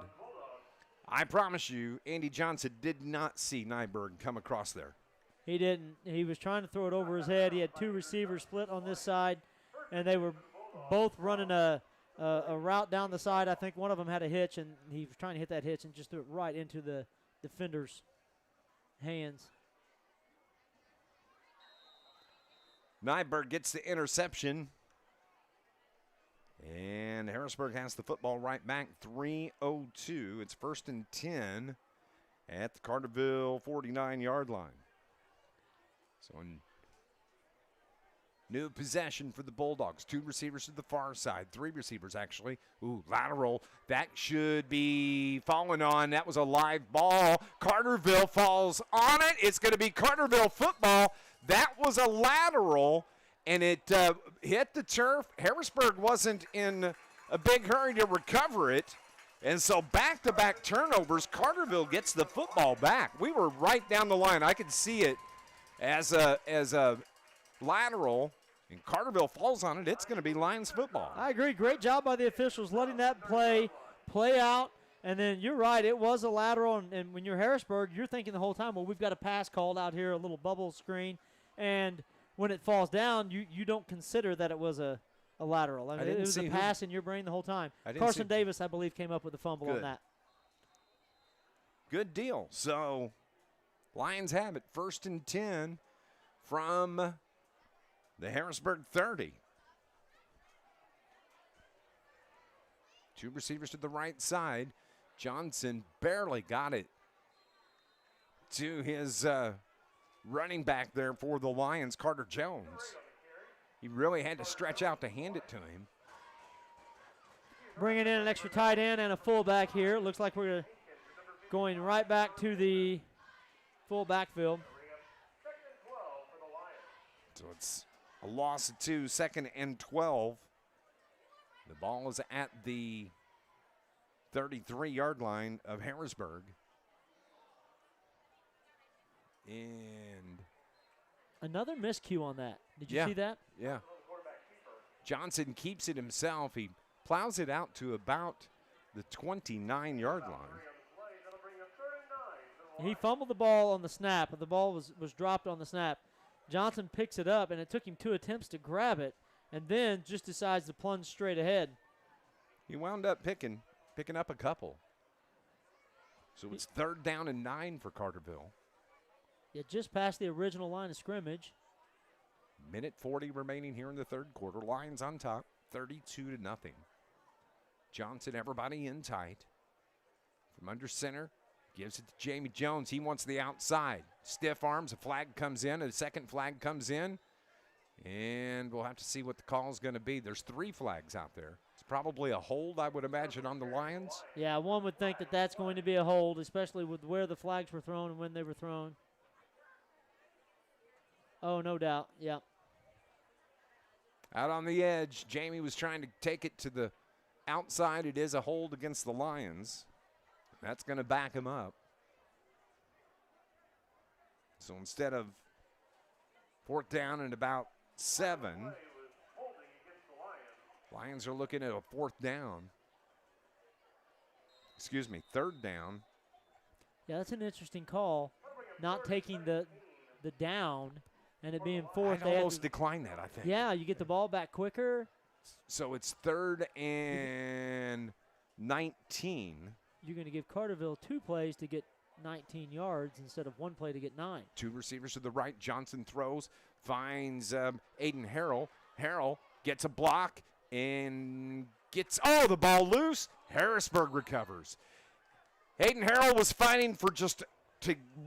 Speaker 2: I promise you, Andy Johnson did not see Nyberg come across there.
Speaker 3: He didn't. He was trying to throw it over his head. He had 2 receivers split on this side, and they were both running a route down the side. I think one of them had a hitch, and he was trying to hit that hitch and just threw it right into the defender's hands.
Speaker 2: Nyberg gets the interception. And Harrisburg has the football right back, 3:02. It's 1st and 10 at the Carterville 49-yard line. So new possession for the Bulldogs. 2 receivers to the far side. 3 receivers, actually. Ooh, lateral. That should be falling on. That was a live ball. Carterville falls on it. It's going to be Carterville football. That was a lateral, and it hit the turf. Harrisburg wasn't in a big hurry to recover it. And so back-to-back turnovers, Carterville gets the football back. We were right down the line. I could see it as a lateral, and Carterville falls on it. It's going to be Lions football.
Speaker 3: I agree. Great job by the officials letting that play out. And then you're right, it was a lateral, and when you're Harrisburg, you're thinking the whole time, well, we've got a pass called out here, a little bubble screen, and when it falls down, you don't consider that it was a lateral. I mean, it was a pass in your brain the whole time. Carson Davis, I believe, came up with the fumble on that.
Speaker 2: Good deal. So Lions have it, 1st and 10 from the Harrisburg 30. 2 receivers to the right side. Johnson barely got it to his running back there for the Lions, Carter Jones. He really had to stretch out to hand it to him.
Speaker 3: Bringing in an extra tight end and a fullback here. Looks like we're going right back to the full backfield.
Speaker 2: So it's a loss of 2, 2nd and 12. The ball is at the 33-yard line of Harrisburg. And
Speaker 3: another miscue on that. Did you see that?
Speaker 2: Yeah. Johnson keeps it himself. He plows it out to about the 29-yard line.
Speaker 3: He fumbled the ball on the snap, and the ball was dropped on the snap. Johnson picks it up, and it took him 2 attempts to grab it, and then just decides to plunge straight ahead.
Speaker 2: He wound up picking up a couple. So it's 3rd down and 9 for Carterville.
Speaker 3: Yeah, just past the original line of scrimmage.
Speaker 2: Minute 40 remaining here in the 3rd quarter. Lions on top, 32-0. Johnson, everybody in tight. From under center, gives it to Jamie Jones. He wants the outside. Stiff arms, a flag comes in, a second flag comes in. And we'll have to see what the call is going to be. There's 3 flags out there. It's probably a hold, I would imagine, on the Lions.
Speaker 3: Yeah, one would think that that's going to be a hold, especially with where the flags were thrown and when they were thrown. Oh, no doubt, yeah.
Speaker 2: Out on the edge, Jamie was trying to take it to the outside. It is a hold against the Lions. That's going to back him up. So instead of 4th down and about 7, Lions are looking at a 4th down. Excuse me, 3rd down.
Speaker 3: Yeah, that's an interesting call. Not taking the down and it being 4th.
Speaker 2: I'd almost decline that, I think.
Speaker 3: Yeah, you get the ball back quicker.
Speaker 2: So it's 3rd and 19.
Speaker 3: You're going to give Carterville 2 plays to get 19 yards instead of 1 play to get 9.
Speaker 2: 2 receivers to the right. Johnson throws, finds Aiden Harrell. Harrell gets a block and gets, the ball loose. Harrisburg recovers. Aiden Harrell was fighting for just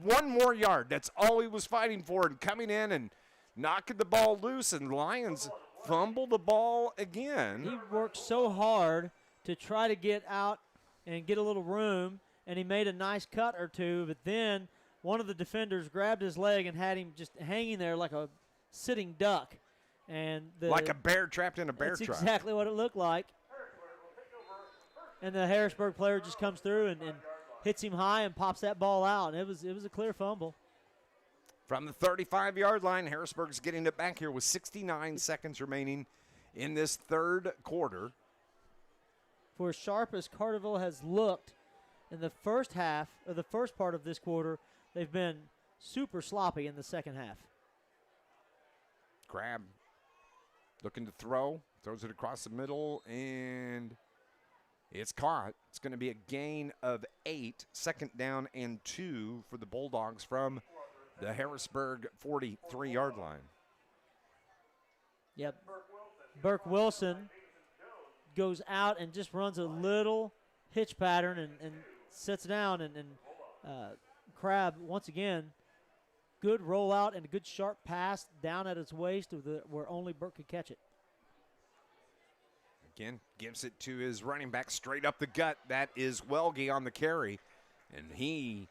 Speaker 2: 1 more yard. That's all he was fighting for, and coming in and knocking the ball loose, and Lions fumble the ball again.
Speaker 3: He worked so hard to try to get out and get a little room, and he made a nice cut or 2, but then one of the defenders grabbed his leg and had him just hanging there like a sitting duck. And
Speaker 2: like a bear trapped in a bear trap.
Speaker 3: That's exactly what it looked like. And the Harrisburg player just comes through and hits him high and pops that ball out. And it was a clear fumble.
Speaker 2: From the 35-yard line, Harrisburg's getting it back here with 69 seconds remaining in this 3rd quarter.
Speaker 3: For as sharp as Carterville has looked in the first half, or the first part of this quarter, they've been super sloppy in the second half.
Speaker 2: Crab looking to throw, throws it across the middle, and it's caught. It's going to be a gain of 8, 2nd down and 2 for the Bulldogs from the Harrisburg 43-yard line.
Speaker 3: Yep. Burke Wilson goes out and just runs a little hitch pattern and sits down, and Crab, once again, good rollout and a good sharp pass down at its waist where only Burke could catch it.
Speaker 2: Again, gives it to his running back straight up the gut. That is Welge on the carry, and he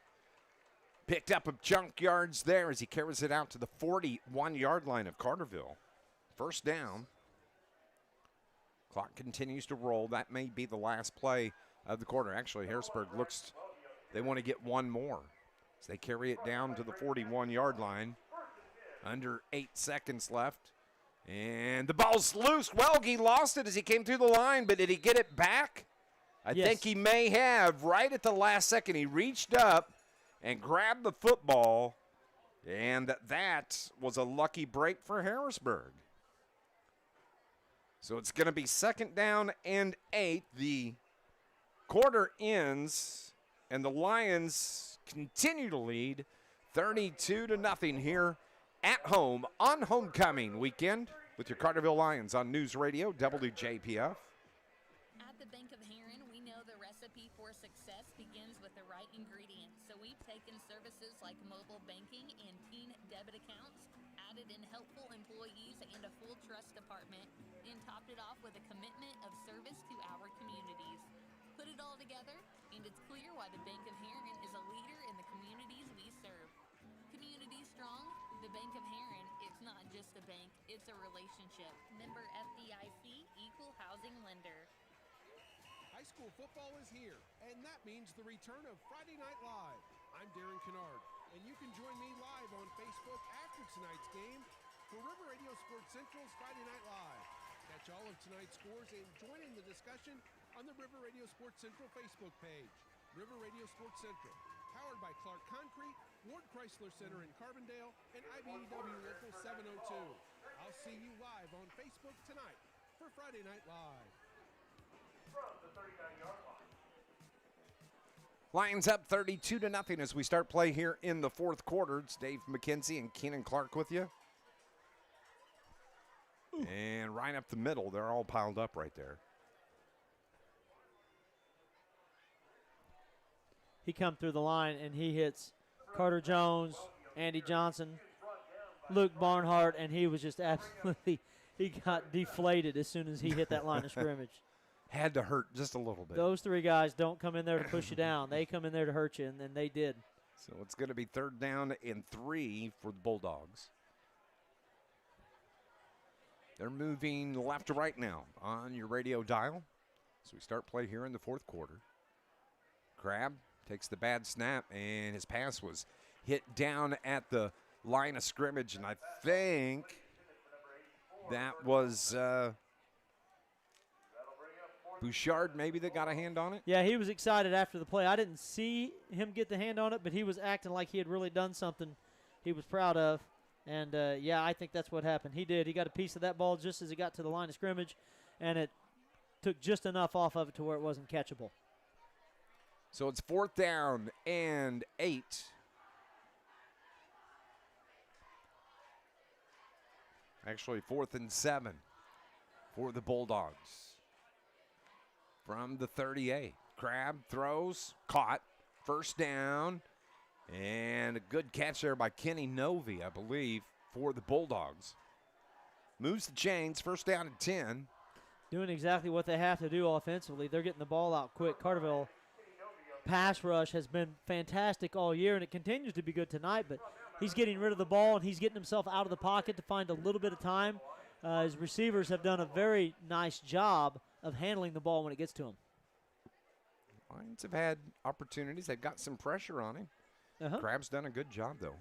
Speaker 2: picked up a chunk yards there as he carries it out to the 41-yard line of Carterville. 1st down. Clock continues to roll. That may be the last play of the quarter. Actually, Harrisburg looks, they want to get 1 more. So they carry it down to the 41-yard line. Under 8 seconds left. And the ball's loose. Welge lost it as he came through the line, but did he get it back? I
Speaker 3: Yes.
Speaker 2: think he may have. Right at the last second, he reached up and grabbed the football, and that was a lucky break for Harrisburg. So it's going to be 2nd down and 8. The quarter ends, and the Lions continue to lead 32-0 here at home on homecoming weekend with your Carterville Lions on News Radio WJPF.
Speaker 16: At the Bank of Heron, we know the recipe for success begins with the right ingredients. So we've taken services like mobile banking and teen debit accounts, added in helpful employees and a full trust department, and topped it off with a commitment of service to our communities. Put it all together, and it's clear why the Bank of Heron is a leader in the communities we serve. Community strong, the Bank of Heron, it's not just a bank, it's a relationship. Member FDIC, equal housing lender.
Speaker 11: High school football is here, and that means the return of Friday Night Live. I'm Darren Kennard, and you can join me live on Facebook after tonight's game for River Radio Sports Central's Friday Night Live. Catch all of tonight's scores and join in the discussion on the River Radio Sports Central Facebook page. River Radio Sports Central, powered by Clark Concrete, Ward Chrysler Center in Carbondale, and IBEW Local 702. I'll see you live on Facebook tonight for Friday Night Live. From the 39-yard line.
Speaker 2: Lions up 32-0 as we start play here in the 4th quarter. It's Dave McKenzie and Keenan Clark with you. And right up the middle, they're all piled up right there.
Speaker 3: He come through the line, and he hits Carter Jones, Andy Johnson, Luke Barnhart, and he was just absolutely, he got deflated as soon as he hit that line of scrimmage.
Speaker 2: Had to hurt just a little bit.
Speaker 3: Those 3 guys don't come in there to push you down. They come in there to hurt you, and they did.
Speaker 2: So it's going to be 3rd down and 3 for the Bulldogs. They're moving left to right now on your radio dial. So we start play here in the 4th quarter. Crabb takes the bad snap, and his pass was hit down at the line of scrimmage, and I think that was Bouchard maybe that got a hand on it.
Speaker 3: Yeah, he was excited after the play. I didn't see him get the hand on it, but he was acting like he had really done something he was proud of. And, yeah, I think that's what happened. He did. He got a piece of that ball just as it got to the line of scrimmage, and it took just enough off of it to where it wasn't catchable.
Speaker 2: So it's 4th down and 8. Actually, 4th and 7 for the Bulldogs. From the 38. Crabb throws, caught, 1st down, and a good catch there by Kenny Novi, I believe, for the Bulldogs. Moves the chains, 1st down and 10.
Speaker 3: Doing exactly what they have to do offensively. They're getting the ball out quick. Carterville pass rush has been fantastic all year, and it continues to be good tonight, but he's getting rid of the ball, and he's getting himself out of the pocket to find a little bit of time. His receivers have done a very nice job of handling the ball when it gets to him.
Speaker 2: Lions have had opportunities. They've got some pressure on him. Crabb's done a good job, though,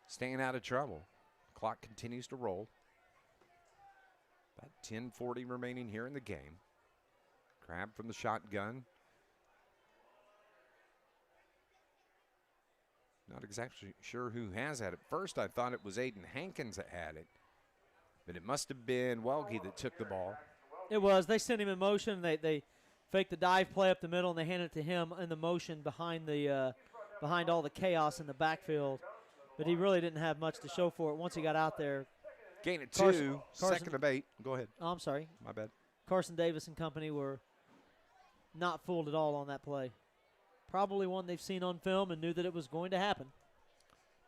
Speaker 2: staying out of trouble. Clock continues to roll. About 10:40 remaining here in the game. Crabb from the shotgun. Not exactly sure who has it. At first, I thought it was Aiden Hankins that had it, but it must have been Welge that took the ball.
Speaker 3: It was. They sent him in motion. They faked the dive play up the middle, and they handed it to him in the motion behind the behind all the chaos in the backfield. But he really didn't have much to show for it once he got out there.
Speaker 2: Gain it 2, 2nd of 8. Go ahead.
Speaker 3: Oh, I'm sorry.
Speaker 2: My bad.
Speaker 3: Carson Davis and company were not fooled at all on that play. Probably one they've seen on film and knew that it was going to happen.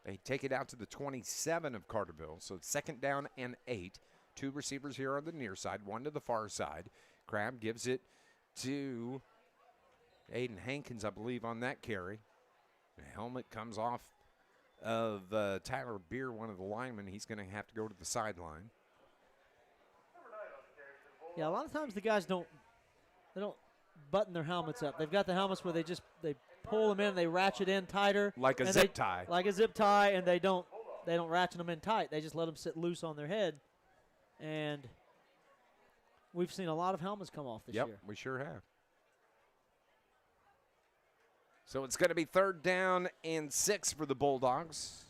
Speaker 2: They take it out to the 27 of Carterville, so it's 2nd down and 8. 2 receivers here on the near side, 1 to the far side. Crabb gives it to Aiden Hankins, I believe, on that carry. The helmet comes off of Tyler Beer, one of the linemen. He's going to have to go to the sideline.
Speaker 3: Yeah, a lot of times the guys don't button their helmets up. They've got the helmets where they pull them in, they ratchet in tighter.
Speaker 2: Like a zip tie.
Speaker 3: Like a zip tie, and they don't ratchet them in tight. They just let them sit loose on their head. And we've seen a lot of helmets come off this year.
Speaker 2: Yep, we sure have. So it's going to be 3rd down and 6 for the Bulldogs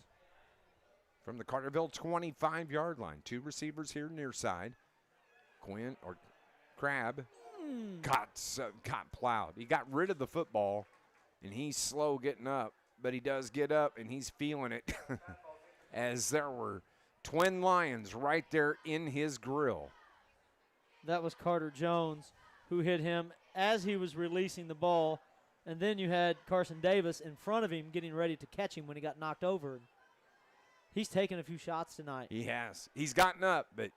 Speaker 2: from the Carterville 25-yard line. 2 receivers here near side. Crab got plowed. He got rid of the football, and he's slow getting up, but he does get up, and he's feeling it as there were twin Lions right there in his grill.
Speaker 3: That was Carter Jones who hit him as he was releasing the ball. And then you had Carson Davis in front of him getting ready to catch him when he got knocked over. He's taken a few shots tonight.
Speaker 2: He has. He's gotten up, but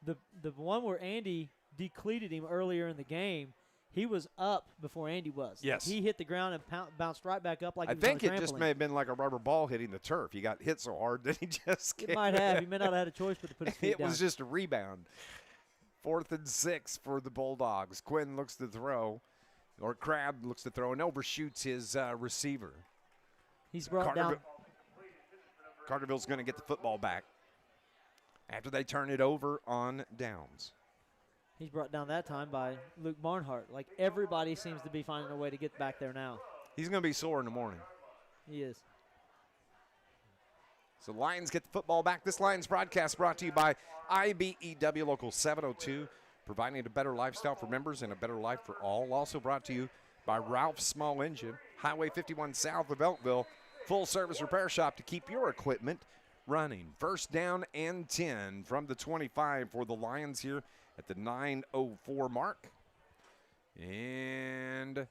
Speaker 3: the one where Andy decleated him earlier in the game, he was up before Andy was.
Speaker 2: Yes.
Speaker 3: He hit the ground and bounced right back up like
Speaker 2: I
Speaker 3: he was on a
Speaker 2: think it just
Speaker 3: trampoline.
Speaker 2: may have been like a rubber ball hitting the turf. He got hit so hard that he just
Speaker 3: It might have. He may not have had a choice but to put his feet
Speaker 2: It
Speaker 3: down.
Speaker 2: was just a rebound. 4th and 6 for the Bulldogs. Quinn looks to throw, or Crab looks to throw and overshoots his receiver.
Speaker 3: He's brought down.
Speaker 2: Carterville's going to get the football back after they turn it over on downs.
Speaker 3: He's brought down that time by Luke Barnhart. Like, everybody seems to be finding a way to get back there now.
Speaker 2: He's going to be sore in the morning.
Speaker 3: He is.
Speaker 2: So Lions get the football back. This Lions broadcast brought to you by IBEW Local 702, providing a better lifestyle for members and a better life for all. Also brought to you by Ralph's Small Engine, Highway 51 south of Elkville, full-service repair shop to keep your equipment running. 1st down and 10 from the 25 for the Lions here at the 9:04 mark. And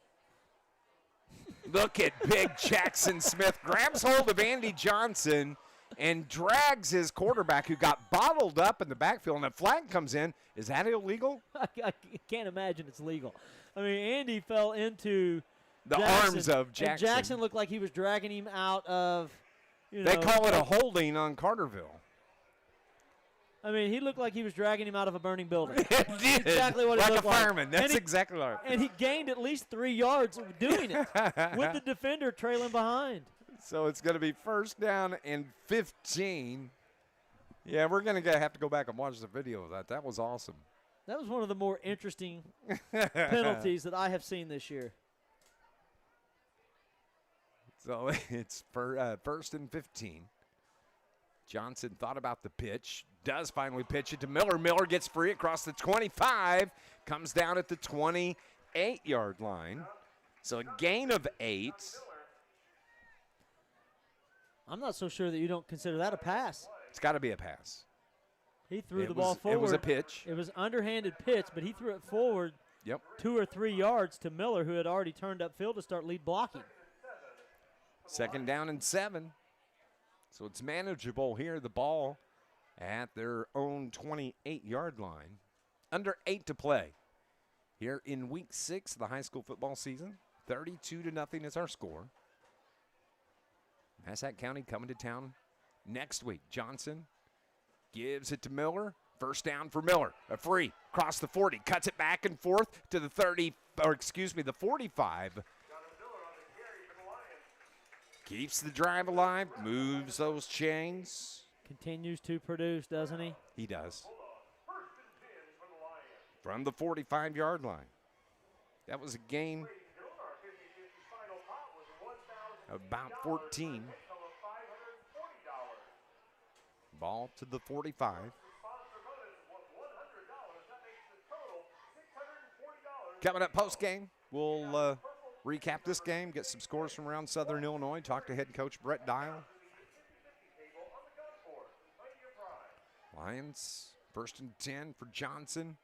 Speaker 2: look at big Jackson Smith. Grabs hold of Andy Johnson and drags his quarterback who got bottled up in the backfield, and a flag comes in. Is that illegal?
Speaker 3: I can't imagine it's legal. I mean, Andy fell into
Speaker 2: the
Speaker 3: Jackson,
Speaker 2: arms of Jackson.
Speaker 3: And Jackson looked like he was dragging him out of,
Speaker 2: They call it a holding on Carterville.
Speaker 3: I mean, he looked like he was dragging him out of a burning building.
Speaker 2: It did.
Speaker 3: Exactly what
Speaker 2: like
Speaker 3: it looked
Speaker 2: a fireman.
Speaker 3: like.
Speaker 2: That's exactly right.
Speaker 3: And he gained at least 3 yards doing it with the defender trailing behind.
Speaker 2: So it's going to be 1st down and 15. Yeah, we're going to have to go back and watch the video of that. That was awesome.
Speaker 3: That was one of the more interesting penalties that I have seen this year.
Speaker 2: So it's for 1st and 15. Johnson thought about the pitch, does finally pitch it to Miller. Miller gets free across the 25, comes down at the 28-yard line. So a gain of 8.
Speaker 3: I'm not so sure that you don't consider that a pass.
Speaker 2: It's got to be a pass.
Speaker 3: He threw the ball forward.
Speaker 2: It was a pitch.
Speaker 3: It was underhanded pitch, but he threw it forward 2 or 3 yards to Miller, who had already turned upfield to start lead blocking.
Speaker 2: 2nd down and 7. So it's manageable here. The ball at their own 28-yard line. Under 8 to play here in week 6 of the high school football season. 32-0 is our score. Massac County coming to town next week. Johnson gives it to Miller. 1st down for Miller. A free across the 40. Cuts it back and forth to the the 45. Keeps the drive alive, moves those chains.
Speaker 3: Continues to produce, doesn't he?
Speaker 2: He does. From the 45-yard line. That was a gain of about 14. Ball to the 45. Coming up post-game, we'll recap this game, get some scores from around Southern Illinois, talk to head coach Brett Dial. Lions, 1st and 10 for Johnson.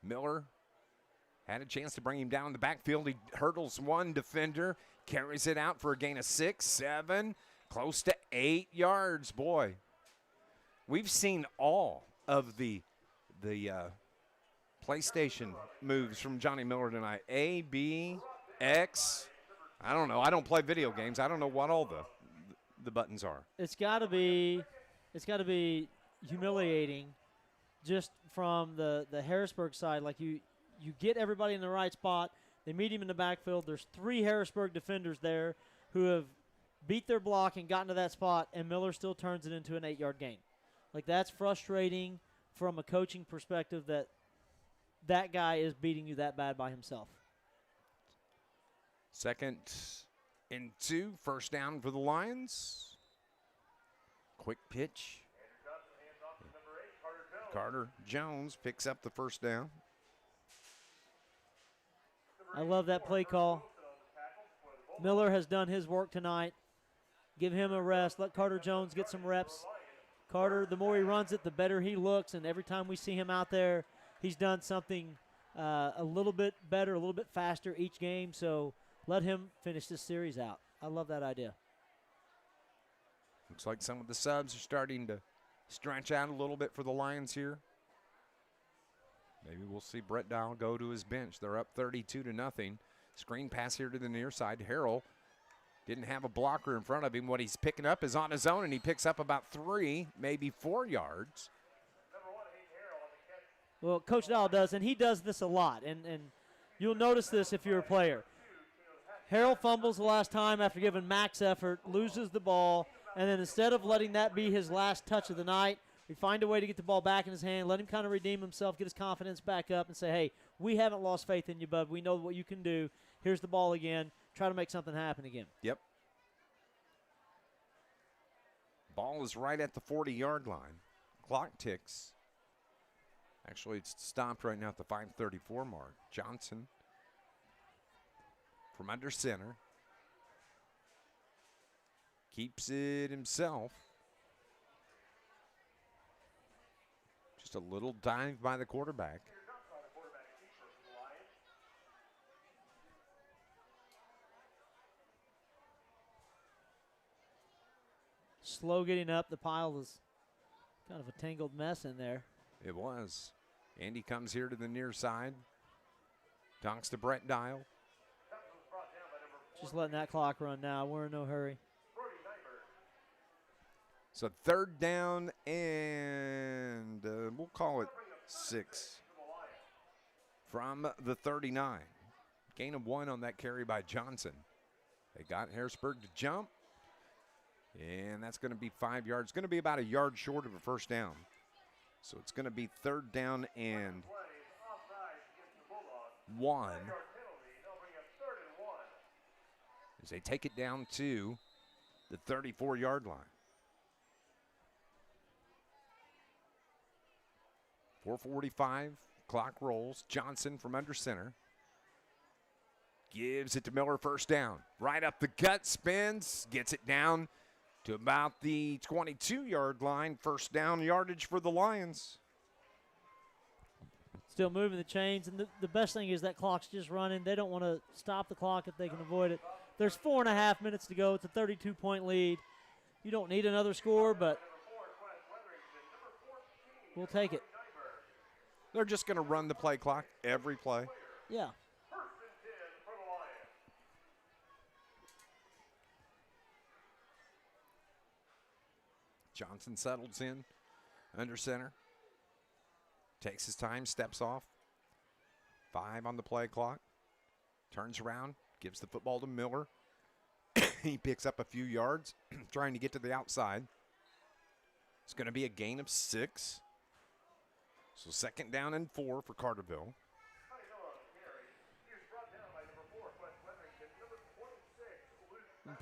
Speaker 2: Miller had a chance to bring him down in the backfield. He hurdles one defender, carries it out for a gain of 6, 7, close to 8 yards. Boy, we've seen all of the PlayStation moves from Johnny Miller tonight. A, B, X. I don't know. I don't play video games. I don't know what all the buttons are.
Speaker 3: It's got to be humiliating just from the Harrisburg side. Like you get everybody in the right spot. They meet him in the backfield. There's 3 Harrisburg defenders there who have beat their block and gotten to that spot, and Miller still turns it into an 8-yard gain. Like, that's frustrating from a coaching perspective that guy is beating you that bad by himself.
Speaker 2: 2nd and 2, first down for the Lions. Quick pitch. Carter Jones picks up the first down.
Speaker 3: I love that play call. Miller has done his work tonight. Give him a rest. Let Carter Jones get some reps. Carter, the more he runs it, the better he looks, and every time we see him out there, he's done something a little bit better, a little bit faster each game, so let him finish this series out. I love that idea.
Speaker 2: Looks like some of the subs are starting to stretch out a little bit for the Lions here. Maybe we'll see Brett Dial go to his bench. They're up 32-0. Screen pass here to the near side. Harrell didn't have a blocker in front of him. What he's picking up is on his own, and he picks up about 3, maybe 4 yards.
Speaker 3: Well, Coach Dial does, and he does this a lot, and you'll notice this if you're a player. Harrell fumbles the last time after giving max effort, loses the ball, and then instead of letting that be his last touch of the night, we find a way to get the ball back in his hand, let him kind of redeem himself, get his confidence back up, and say, hey, we haven't lost faith in you, bud. We know what you can do. Here's the ball again. Try to make something happen again.
Speaker 2: Yep. Ball is right at the 40-yard line. Clock ticks. Actually, it's stopped right now at the 5:34 mark. Johnson from under center. Keeps it himself. Just a little dive by the quarterback.
Speaker 3: Slow getting up. The pile was kind of a tangled mess in there.
Speaker 2: It was. Andy comes here to the near side. Donks to Brett Dial.
Speaker 3: Just letting that clock run now. We're in no hurry.
Speaker 2: So 3rd down and we'll call it 6 from the 39. Gain of 1 on that carry by Johnson. They got Harrisburg to jump, and that's going to be 5 yards. It's going to be about a yard short of a first down. So it's going to be 3rd down and 1 as they take it down to the 34-yard line. 4:45, clock rolls. Johnson from under center. Gives it to Miller, first down. Right up the gut, spins, gets it down to about the 22-yard line. First down yardage for the Lions.
Speaker 3: Still moving the chains, and the best thing is that clock's just running. They don't want to stop the clock if they can avoid it. There's 4.5 minutes to go. It's a 32-point lead. You don't need another score, but we'll take it.
Speaker 2: They're just going to run the play clock every play.
Speaker 3: Yeah.
Speaker 2: Johnson settles in under center. Takes his time, steps off. 5 on the play clock. Turns around, gives the football to Miller. He picks up a few yards, trying to get to the outside. It's going to be a gain of 6. So 2nd down and 4 for Carterville.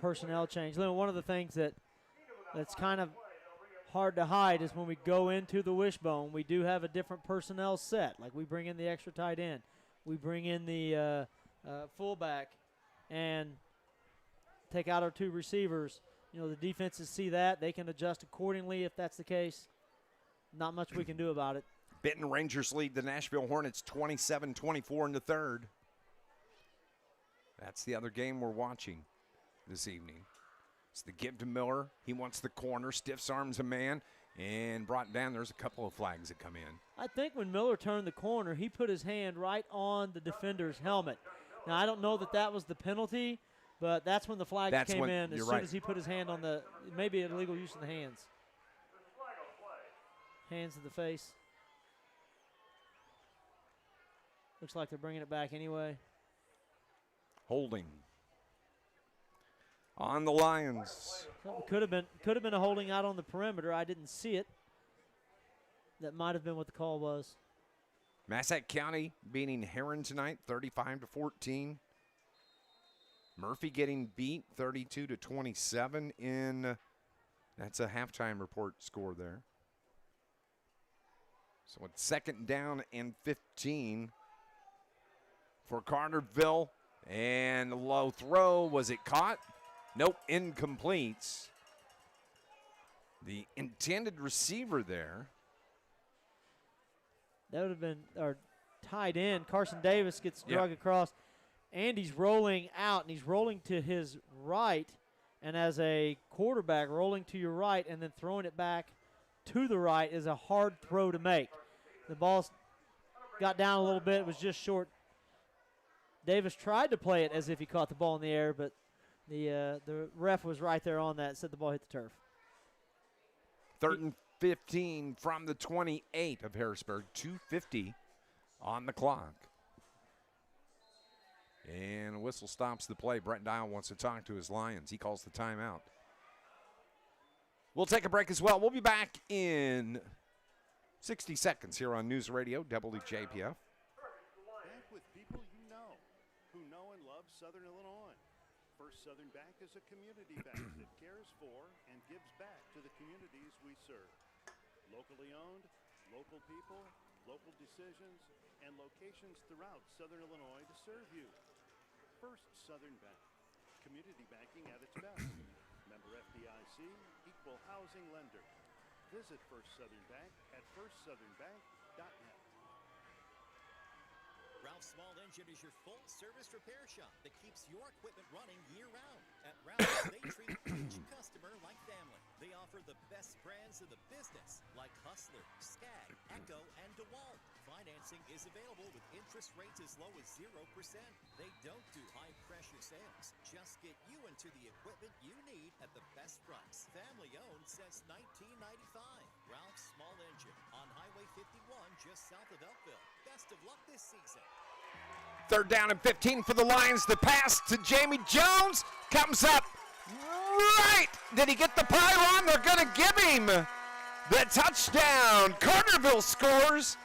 Speaker 3: Personnel change. One of the things that's kind of hard to hide is when we go into the wishbone, we do have a different personnel set. Like we bring in the extra tight end. We bring in the fullback and take out our 2 receivers. The defenses see that. They can adjust accordingly if that's the case. Not much we can do about it.
Speaker 2: Benton Rangers lead the Nashville Hornets 27-24 in the 3rd. That's the other game we're watching this evening. It's the give to Miller. He wants the corner, stiffs arms a man, and brought down. There's a couple of flags that come in.
Speaker 3: I think when Miller turned the corner, he put his hand right on the defender's helmet. Now, I don't know that was the penalty, but that's when the flags came in as soon as he put his hand on maybe an illegal use of the hands. Hands to the face. Looks like they're bringing it back anyway.
Speaker 2: Holding on the Lions.
Speaker 3: Could have been a holding out on the perimeter. I didn't see it. That might have been what the call was.
Speaker 2: Massac County beating Heron tonight, 35-14. Murphy getting beat 32-27 in, that's a halftime report score there. So it's second down and 15 for Carterville. And a low throw. Was it caught? Nope, incomplete. The intended receiver there.
Speaker 3: That would have been our tight end. Carson Davis gets drug across. Andy's rolling out, and he's rolling to his right. And as a quarterback, rolling to your right and then throwing it back to the right is a hard throw to make. The ball got down a little bit. It was just short. Davis tried to play it as if he caught the ball in the air, but the ref was right there on that, said the ball hit the turf.
Speaker 2: 3rd and 15 from the 28 of Harrisburg. 2:50 on the clock. And a whistle stops the play. Brett Dial wants to talk to his Lions. He calls the timeout. We'll take a break as well. We'll be back in 60 seconds here on News Radio WJPF.
Speaker 4: Back with people you know, who know and love Southern Illinois. First Southern Bank is a community bank that cares for and gives back to the communities we serve. Locally owned, local people, local decisions, and locations throughout Southern Illinois to serve you. First Southern Bank, community banking at its best. Member FDIC, equal housing lender. Visit First Southern Bank at firstsouthernbank.net.
Speaker 6: Ralph's Small Engine is your full-service repair shop that keeps your equipment running year-round. At Ralph's, they treat each customer like family. They offer the best brands in the business, like Hustler, Skag, Echo, and DeWalt. Financing is available with interest rates as low as 0%. They don't do high-pressure sales. Just get you into the equipment you need at the best price. Family-owned since 1995. Ralph's Small Engine on Highway 51 just south of Elkville. Best of luck this season.
Speaker 2: 3rd down and 15 for the Lions. The pass to Jamie Jones comes up right. Did he get the pylon? They're going to give him the touchdown. Carterville scores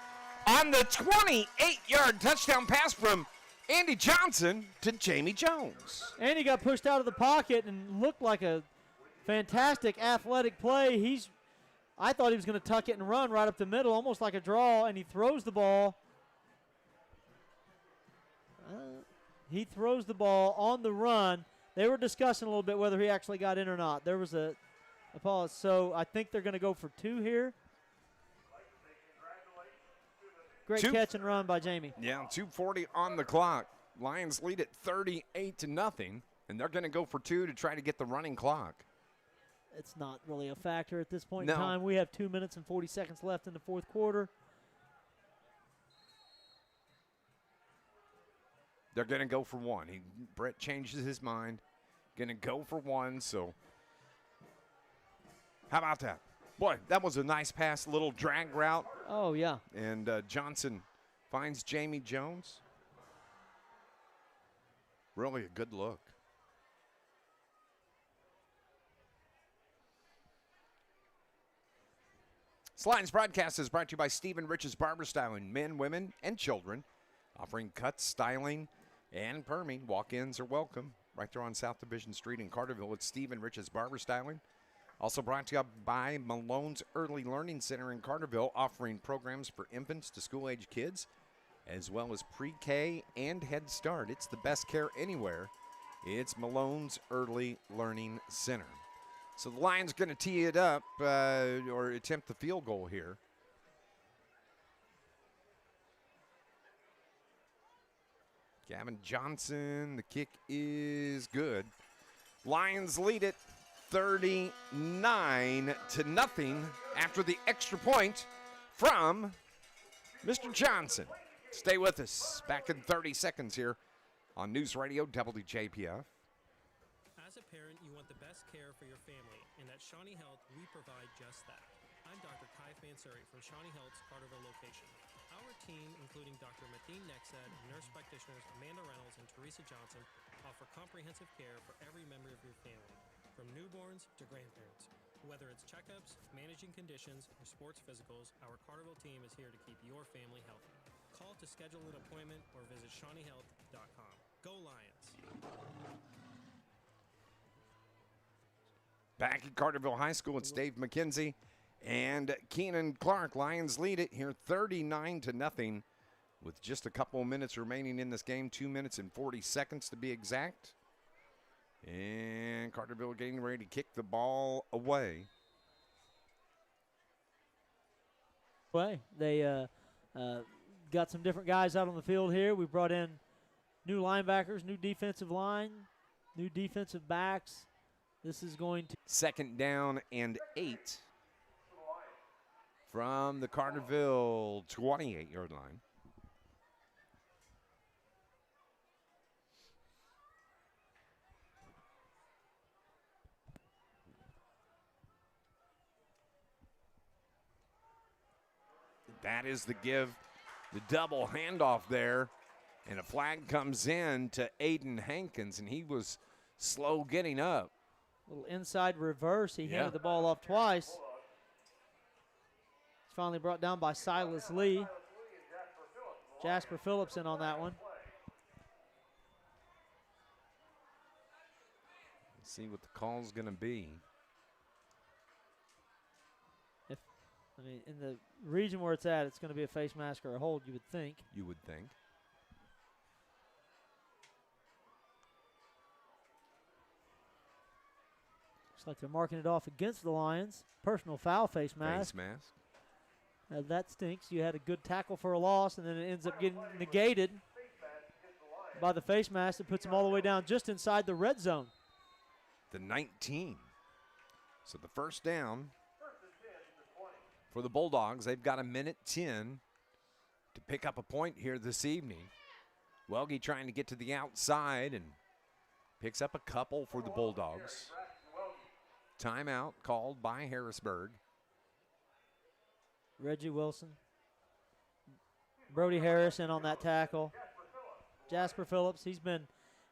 Speaker 2: on the 28-yard touchdown pass from Andy Johnson to Jamie Jones.
Speaker 3: Andy got pushed out of the pocket and looked like a fantastic athletic play. I thought he was going to tuck it and run right up the middle, almost like a draw, and he throws the ball. He throws the ball on the run. They were discussing a little bit whether he actually got in or not. There was a pause. So I think they're going to go for 2 here. Great catch and run by Jamie.
Speaker 2: Yeah, 2:40 on the clock. Lions lead at 38-0, and they're going to go for 2 to try to get the running clock.
Speaker 3: It's not really a factor at this point in time. We have 2 minutes and 40 seconds left in the 4th quarter.
Speaker 2: They're going to go for 1. Brett changes his mind. Going to go for 1, so how about that? Boy, that was a nice pass, little drag route.
Speaker 3: Oh, yeah.
Speaker 2: And Johnson finds Jamie Jones. Really a good look. This Lions broadcast is brought to you by Stephen Rich's Barber Styling, men, women, and children, offering cuts, styling, and perming. Walk-ins are welcome. Right there on South Division Street in Carterville, it's Stephen Rich's Barber Styling. Also brought to you by Malone's Early Learning Center in Carterville, offering programs for infants to school-age kids, as well as pre-K and Head Start. It's the best care anywhere. It's Malone's Early Learning Center. So the Lions going to tee it up or attempt the field goal here. Gavin Johnson, the kick is good. Lions lead it 39-0 after the extra point from Mr. Johnson. Stay with us. Back in 30 seconds here on News Radio WJPF.
Speaker 7: As a parent, you want the best care for your family, and at Shawnee Health, we provide just that. I'm Dr. Kai Fansuri from Shawnee Health's Carterville location. Our team, including Dr. Matheen Nexed and nurse practitioners Amanda Reynolds and Teresa Johnson, offer comprehensive care for every member of your family, from newborns to grandparents. Whether it's checkups, managing conditions, or sports physicals, our Carterville team is here to keep your family healthy. Call to schedule an appointment or visit ShawneeHealth.com. Go Lions!
Speaker 2: Back at Carterville High School, it's Dave McKenzie and Keenan Clark. Lions lead it here 39-0 with just a couple of minutes remaining in this game, 2 minutes and 40 seconds to be exact. And Carterville getting ready to kick the ball away.
Speaker 3: They got some different guys out on the field here. We brought in new linebackers, new defensive line, new defensive backs. This is going to
Speaker 2: 2nd down and 8 from the Carterville 28-yard line. That is the give, the double handoff there, and a flag comes in to Aiden Hankins, and he was slow getting up.
Speaker 3: Little inside reverse. He handed the ball off twice. It's finally brought down by Silas Lee. Jasper Phillips in on that one.
Speaker 2: Let's see what the call's going to be.
Speaker 3: In the region where it's at, it's going to be a face mask or a hold, you would think.
Speaker 2: You would think.
Speaker 3: Looks like they're marking it off against the Lions. Personal foul, face mask.
Speaker 2: Face mask.
Speaker 3: That stinks. You had a good tackle for a loss, and then it ends up getting negated by the face mask. It puts them all the way down just inside the red zone.
Speaker 2: The 19. So the first down for the Bulldogs. They've got 1:10 to pick up a point here this evening. Welge trying to get to the outside and picks up a couple for the Bulldogs. Timeout called by Harrisburg.
Speaker 3: Reggie Wilson. Brody Harris in on that tackle. Jasper Phillips, he's been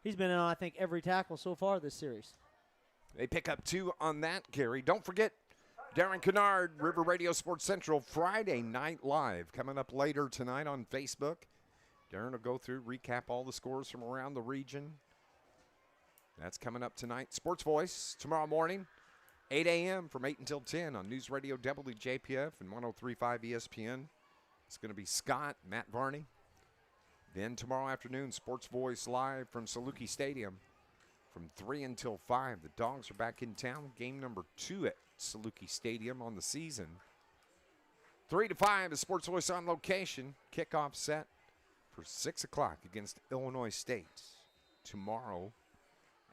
Speaker 3: in on, I think, every tackle so far this series.
Speaker 2: They pick up 2 on that carry. Don't forget, Darren Kennard, River Radio Sports Central, Friday Night Live, coming up later tonight on Facebook. Darren will go through, recap all the scores from around the region. That's coming up tonight. Sports Voice tomorrow morning, 8 a.m. from 8 until 10 on News Radio WJPF and 103.5 ESPN. It's going to be Scott, Matt Varney. Then tomorrow afternoon, Sports Voice live from Saluki Stadium from 3 until 5. The Dogs are back in town. Game number 2 at Saluki Stadium on the season. 3 to 5 is Sports Voice on location. Kickoff set for 6 o'clock against Illinois State tomorrow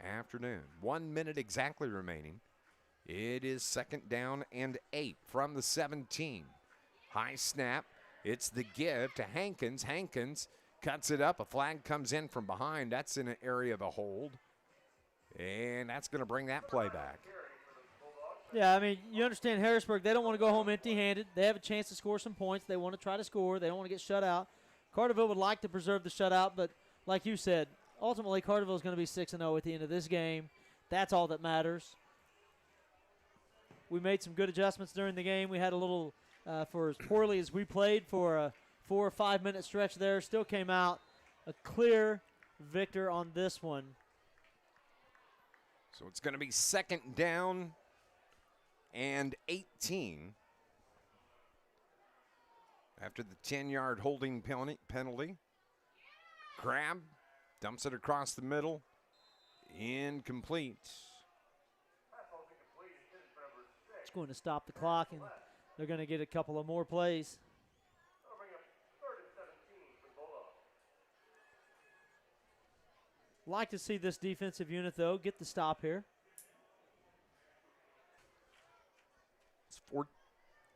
Speaker 2: afternoon. 1 minute exactly remaining. It is 2nd down and 8 from the 17. High snap. It's the give to Hankins. Hankins cuts it up. A flag comes in from behind. That's in an area of a hold. And that's going to bring that play back.
Speaker 3: Yeah, I mean, you understand Harrisburg, they don't want to go home empty-handed. They have a chance to score some points. They want to try to score. They don't want to get shut out. Carterville would like to preserve the shutout, but like you said, ultimately Carterville is going to be 6-0 at the end of this game. That's all that matters. We made some good adjustments during the game. We had a little, for as poorly as we played for a 4 or 5 minute stretch there, still came out a clear victor on this one.
Speaker 2: So it's going to be 2nd down and 18 after the 10-yard holding penalty. Grab, dumps it across the middle, incomplete.
Speaker 3: It's going to stop the clock, and they're going to get a couple of more plays. Like to see this defensive unit, though, get the stop here.
Speaker 2: It's 4th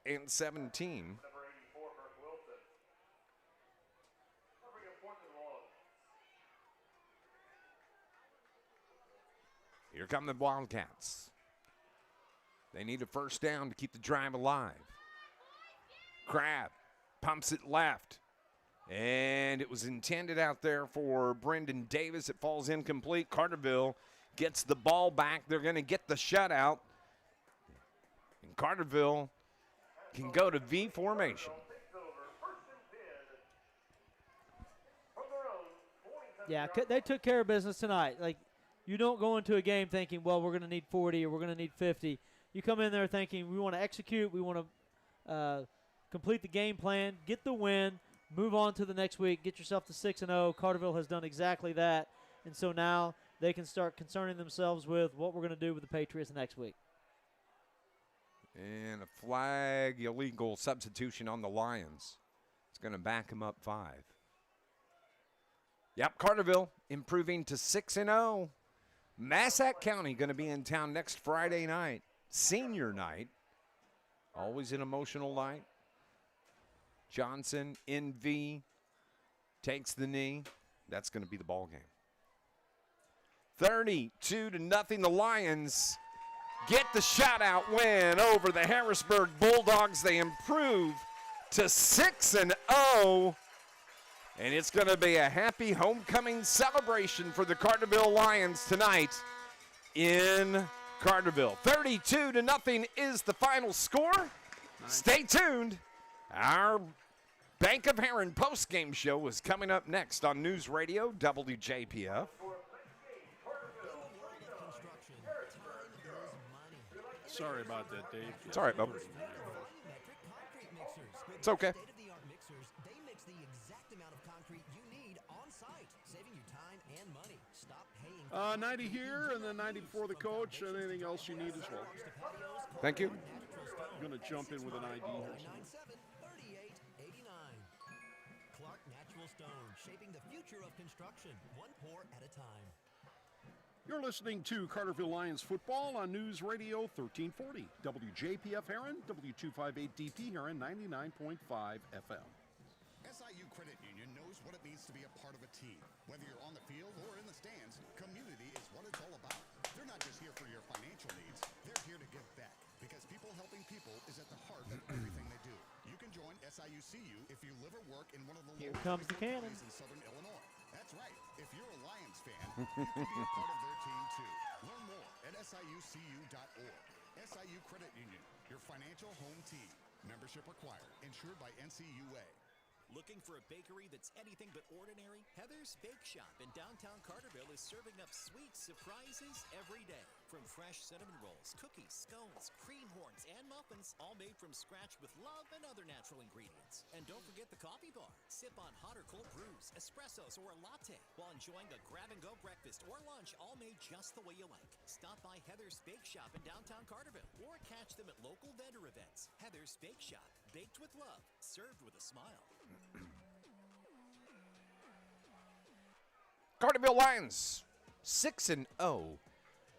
Speaker 2: and 17. Here come the Wildcats. They need a first down to keep the drive alive. Crab pumps it left. And it was intended out there for Brendan Davis. It falls incomplete. Carterville gets the ball back. They're going to get the shutout. And Carterville can go to V formation.
Speaker 3: Yeah, they took care of business tonight. Like, You don't go into a game thinking, well, we're going to need 40 or we're going to need 50. You come in there thinking we want to execute, we want to complete the game plan, get the win, move on to the next week, get yourself to 6-0. Carterville has done exactly that, and so now they can start concerning themselves with what we're going to do with the Patriots next week.
Speaker 2: And a flag, illegal substitution on the Lions. It's going to back them up 5. Yep, Carterville improving to 6-0. Massac County going to be in town next Friday night, senior night. Always an emotional night. Johnson, NV, takes the knee. That's going to be the ball game. 32-0, the Lions get the shutout win over the Harrisburg Bulldogs. They improve to 6-0. And it's going to be a happy homecoming celebration for the Carterville Lions tonight in Carterville. 32-0 is the final score. Nice. Stay tuned. Our Bank of Heron postgame show is coming up next on News Radio WJPF.
Speaker 5: Sorry about that, Dave.
Speaker 2: It's all right, Bob. It's okay.
Speaker 5: 90 here and then 90 before the coach, and anything else you need as well.
Speaker 2: Thank you.
Speaker 5: I'm going to jump in with an ID here.
Speaker 9: Clark Natural Stone, shaping the future of construction, one pour at a time.
Speaker 5: You're listening to Carterville Lions football on News Radio 1340, WJPF Heron, W258DP Heron, 99.5 FM.
Speaker 10: SIU Credit Union knows what it means to be a part of a team. Whether you're on the field or in the stands, community is what it's all about. They're not just here for your financial needs, they're here to give back. Because people helping people is at the heart of everything they do. You can join SIU-CU if you live or work in one of the
Speaker 3: Here
Speaker 10: local
Speaker 3: comes the cannon
Speaker 10: in Southern Illinois. That's right. If you're a Lions fan, you can be a part of their team too. Learn more at SIUCU.org. SIU Credit Union, your financial home team. Membership required. Insured by NCUA.
Speaker 6: Looking for a bakery that's anything but ordinary? Heather's Bake Shop in downtown Carterville is serving up sweet surprises every day. From fresh cinnamon rolls, cookies, scones, cream horns, and muffins, all made from scratch with love and other natural ingredients. And don't forget the coffee bar. Sip on hot or cold brews, espressos, or a latte while enjoying a grab-and-go breakfast or lunch, all made just the way you like. Stop by Heather's Bake Shop in downtown Carterville or catch them at local vendor events. Heather's Bake Shop, baked with love, served with a smile.
Speaker 2: Carterville Lions 6-0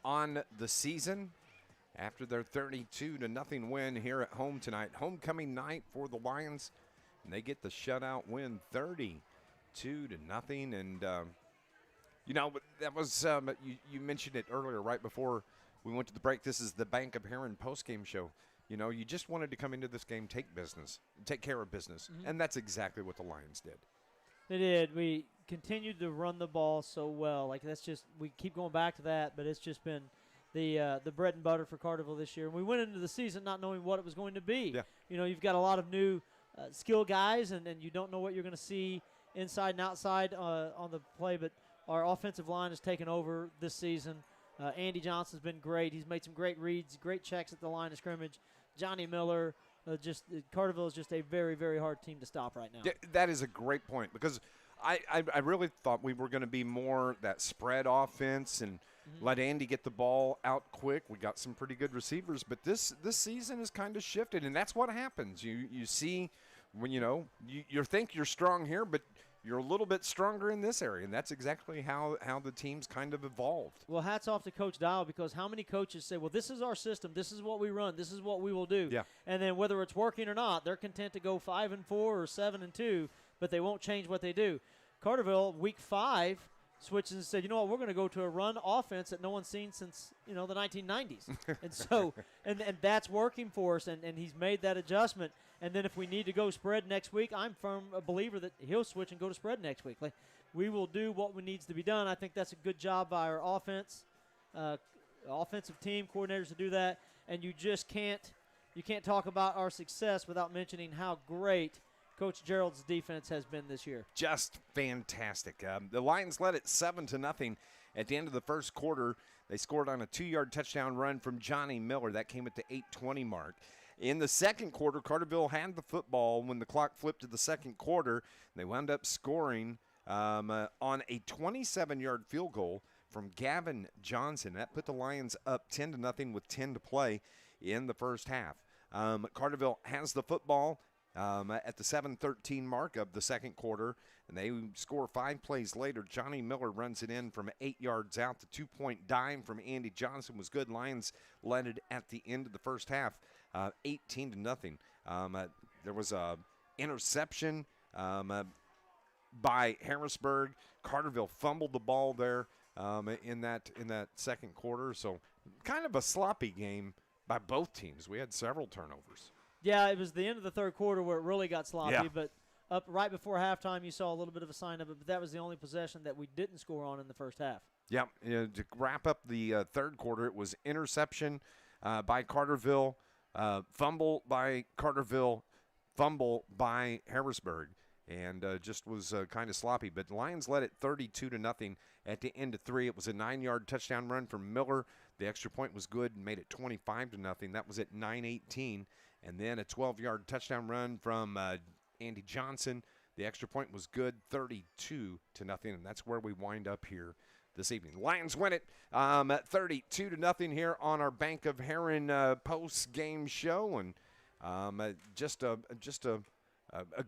Speaker 2: on the season after their 32-0 win here at home tonight. Homecoming night for the Lions, and they get the shutout win 32-0. And you know, that was you mentioned it earlier, right before we went to the break. This is the Bank of Heron postgame show. You know, you just wanted to come into this game, take care of business, and that's exactly what the Lions did.
Speaker 3: They did. We continued to run the ball so well. Like, that's just, we keep going back to that, but it's just been the bread and butter for Carterville this year. And we went into the season not knowing what it was going to be.
Speaker 2: Yeah.
Speaker 3: You know, you've got a lot of new skill guys, and you don't know what you're going to see inside and outside on the play, but our offensive line has taken over this season. Andy Johnson's been great. He's made some great reads, great checks at the line of scrimmage. Johnny Miller, Carterville is just a very, very hard team to stop right now.
Speaker 2: Yeah, that is a great point, because I really thought we were going to be more that spread offense and let Andy get the ball out quick. We got some pretty good receivers, but this season has kind of shifted, and that's what happens. You see when you think you're strong here, but you're a little bit stronger in this area, and that's exactly how the team's kind of evolved.
Speaker 3: Well, hats off to Coach Dial, because how many coaches say, well, this is our system, this is what we run, this is what we will do.
Speaker 2: Yeah.
Speaker 3: And then whether it's working or not, they're content to go 5-4 or 7-2, but they won't change what they do. Carterville, week 5, switches and said, you know what, we're going to go to a run offense that no one's seen since, the 1990s. And so, and that's working for us, and he's made that adjustment. And then if we need to go spread next week, I'm firm a believer that he'll switch and go to spread next week. Like, we will do what needs to be done. I think that's a good job by our offensive team coordinators to do that. And you just can't talk about our success without mentioning how great Coach Gerald's defense has been this year.
Speaker 2: Just fantastic. The Lions led it 7-0, At the end of the first quarter, they scored on a 2-yard touchdown run from Johnny Miller. That came at the 8:20 mark. In the second quarter, Carterville had the football when the clock flipped to the second quarter. They wound up scoring on a 27-yard field goal from Gavin Johnson. That put the Lions up 10-0 with 10 to play in the first half. Carterville has the football at the 7:13 mark of the second quarter, and they score 5 plays later. Johnny Miller runs it in from 8 yards out. The 2-point dime from Andy Johnson was good. Lions led it at the end of the first half, 18-0. There was a interception by Harrisburg. Carterville fumbled the ball there in that second quarter. So kind of a sloppy game by both teams. We had several turnovers.
Speaker 3: Yeah, it was the end of the third quarter where it really got sloppy.
Speaker 2: Yeah.
Speaker 3: But up right before halftime, you saw a little bit of a sign of it. But that was the only possession that we didn't score on in the first half.
Speaker 2: Yeah, to wrap up the third quarter, it was interception by Carterville, fumble by Carterville, fumble by Harrisburg, and just was kind of sloppy. But the Lions led it 32-0 at the end of 3. It was a 9-yard touchdown run from Miller. The extra point was good and made it 25-0. That was at 9:18. And then a 12-yard touchdown run from Andy Johnson. The extra point was good, 32-0, and that's where we wind up here this evening. Lions win it at 32-0 here on our Bank of Herrin post-game show, and just a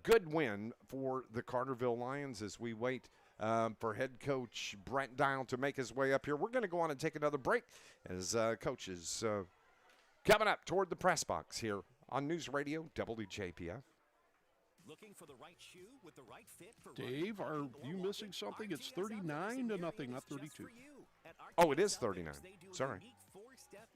Speaker 2: good win for the Carterville Lions as we wait for head coach Brent Dial to make his way up here. We're going to go on and take another break as coaches coming up toward the press box here on News Radio WJPF.
Speaker 9: Looking for the right shoe with the right fit for
Speaker 5: Dave, are you missing something? It's 39-0, not 32.
Speaker 2: Oh, it is 39. Sorry.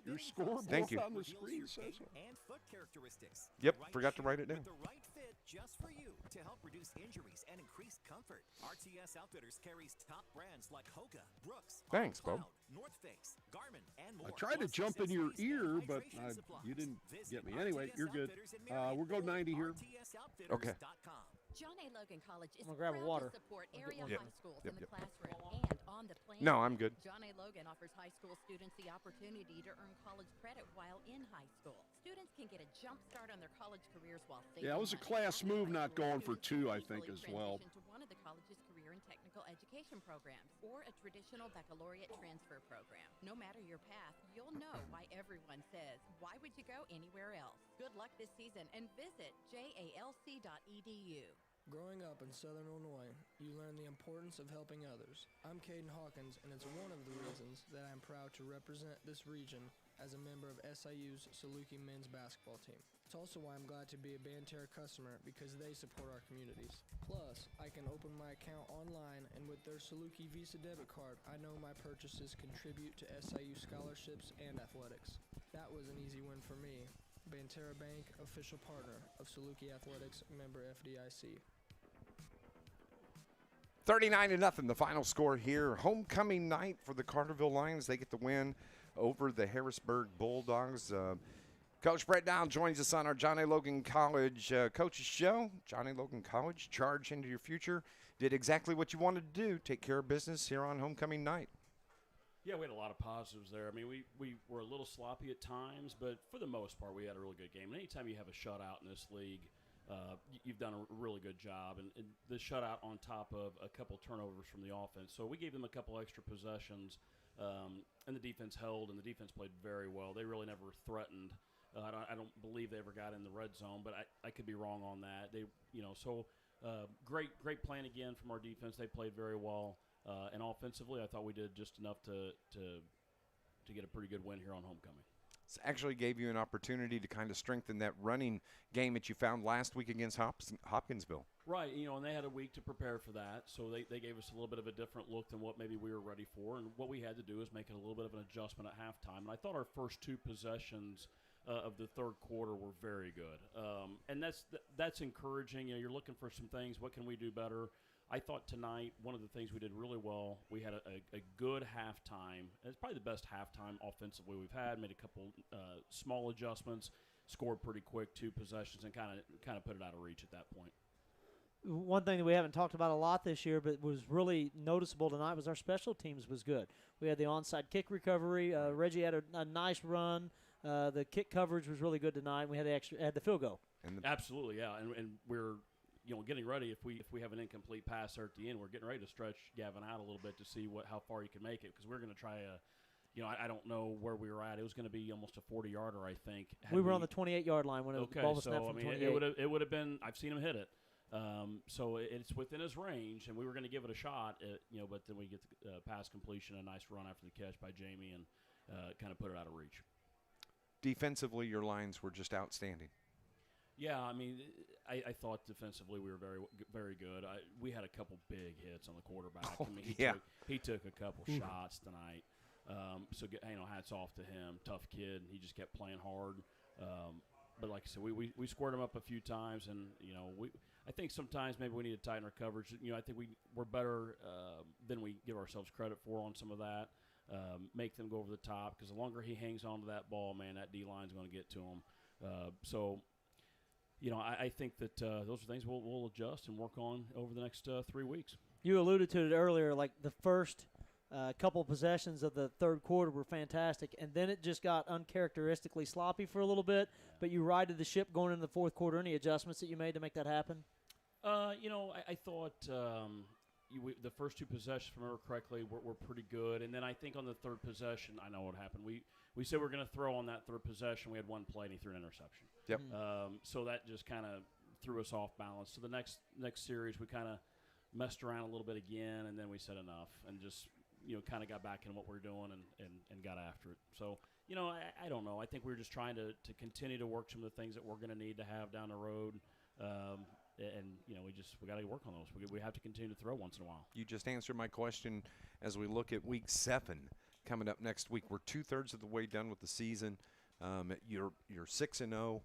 Speaker 5: Your scoreboard
Speaker 2: Thank you.
Speaker 5: on the screen says so.
Speaker 9: And foot characteristics.
Speaker 2: Yep, forgot to write it down.
Speaker 9: With the right fit just for you to help reduce injuries and increase comfort. RTS Outfitters carries top brands like Hoka, Brooks,
Speaker 2: Thanks, Bob.
Speaker 9: North Face, Garmin, and more.
Speaker 5: I tried to jump in your ear, but you didn't get me. Anyway, you're good. We'll go 90 here.
Speaker 2: Okay.
Speaker 12: John A. Logan College is
Speaker 3: I'm gonna grab a water.
Speaker 12: proud to support area
Speaker 2: Yep.
Speaker 12: high schools
Speaker 2: Yep,
Speaker 12: in the
Speaker 2: yep.
Speaker 12: classroom and on the playing
Speaker 2: No,
Speaker 12: field.
Speaker 2: I'm good.
Speaker 12: John A. Logan offers high school students the opportunity to earn college credit while in high school. Students can get a jump start on their college careers while saving
Speaker 5: Yeah, it was a
Speaker 12: money.
Speaker 5: class move not going for 2, I think, as well.
Speaker 12: Transition to one of the college's career and technical education programs or a traditional baccalaureate transfer program. No matter your path, you'll know why everyone says, why would you go anywhere else? Good luck this season and visit jalc.edu.
Speaker 13: Growing up in Southern Illinois, you learn the importance of helping others. I'm Caden Hawkins, and it's one of the reasons that I'm proud to represent this region as a member of SIU's Saluki men's basketball team. It's also why I'm glad to be a Banterra customer because they support our communities. Plus, I can open my account online, and with their Saluki Visa debit card, I know my purchases contribute to SIU scholarships and athletics. That was an easy win for me. Banterra Bank, official partner of Saluki Athletics, member FDIC.
Speaker 2: 39-0, the final score here. Homecoming night for the Carterville Lions. They get the win over the Harrisburg Bulldogs. Coach Brett Down joins us on our John A. Logan College Coaches Show. John A. Logan College, charge into your future. Did exactly what you wanted to do, take care of business here on homecoming night.
Speaker 8: Yeah, we had a lot of positives there. I mean, we were a little sloppy at times, but for the most part, we had a really good game. And anytime you have a shutout in this league, you've done a really good job. And the shutout on top of a couple turnovers from the offense. So we gave them a couple extra possessions, and the defense held, and the defense played very well. They really never threatened. I don't believe they ever got in the red zone, but I could be wrong on that. Great playing again from our defense. They played very well. And offensively, I thought we did just enough to get a pretty good win here on homecoming.
Speaker 2: This actually gave you an opportunity to kind of strengthen that running game that you found last week against Hopkinsville.
Speaker 8: Right, and they had a week to prepare for that, so they gave us a little bit of a different look than what maybe we were ready for, and what we had to do is make it a little bit of an adjustment at halftime. And I thought our first 2 possessions of the third quarter were very good, and that's encouraging. You're looking for some things. What can we do better? I thought tonight one of the things we did really well, we had a good halftime. It's probably the best halftime offensively we've had. Made a couple small adjustments, scored pretty quick, 2 possessions, and kind of put it out of reach at that point.
Speaker 3: one thing that we haven't talked about a lot this year, but was really noticeable tonight, was our special teams was good. We had the onside kick recovery. Reggie had a nice run. The kick coverage was really good tonight. We had the field goal.
Speaker 8: Absolutely, yeah, and we're getting ready. If we have an incomplete passer at the end, we're getting ready to stretch Gavin out a little bit to see how far he can make it, because we're going to try I don't know where we were at. It was going to be almost a 40-yarder, I think.
Speaker 3: We were on the 28-yard line when the ball was snapped from 28.
Speaker 8: It would have been. I've seen him hit it. So it's within his range, and we were going to give it a shot, but then we get the pass completion, a nice run after the catch by Jamie, and kind of put it out of reach.
Speaker 2: Defensively, your Lions were just outstanding.
Speaker 8: Yeah, I mean, I thought defensively we were very, very good. We had a couple big hits on the quarterback.
Speaker 2: Oh,
Speaker 8: I mean, he took a couple shots tonight. So hats off to him. Tough kid. He just kept playing hard. But like I said, we squared him up a few times, and I think sometimes maybe we need to tighten our coverage. I think we're better than we give ourselves credit for on some of that. Make them go over the top, because the longer he hangs on to that ball, man, that D-line's going to get to him. I think that those are things we'll adjust and work on over the next 3 weeks. You
Speaker 3: alluded to it earlier, like the first couple possessions of the third quarter were fantastic, and then it just got uncharacteristically sloppy for a little bit, but you righted the ship going into the fourth quarter. Any adjustments that you made to make that happen?
Speaker 8: I thought the first two possessions, if I remember correctly, were pretty good, and then I think on the third possession, I know what happened. We said we were going to throw on that third possession. We had one play, and he threw an interception.
Speaker 2: Yep.
Speaker 8: So that just kind of threw us off balance. So the next series, we kind of messed around a little bit again, and then we said enough, and just kind of got back in what we're doing and got after it. So, I don't know. I think we're just trying to continue to work some of the things that we're going to need to have down the road. We got to work on those. We have to continue to throw once in a while.
Speaker 2: You just answered my question as we look at Week 7 coming up next week. We're 2/3 of the way done with the season. You're 6-0.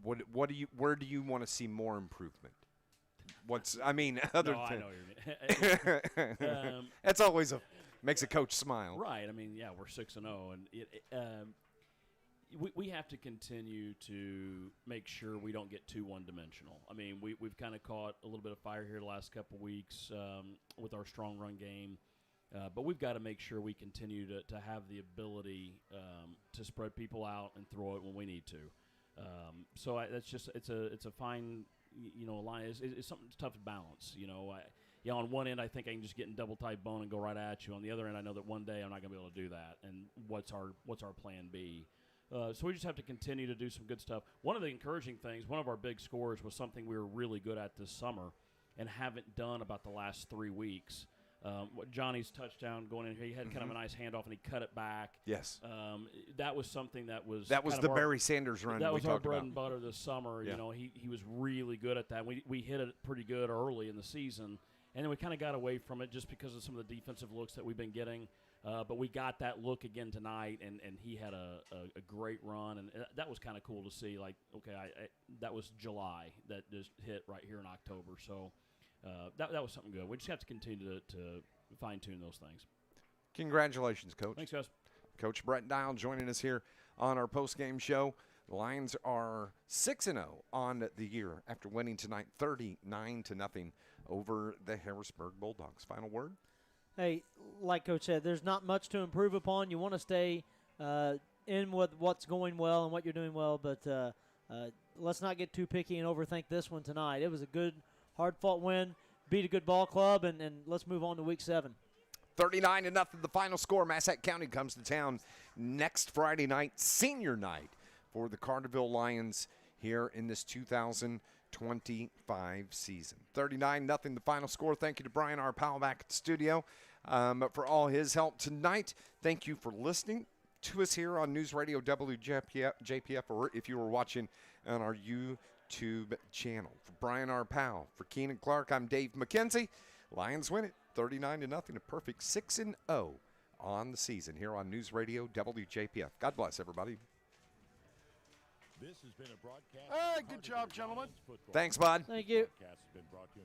Speaker 2: Where do you want to see more improvement? Other
Speaker 8: no,
Speaker 2: than
Speaker 8: I know what you mean.
Speaker 2: That's always makes a coach smile.
Speaker 8: Right. I mean, yeah, we're 6-0, and we have to continue to make sure we don't get too one-dimensional. I mean, we've kind of caught a little bit of fire here the last couple of weeks with our strong run game, but we've got to make sure we continue to have the ability to spread people out and throw it when we need to. That's just it's a fine line. It's something tough to balance. On one end, I think I can just get in double tight bone and go right at you. On the other end, I know that one day I'm not going to be able to do that. And what's our plan B? So we just have to continue to do some good stuff. One of the encouraging things, one of our big scores was something we were really good at this summer and haven't done about the last 3 weeks. Johnny's touchdown going in here, he had kind of a nice handoff and he cut it back.
Speaker 2: Yes.
Speaker 8: That was something that was
Speaker 2: the Barry Sanders run.
Speaker 8: That was our bread
Speaker 2: about.
Speaker 8: And butter this summer.
Speaker 2: Yeah.
Speaker 8: He was really good at that. We hit it pretty good early in the season, and then we kind of got away from it just because of some of the defensive looks that we've been getting. But we got that look again tonight, and he had a great run, and that was kind of cool to see. Like, okay, that was July that just hit right here in October. So that was something good. We just have to continue to fine-tune those things.
Speaker 2: Congratulations, Coach.
Speaker 8: Thanks, guys.
Speaker 2: Coach Brett Dial joining us here on our post-game show. The Lions are 6-0 on the year after winning tonight 39-0 over the Harrisburg Bulldogs. Final word?
Speaker 3: Hey, like Coach said, there's not much to improve upon. You want to stay in with what's going well and what you're doing well, but let's not get too picky and overthink this one tonight. It was a good, hard-fought win, beat a good ball club, and let's move on to Week 7.
Speaker 2: 39-0, the final score. Massac County comes to town next Friday night, senior night, for the Carterville Lions here in this 2025 season. 39-0, the final score. Thank you to Brian R. Powell back at the studio for all his help tonight. Thank you for listening to us here on News Radio WJPF, or if you were watching on our YouTube channel. For Brian R. Powell, for Keenan Clark, I'm Dave McKenzie. Lions win it 39-0, a perfect 6-0 on the season here on News Radio WJPF. God bless everybody.
Speaker 1: This has been a broadcast.
Speaker 5: Good job, gentlemen.
Speaker 2: Thanks, bud.
Speaker 3: Thank you.
Speaker 1: Broadcast has been brought to you in